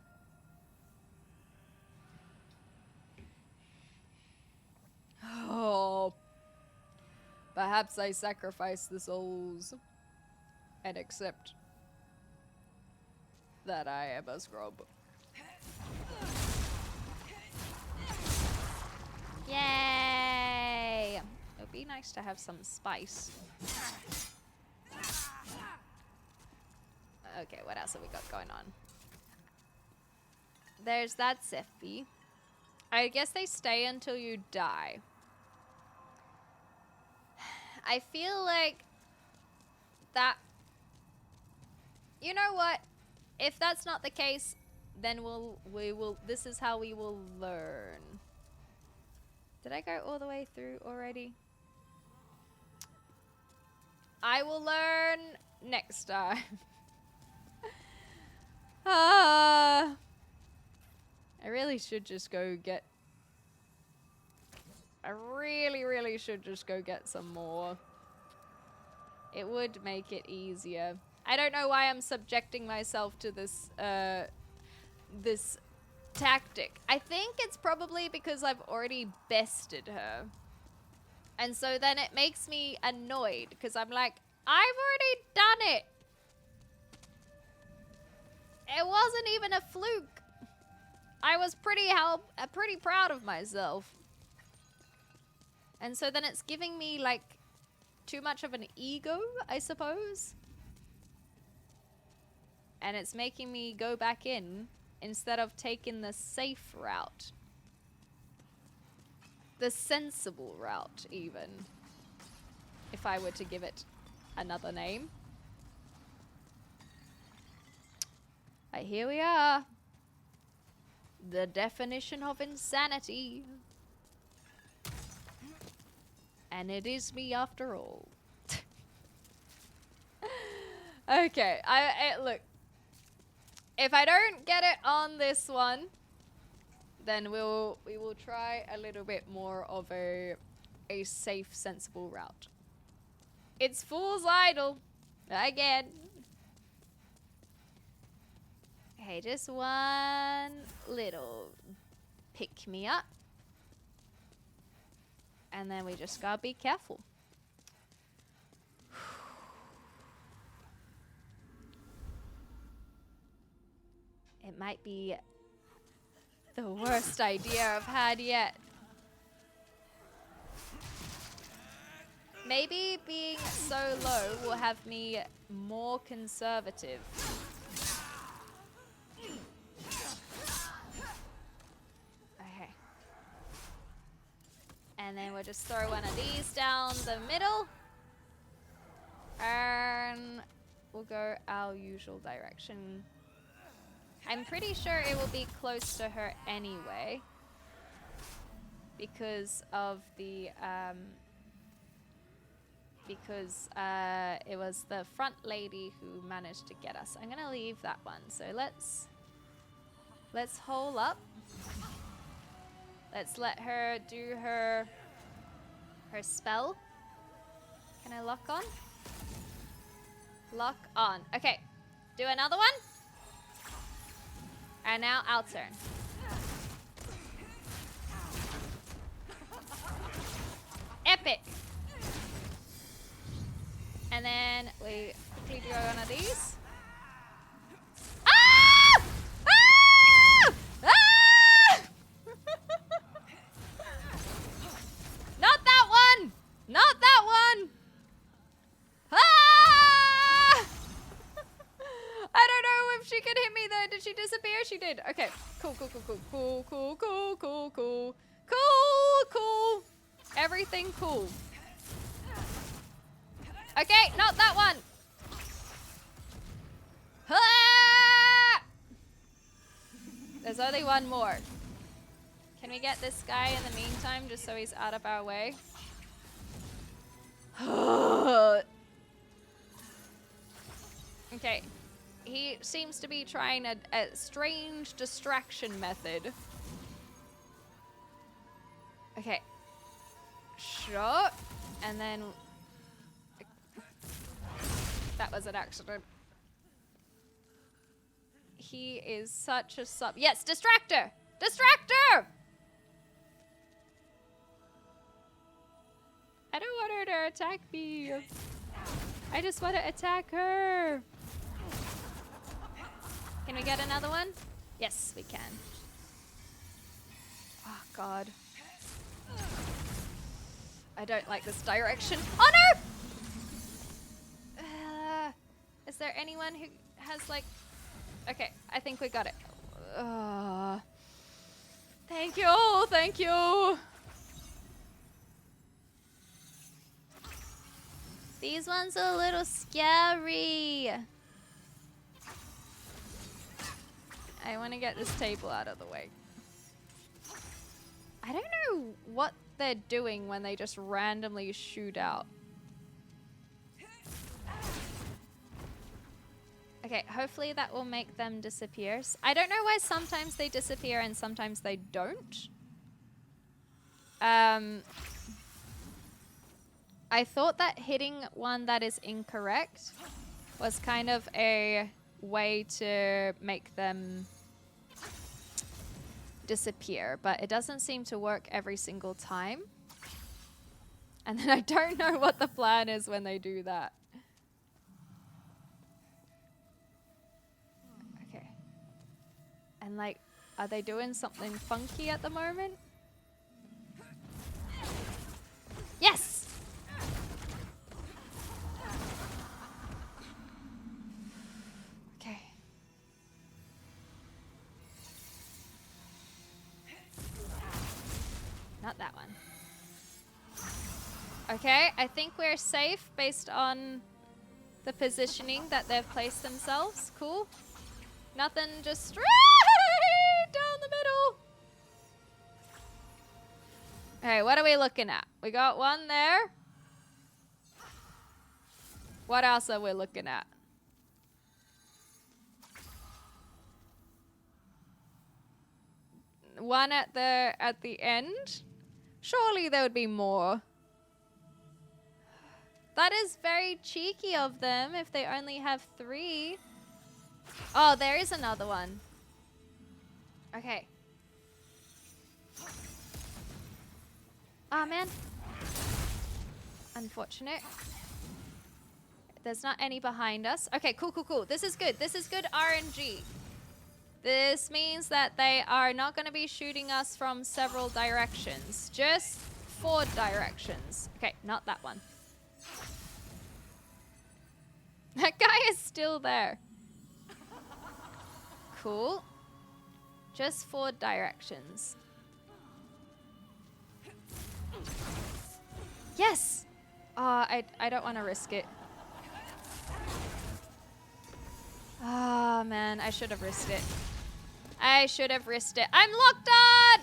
S1: Perhaps I sacrifice the souls and accept that I am a scrub. Yay! It would be nice to have some spice. Okay, what else have we got going on? There's that Sephi. I guess they stay until you die. I feel like that... You know what? If that's not the case, then we will. This is how we will learn. Did I go all the way through already? I will learn next time. I really should just go get... I really should just go get some more. It would make it easier. I don't know why I'm subjecting myself to this, this tactic. I think it's probably because I've already bested her. And so then it makes me annoyed because I'm like, I've already done it. It wasn't even a fluke. I was pretty proud of myself. And so then it's giving me like too much of an ego, I suppose. And it's making me go back in instead of taking the safe route. The sensible route, even. If I were to give it another name. Here we are. The definition of insanity. And it is me after all. Okay, look. If I don't get it on this one, then we will try a little bit more of a safe, sensible route. It's Fool's Idol again. Okay, just one little pick me up. And then we just gotta be careful. It might be the worst idea I've had yet. Maybe being so low will have me more conservative. Okay. And then we'll just throw one of these down the middle. And we'll go our usual direction. I'm pretty sure it will be close to her anyway. Because of the, it was the front lady who managed to get us. I'm gonna leave that one. So let's hole up. Let's let her do her spell. Can I lock on? Lock on. Okay. Do another one. And now our turn. Epic. And then we quickly do one of these. Ah! Ah! Ah! Not that one! Not that one! Ah! I don't know if she can hit me there. Did she disappear? She did. Okay. Cool, cool, cool, cool, cool, cool, cool, cool, cool. Cool, cool. Everything cool. Okay, not that one. There's only one more. Can we get this guy in the meantime, just so he's out of our way? Okay. He seems to be trying a strange distraction method. Okay. Shot. And then... That was an accident. He is such a sub... Yes, distractor! Distractor! I don't want her to attack me. I just want to attack her. Can we get another one? Yes, we can. Oh, God. I don't like this direction. Oh, no! Is there anyone who has, like... Okay, I think we got it. Thank you, thank you. These ones are a little scary. I want to get this table out of the way. I don't know what they're doing when they just randomly shoot out. Okay, hopefully that will make them disappear. I don't know why sometimes they disappear and sometimes they don't. I thought that hitting one that is incorrect was kind of a way to make them disappear, but it doesn't seem to work every single time. And then I don't know what the plan is when they do that. Okay. And like, are they doing something funky at the moment? Yes! Okay. Not that one. Okay, I think we're safe based on the positioning that they've placed themselves. Cool. Nothing just straight down the middle. Okay, what are we looking at? We got one there. What else are we looking at? One at the end. Surely there would be more. That is very cheeky of them if they only have 3. Oh, there is another one. Okay. Ah, man. Unfortunate. There's not any behind us. Okay, cool, cool, cool. This is good. This is good RNG. This means that they are not going to be shooting us from several directions. Just 4 directions. Okay, not that one. That guy is still there. Cool. Just 4 directions. Yes! I don't want to risk it. Ah, man, I should have risked it. I should have risked it. I'm locked on!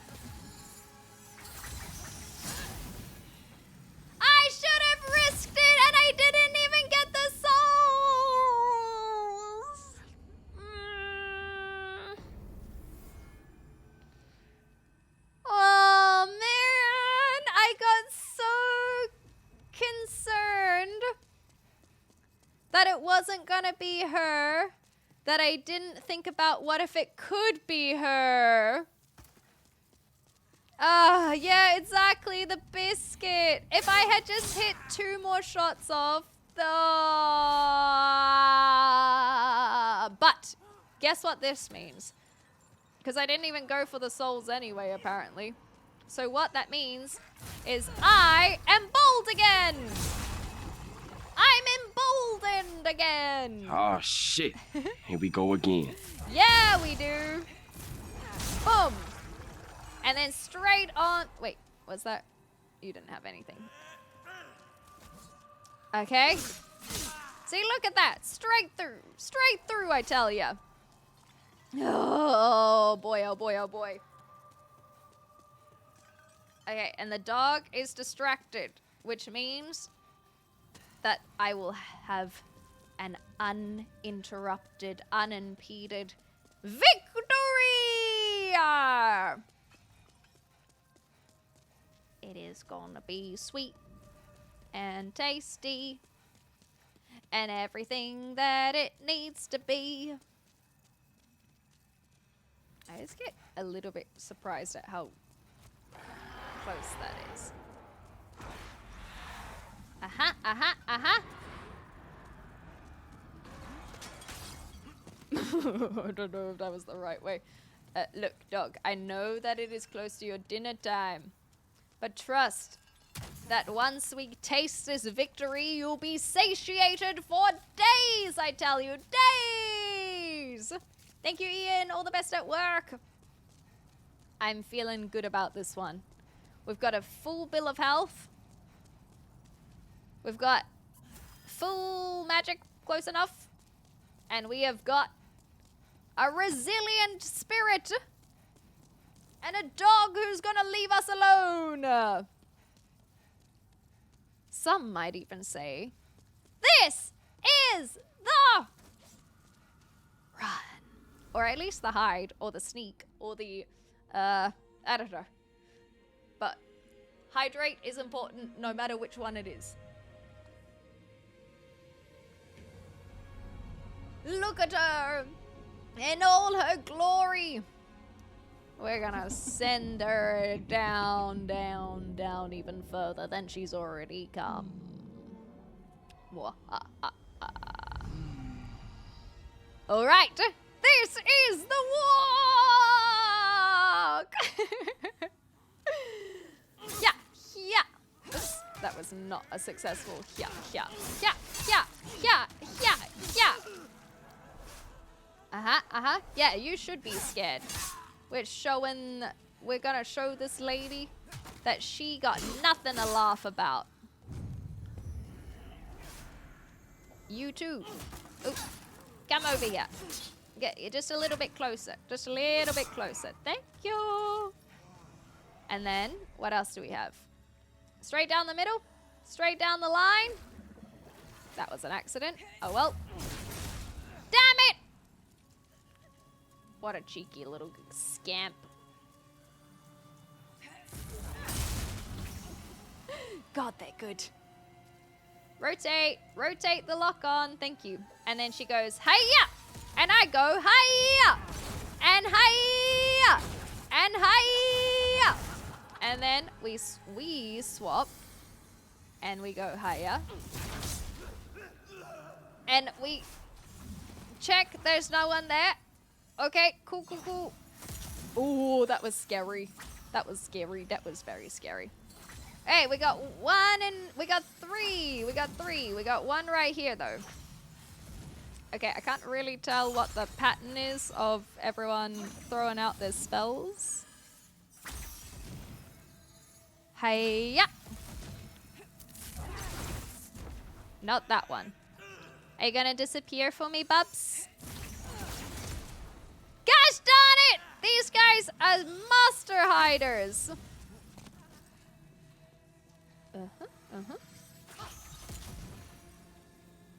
S1: I should have risked it and I didn't even get the souls! Oh, man! I got so concerned that it wasn't gonna be her, that I didn't think about what if it could be her. Ah, yeah, exactly, the biscuit. If I had just hit 2 more shots off, but guess what this means? Because I didn't even go for the souls anyway, apparently. So what that means is I am bold again. I'm emboldened again.
S5: Oh, shit. Here we go again.
S1: Yeah, we do. Boom. And then straight on. Wait, was that? You didn't have anything. Okay. See, look at that. Straight through. Straight through, I tell ya. Oh boy, oh boy, oh boy. Okay, and the dog is distracted, which means that I will have an uninterrupted, unimpeded victory! It is gonna be sweet and tasty and everything that it needs to be. I just get a little bit surprised at how close that is. Aha, aha, aha. I don't know if that was the right way. Look, dog, I know that it is close to your dinner time, but trust that once we taste this victory, you'll be satiated for days, I tell you, days! Thank you, Ian. All the best at work. I'm feeling good about this one. We've got a full bill of health. We've got full magic close enough. And we have got a resilient spirit. And a dog who's gonna leave us alone. Some might even say, this is the run. Or at least the hide, or the sneak, or the, I don't know. But hydrate is important no matter which one it is. Look at her in all her glory. We're gonna send her down, down, down even further than she's already come. Alright, this is the walk! Yeah, yeah. Oops, that was not a successful yeah, yeah, yeah, yeah, yeah, yeah, yeah. Uh-huh. Yeah, you should be scared. We're gonna show this lady that she got nothing to laugh about. You too. Ooh, come over here. Get just a little bit closer. Just a little bit closer. Thank you. And then, what else do we have? Straight down the middle? Straight down the line? That was an accident. Oh well. Damn it! What a cheeky little scamp. God, they're good. Rotate. Rotate the lock on. Thank you. And then she goes, hi-ya! And I go, hi-ya! And hi-ya! And hi-ya! And then we swap. And we go, hi-ya. And we check there's no one there. Okay, cool, cool, cool. Ooh, that was scary. That was scary. That was very scary. Hey, we got one and we got three. We got three. We got one right here, though. Okay, I can't really tell what the pattern is of everyone throwing out their spells. Hiya! Not that one. Are you gonna disappear for me, bubs? Gosh darn it! These guys are master hiders.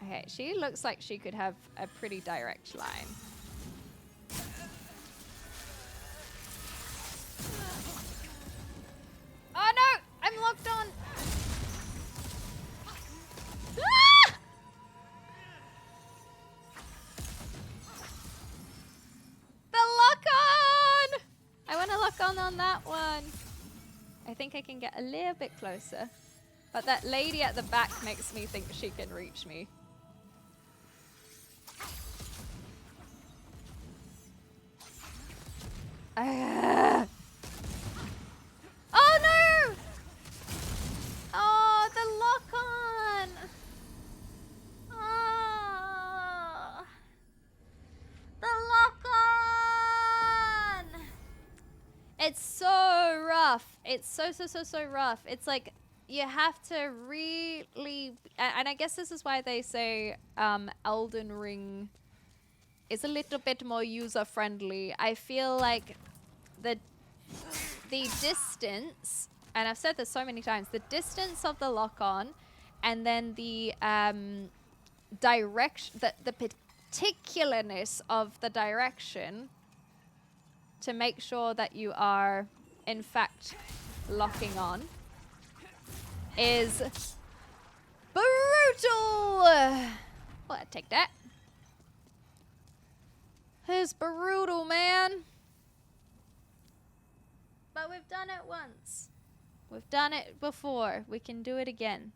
S1: Okay, she looks like she could have a pretty direct line. Oh no! I'm locked on! Ah! The lock on! I want to lock on that one. I think I can get a little bit closer. But that lady at the back makes me think she can reach me. Oh no! Oh, the lock on! Oh, the lock on! It's so rough. It's so rough. It's like you have to really, and I guess this is why they say Elden Ring is a little bit more user-friendly. I feel like the distance, and I've said this so many times, the distance of the lock-on and then the direction, the particularness of the direction to make sure that you are, in fact, locking on is brutal. Well, I'd take that. It's brutal, man. But we've done it once. We've done it before. We can do it again.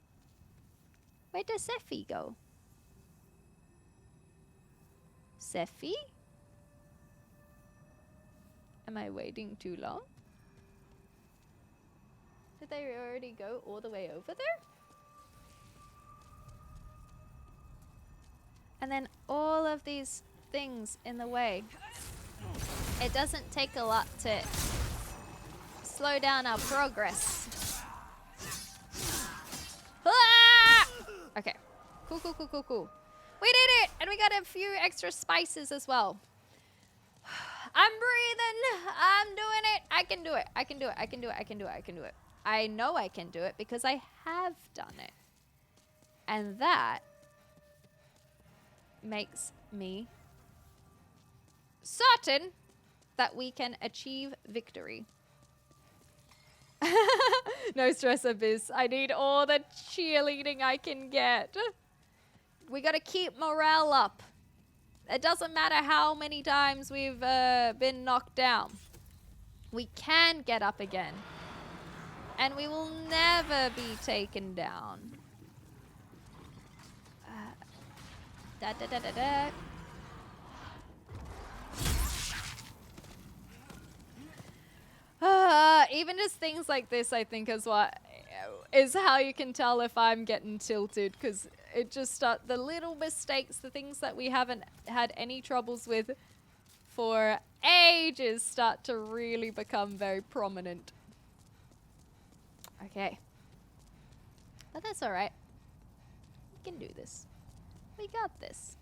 S1: Where does Sephi go? Sephi? Am I waiting too long? Did they already go all the way over there? And then all of these things in the way. It doesn't take a lot to slow down our progress. Ah! Okay. Cool, cool, cool, cool, cool. We did it! And we got a few extra spices as well. I'm breathing. I'm doing it. I can do it. I can do it. I can do it. I can do it. I can do it. I know I can do it because I have done it. And that makes me certain that we can achieve victory. No stress, Abyss. I need all the cheerleading I can get. We gotta keep morale up. It doesn't matter how many times we've been knocked down. We can get up again. And we will never be taken down. Da da da da da. Even just things like this, I think, is how you can tell if I'm getting tilted, because it just the little mistakes, the things that we haven't had any troubles with for ages, start to really become very prominent. Okay, but that's all right. We can do this. We got this.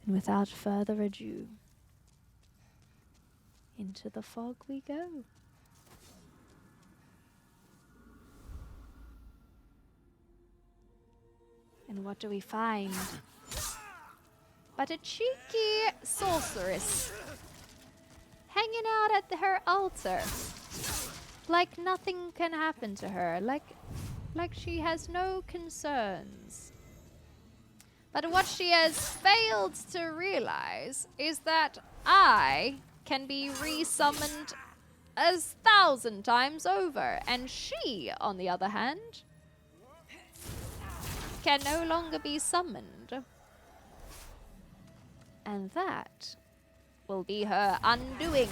S1: And without further ado, into the fog we go. And what do we find? But a cheeky sorceress hanging out at her altar, like nothing can happen to her, like she has no concerns. But what she has failed to realize is that I can be resummoned 1,000 times over, and she, on the other hand, can no longer be summoned. And that will be her undoing.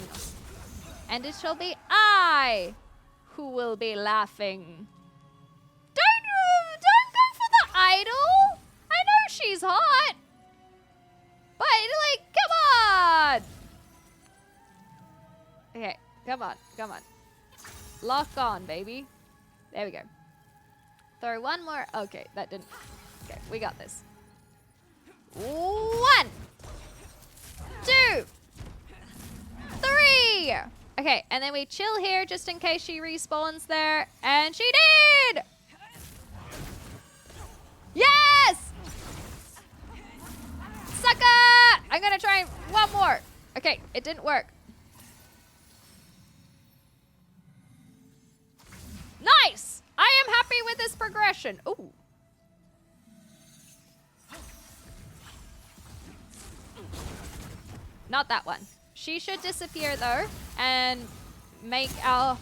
S1: And it shall be I who will be laughing. Don't go for the idol! I know she's hot, but like, come on. Okay, come on, come on. Lock on, baby. There we go. Throw one more. Okay, that didn't. Okay, we got this. 1, 2, 3. Okay, and then we chill here just in case she respawns there, and she did. Yes! Sucker! I'm gonna try one more. Okay, it didn't work. Nice! I am happy with this progression. Ooh. Not that one. She should disappear though and make our...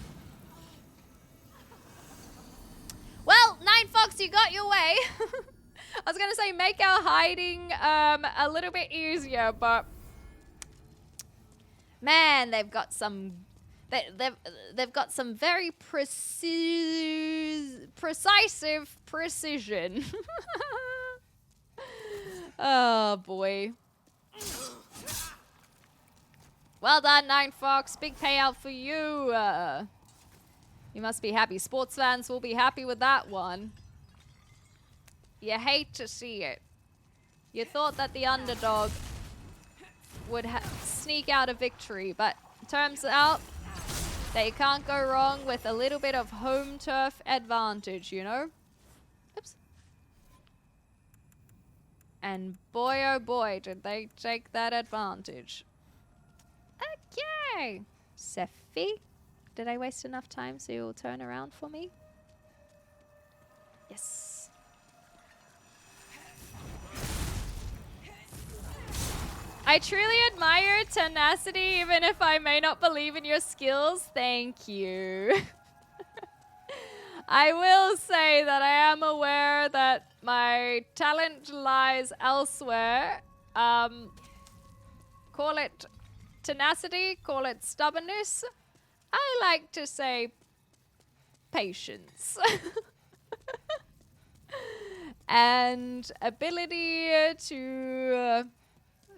S1: Well, 9Fox, you got your way. I was gonna say make our hiding a little bit easier, but man, they've got some very precisive precision. Oh boy. Well done, Nine Fox. Big payout for you. You must be happy. Sports fans will be happy with that one. You hate to see it. You thought that the underdog would sneak out a victory, but turns out they can't go wrong with a little bit of home turf advantage, you know? Oops. And boy, oh boy, did they take that advantage. Okay. Sephi, did I waste enough time so you'll turn around for me? Yes. I truly admire your tenacity, even if I may not believe in your skills. Thank you. I will say that I am aware that my talent lies elsewhere. Call it tenacity, call it stubbornness. I like to say patience. And ability to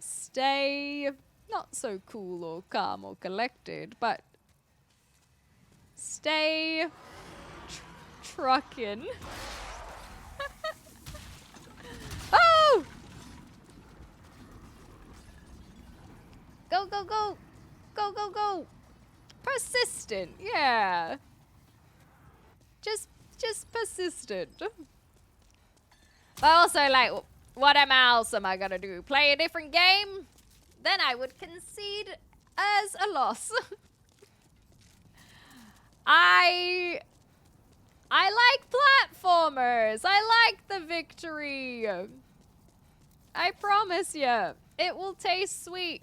S1: stay not so cool or calm or collected, but stay trucking. Oh! Go, go, go! Go, go, go! Persistent, yeah. Just persistent. But also, like, what else am I gonna do? Play a different game? Then I would concede as a loss. I like platformers. I like the victory. I promise you, it will taste sweet.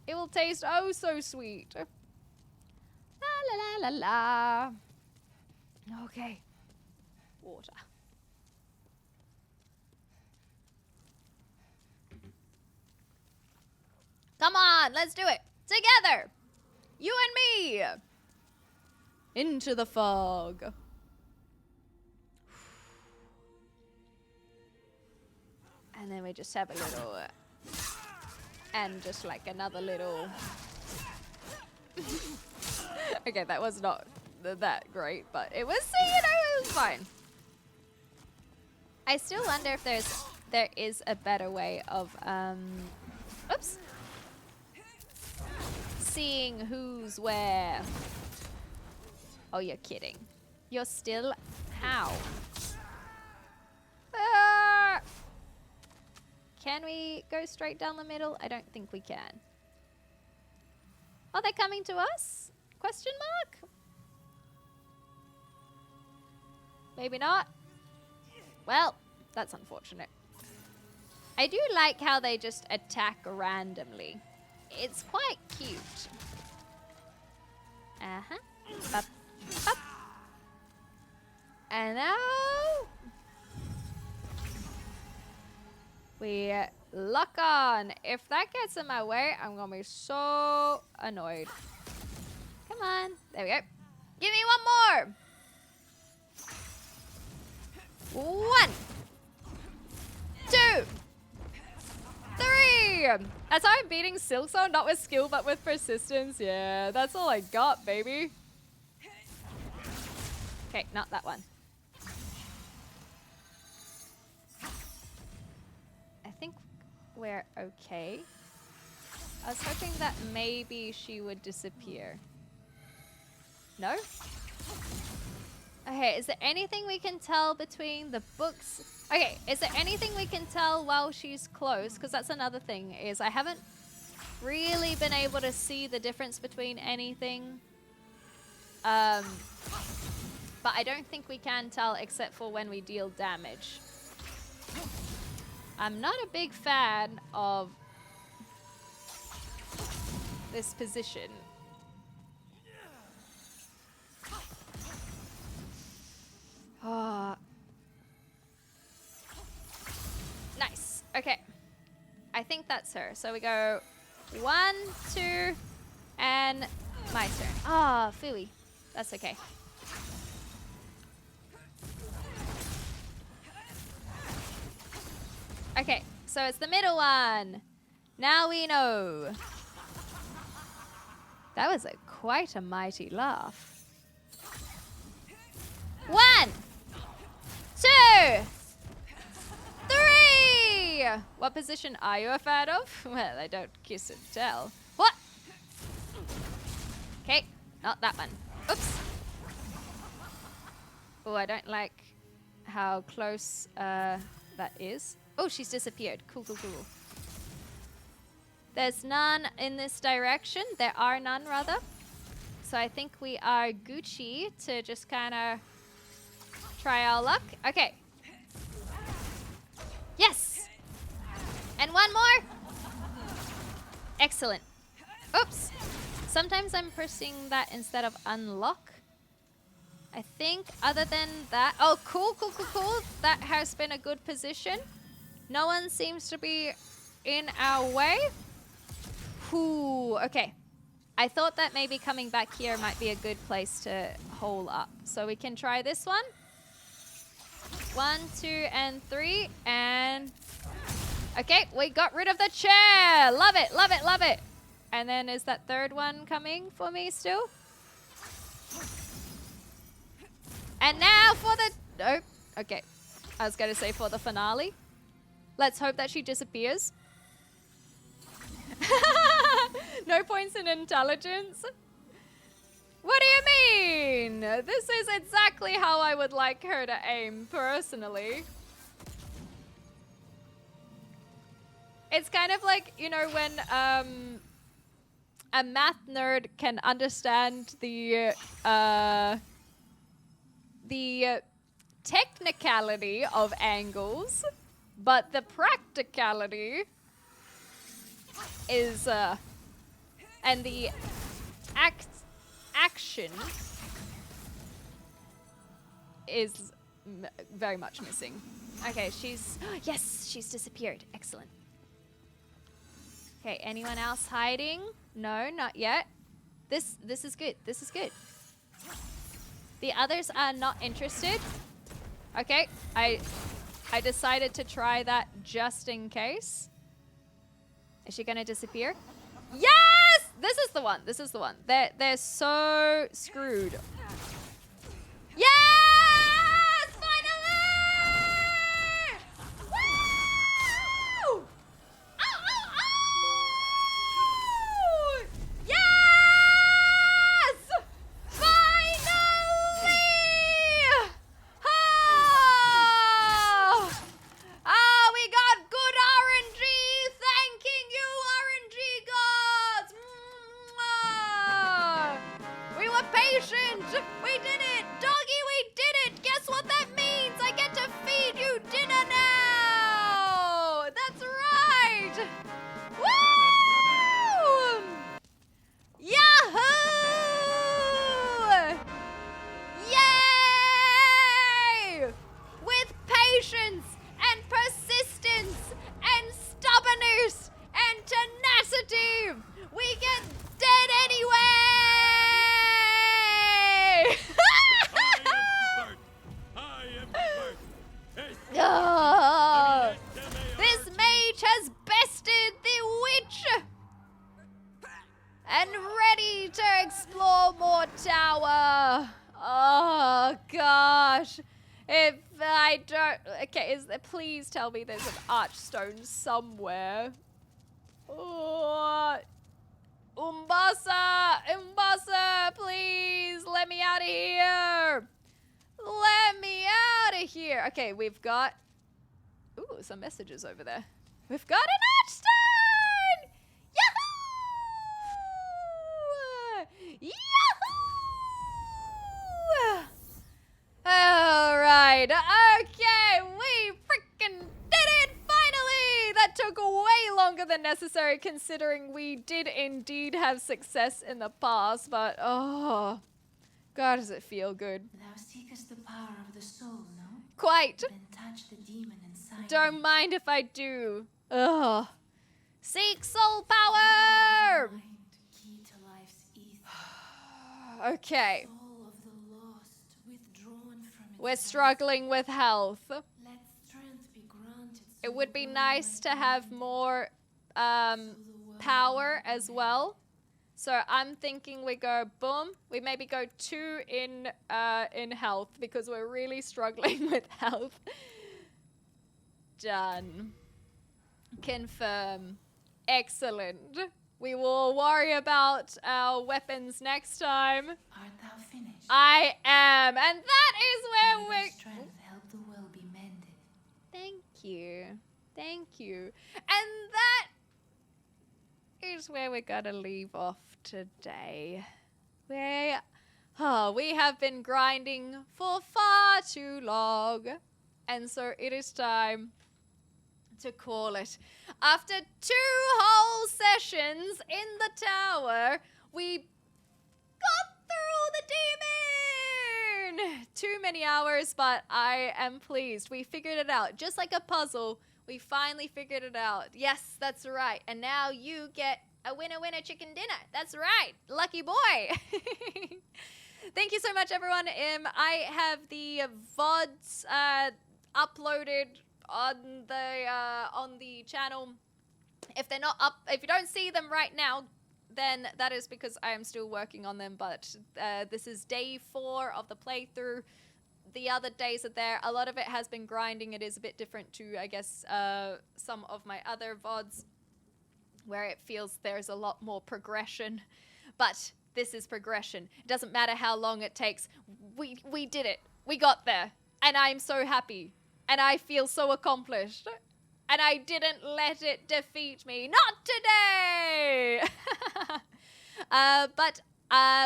S1: It will taste oh so sweet. La la la la la. Okay. Water. Come on, let's do it. Together. You and me. Into the fog. And then we just have a little... and just like another little... Okay, that was not that great, but it was, you know, it was fine. I still wonder if there is a better way of, oops. Seeing who's where. Oh, you're kidding. You're still... How? Can we go straight down the middle? I don't think we can. Are they coming to us? Question mark? Maybe not. Well, that's unfortunate. I do like how they just attack randomly. It's quite cute. Uh-huh. Bop, bop. And now we lock on. If that gets in my way, I'm gonna be so annoyed. Come on. There we go. Give me one more. 1, 2, 3. That's how I'm beating Silksong, not with skill, but with persistence. Yeah, that's all I got, baby. Okay, not that one. I think we're okay. I was hoping that maybe she would disappear. No? Okay, is there anything we can tell between the books? Okay, is there anything we can tell while she's close? Because that's another thing, is I haven't really been able to see the difference between anything. But I don't think we can tell except for when we deal damage. I'm not a big fan of this position. Nice. Okay. I think that's her. So we go 1, 2, and my turn. Ah, phooey. That's okay. Okay, so it's the middle one. Now we know. That was quite a mighty laugh. 1, 2, 3. What position are you a fan of? Well, I don't kiss and tell. What? Okay, not that one. Oops. Oh, I don't like how close that is. Oh, she's disappeared. Cool, cool, cool. There's none in this direction. There are none, rather. So I think we are Gucci to just kind of try our luck. Okay. Yes! And one more. Excellent. Oops. Sometimes I'm pressing that instead of unlock. I think other than that... Oh, cool, cool, cool, cool. That has been a good position. No one seems to be in our way. Ooh, okay. I thought that maybe coming back here might be a good place to hole up. So we can try this one. 1, 2, and 3. And... Okay, we got rid of the chair. Love it, love it, love it. And then is that third one coming for me still? And now for the... Oh, okay. I was going to say for the finale. Let's hope that she disappears. No points in intelligence. What do you mean? This is exactly how I would like her to aim, personally. It's kind of like, you know, when a math nerd can understand the technicality of angles, but the practicality is and the action is very much missing. Okay, she's... Yes, she's disappeared. Excellent. Okay, anyone else hiding? No, not yet. This is good. This is good. The others are not interested. Okay, I decided to try that just in case. Is she gonna disappear? Yes! This is the one. This is the one. They're so screwed. Yes! Finally! Woo! Oh, oh, oh! Yes! Finally! Oh! Oh, we got good RNG. Thanking you, RNG gods. Mwah! We were patient. We did it. Doggy, we did it. Guess what that means? I get to feed you dinner now. That's right. Woo! Yahoo! Yay! With patience and persistence and stubbornness and tenacity, we get dead anyway! Oh, this mage has bested the witch and ready to explore more tower. Oh gosh. If I don't... Okay, please tell me there's an archstone somewhere. Oh, Umbasa, please let me out of here. Let me out of here. Okay, we've got... Ooh, some messages over there. We've got an archstone! Yahoo! Yahoo! All right. Okay, we freaking did it finally. That took way longer than necessary considering we did indeed have success in the past, but oh, God, does it feel good.
S7: Thou seekest the power of the soul, no?
S1: Quite.
S7: Then touch the demon inside.
S1: Don't mind if I do. Ugh. Seek soul power.
S7: Mind, key to life's ether.
S1: Okay.
S7: Soul of the lost, withdrawn from its
S1: We're struggling with health.
S7: Let strength be granted.
S1: It would be nice to have more power as well. So I'm thinking we go boom. We maybe go 2 in health because we're really struggling with health. Done. Confirm. Excellent. We will worry about our weapons next time.
S7: Art thou finished?
S1: I am, and that is where
S7: May thy
S1: we're...
S7: strength help the world be mended.
S1: Thank you. Thank you. And that is where we're gonna leave off today. We have been grinding for far too long. And so it is time to call it. After 2 whole sessions in the tower, we got through the demon! Too many hours, but I am pleased. We figured it out. Just like a puzzle, we finally figured it out. Yes, that's right. And now you get a winner chicken dinner. That's right. Lucky boy. Thank you so much, everyone. I have the VODs uploaded on the channel. If they're not up, if you don't see them right now, then that is because I am still working on them. But this is day 4 of the playthrough. The other days are there. A lot of it has been grinding. It is a bit different to, I guess, some of my other VODs, where it feels there's a lot more progression. But this is progression. It doesn't matter how long it takes. We did it. We got there. And I'm so happy. And I feel so accomplished. And I didn't let it defeat me. Not today! But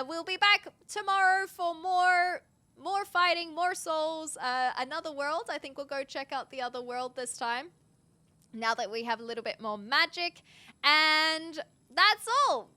S1: we'll be back tomorrow for more fighting, more souls, another world. I think we'll go check out the other world this time, now that we have a little bit more magic. And that's all.